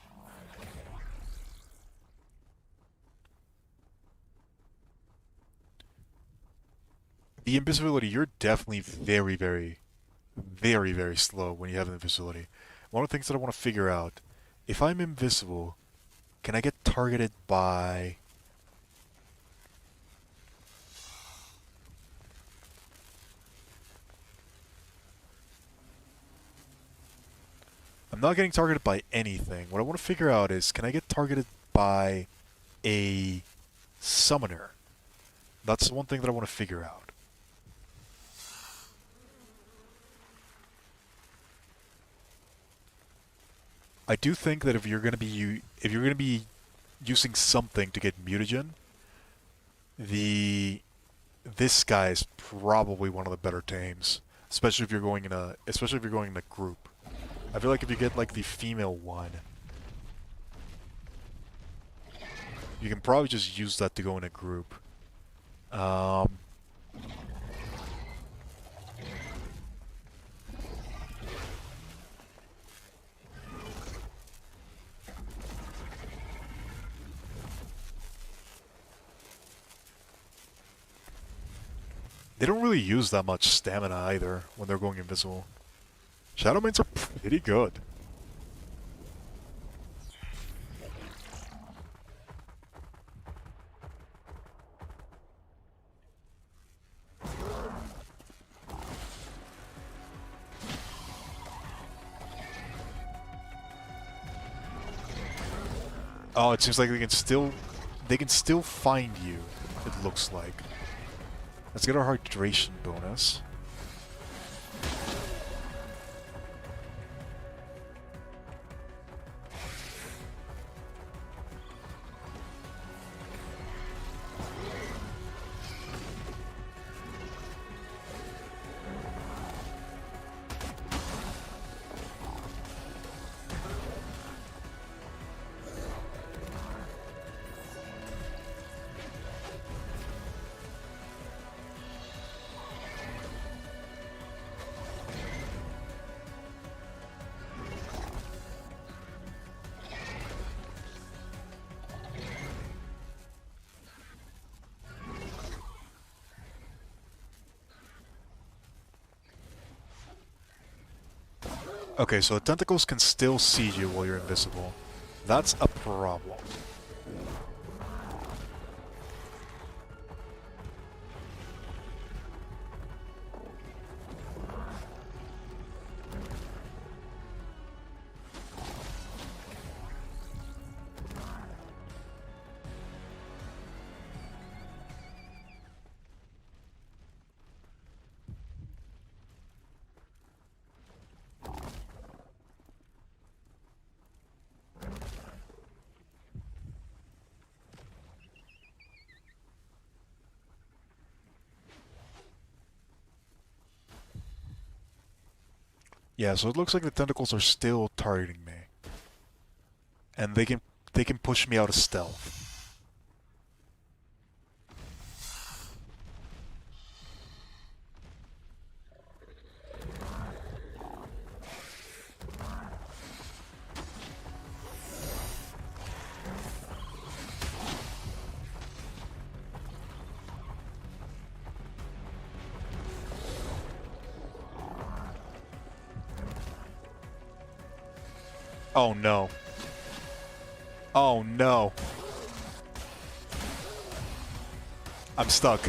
The invisibility, you're definitely very, very, very, very slow when you have invisibility. One of the things that I want to figure out, if I'm invisible, can I get targeted by... I'm not getting targeted by anything. What I want to figure out is, can I get targeted by a summoner? That's the one thing that I want to figure out. I do think that if you're going to be using something to get mutagen, this guy is probably one of the better tames, especially if you're going in a group. I feel like if you get like the female one, you can probably just use that to go in a group. Um, they don't really use that much stamina either when they're going invisible. Shadowmanes are pretty good. Oh, it seems like they can still find you, it looks like. Let's get our hydration bonus. Okay, so the tentacles can still see you while you're invisible. That's a problem. Yeah, so it looks like the tentacles are still targeting me. And they can push me out of stealth. Oh no. Oh no. I'm stuck.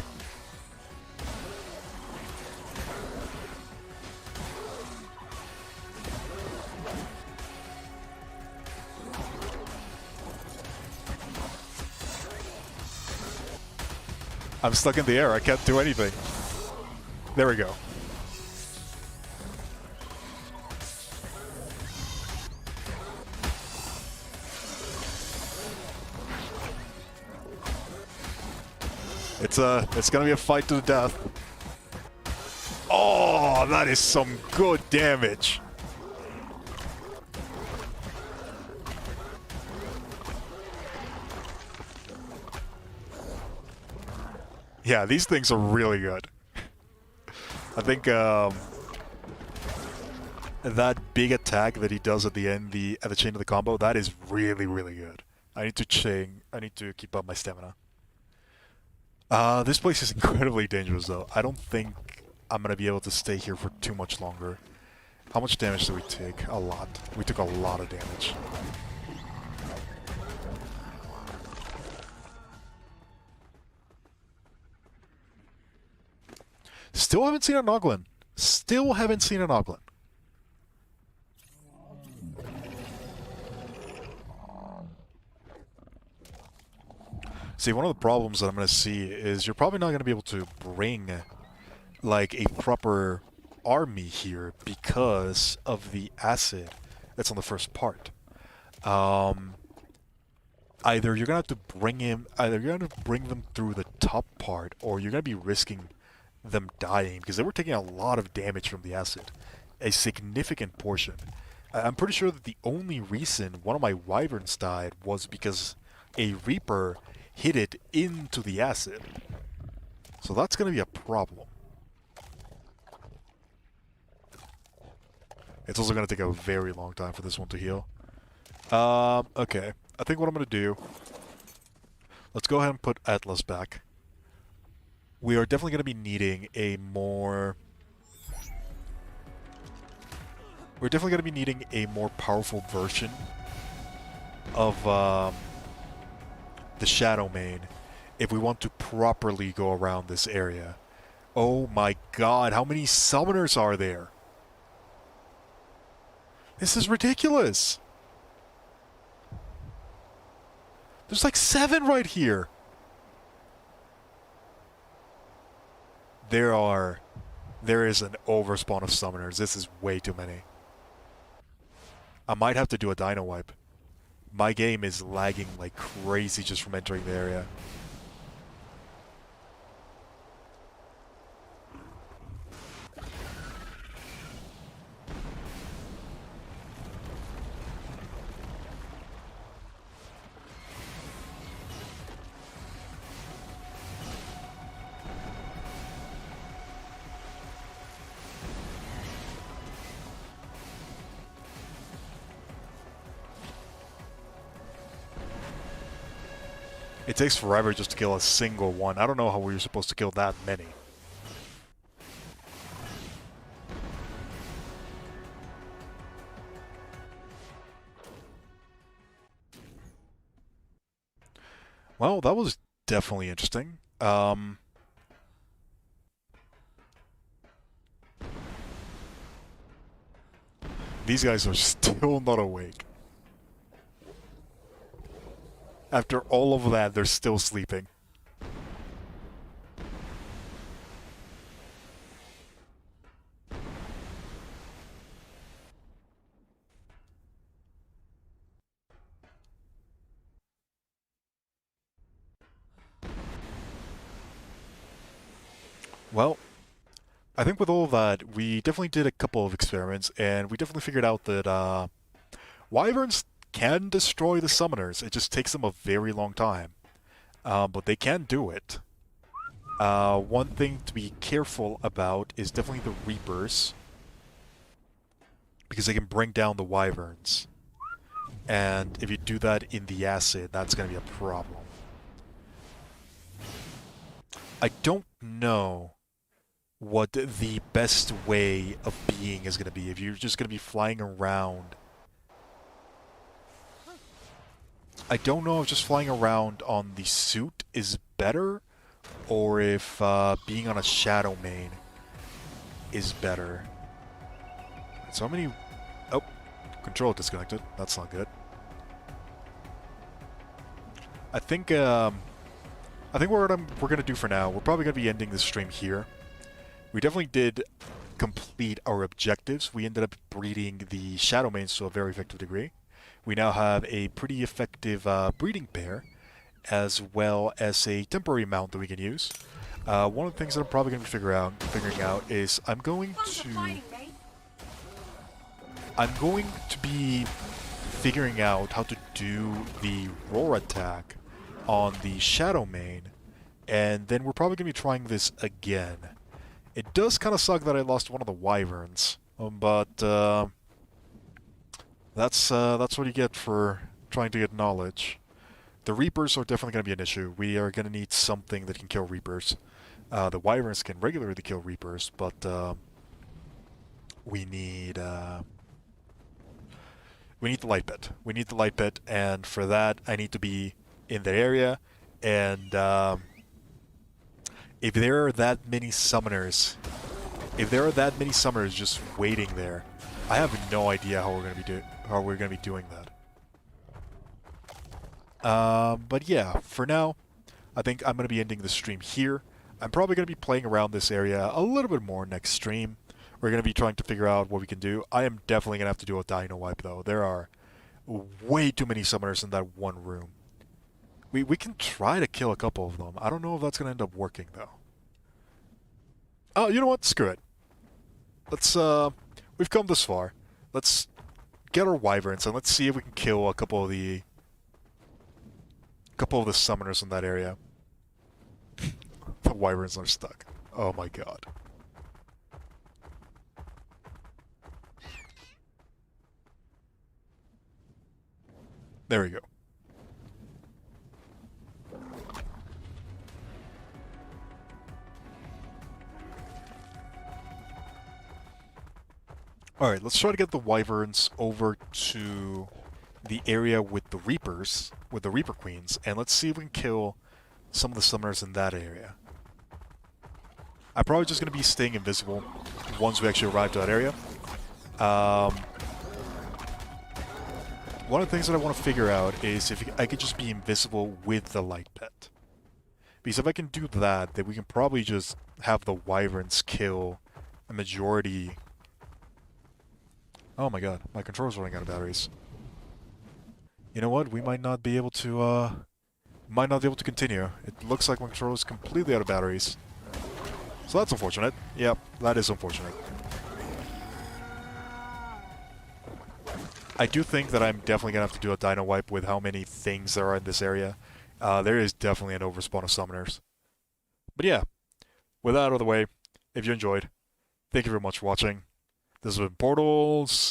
I'm stuck in the air. I can't do anything. There we go. It's gonna be a fight to the death. Oh, that is some good damage. Yeah, these things are really good. I think that big attack that he does at the end, at the chain of the combo, that is really, really good. I need to I need to keep up my stamina. This place is incredibly dangerous though. I don't think I'm gonna be able to stay here for too much longer. How much damage did we take? A lot. We took a lot of damage. Still haven't seen a Noglin. Still haven't seen a Noglin. See, one of the problems that I'm going to see is you're probably not going to be able to bring, like, a proper army here because of the acid that's on the first part. Either you're going to have to either you're going to bring them through the top part, or you're going to be risking them dying, because they were taking a lot of damage from the acid. A significant portion. I'm pretty sure that the only reason one of my wyverns died was because a reaper hit it into the acid. So that's gonna be a problem. It's also gonna take a very long time for this one to heal. Okay. I think what I'm gonna do... Let's go ahead and put Atlas back. We are definitely gonna be needing a more... We're definitely gonna be needing a more powerful version of the shadowmane if we want to properly go around this area. Oh my god, how many summoners are there? This is ridiculous! There's like 7 right here! There is an overspawn of summoners. This is way too many. I might have to do a dino wipe. My game is lagging like crazy just from entering the area. It takes forever just to kill a single one. I don't know how we were supposed to kill that many. Well, that was definitely interesting. These guys are still not awake. After all of that, they're still sleeping. Well, I think with all that, we definitely did a couple of experiments, and we definitely figured out that wyverns can destroy the summoners. It just takes them a very long time. But they can do it. One thing to be careful about is definitely the Reapers, because they can bring down the wyverns. And if you do that in the acid, that's going to be a problem. I don't know what the best way of being is going to be. If you're just going to be flying around... I don't know if just flying around on the suit is better, or if being on a shadowmane is better. So many... Oh, control disconnected. That's not good. I think what we're gonna do for now, we're probably gonna be ending this stream here. We definitely did complete our objectives. We ended up breeding the shadowmanes to a very effective degree. We now have a pretty effective breeding pair, as well as a temporary mount that we can use. One of the things that I'm probably going to be figuring out is I'm going to be figuring out how to do the roar attack on the shadowmane, and then we're probably going to be trying this again. It does kind of suck that I lost one of the wyverns, but that's what you get for trying to get knowledge. The Reapers are definitely going to be an issue. We are going to need something that can kill Reapers. The wyverns can regularly kill Reapers, but we need the light pit. We need the light pit, and for that, I need to be in the area. And if there are that many summoners, just waiting there, I have no idea how we're going to be doing that. But yeah, for now, I think I'm going to be ending the stream here. I'm probably going to be playing around this area a little bit more next stream. We're going to be trying to figure out what we can do. I am definitely going to have to do a dino wipe, though. There are way too many summoners in that one room. We can try to kill a couple of them. I don't know if that's going to end up working, though. Oh, you know what? Screw it. Let's, we've come this far. Let's get our wyverns and let's see if we can kill a couple of the summoners in that area. The wyverns are stuck. Oh my god. There we go. Alright, let's try to get the wyverns over to the area with the reapers, with the reaper queens, and let's see if we can kill some of the summoners in that area. I'm probably just going to be staying invisible once we actually arrive to that area. One of the things that I want to figure out is if I could just be invisible with the light pet. Because if I can do that, then we can probably just have the wyverns kill a majority... Oh my god, my controller's running out of batteries. You know what? We might not be able to, continue. It looks like my controller's completely out of batteries. So that's unfortunate. Yep, that is unfortunate. I do think that I'm definitely going to have to do a dino wipe with how many things there are in this area. There is definitely an overspawn of summoners. But yeah, with that out of the way, if you enjoyed, thank you very much for watching. This has been Portals.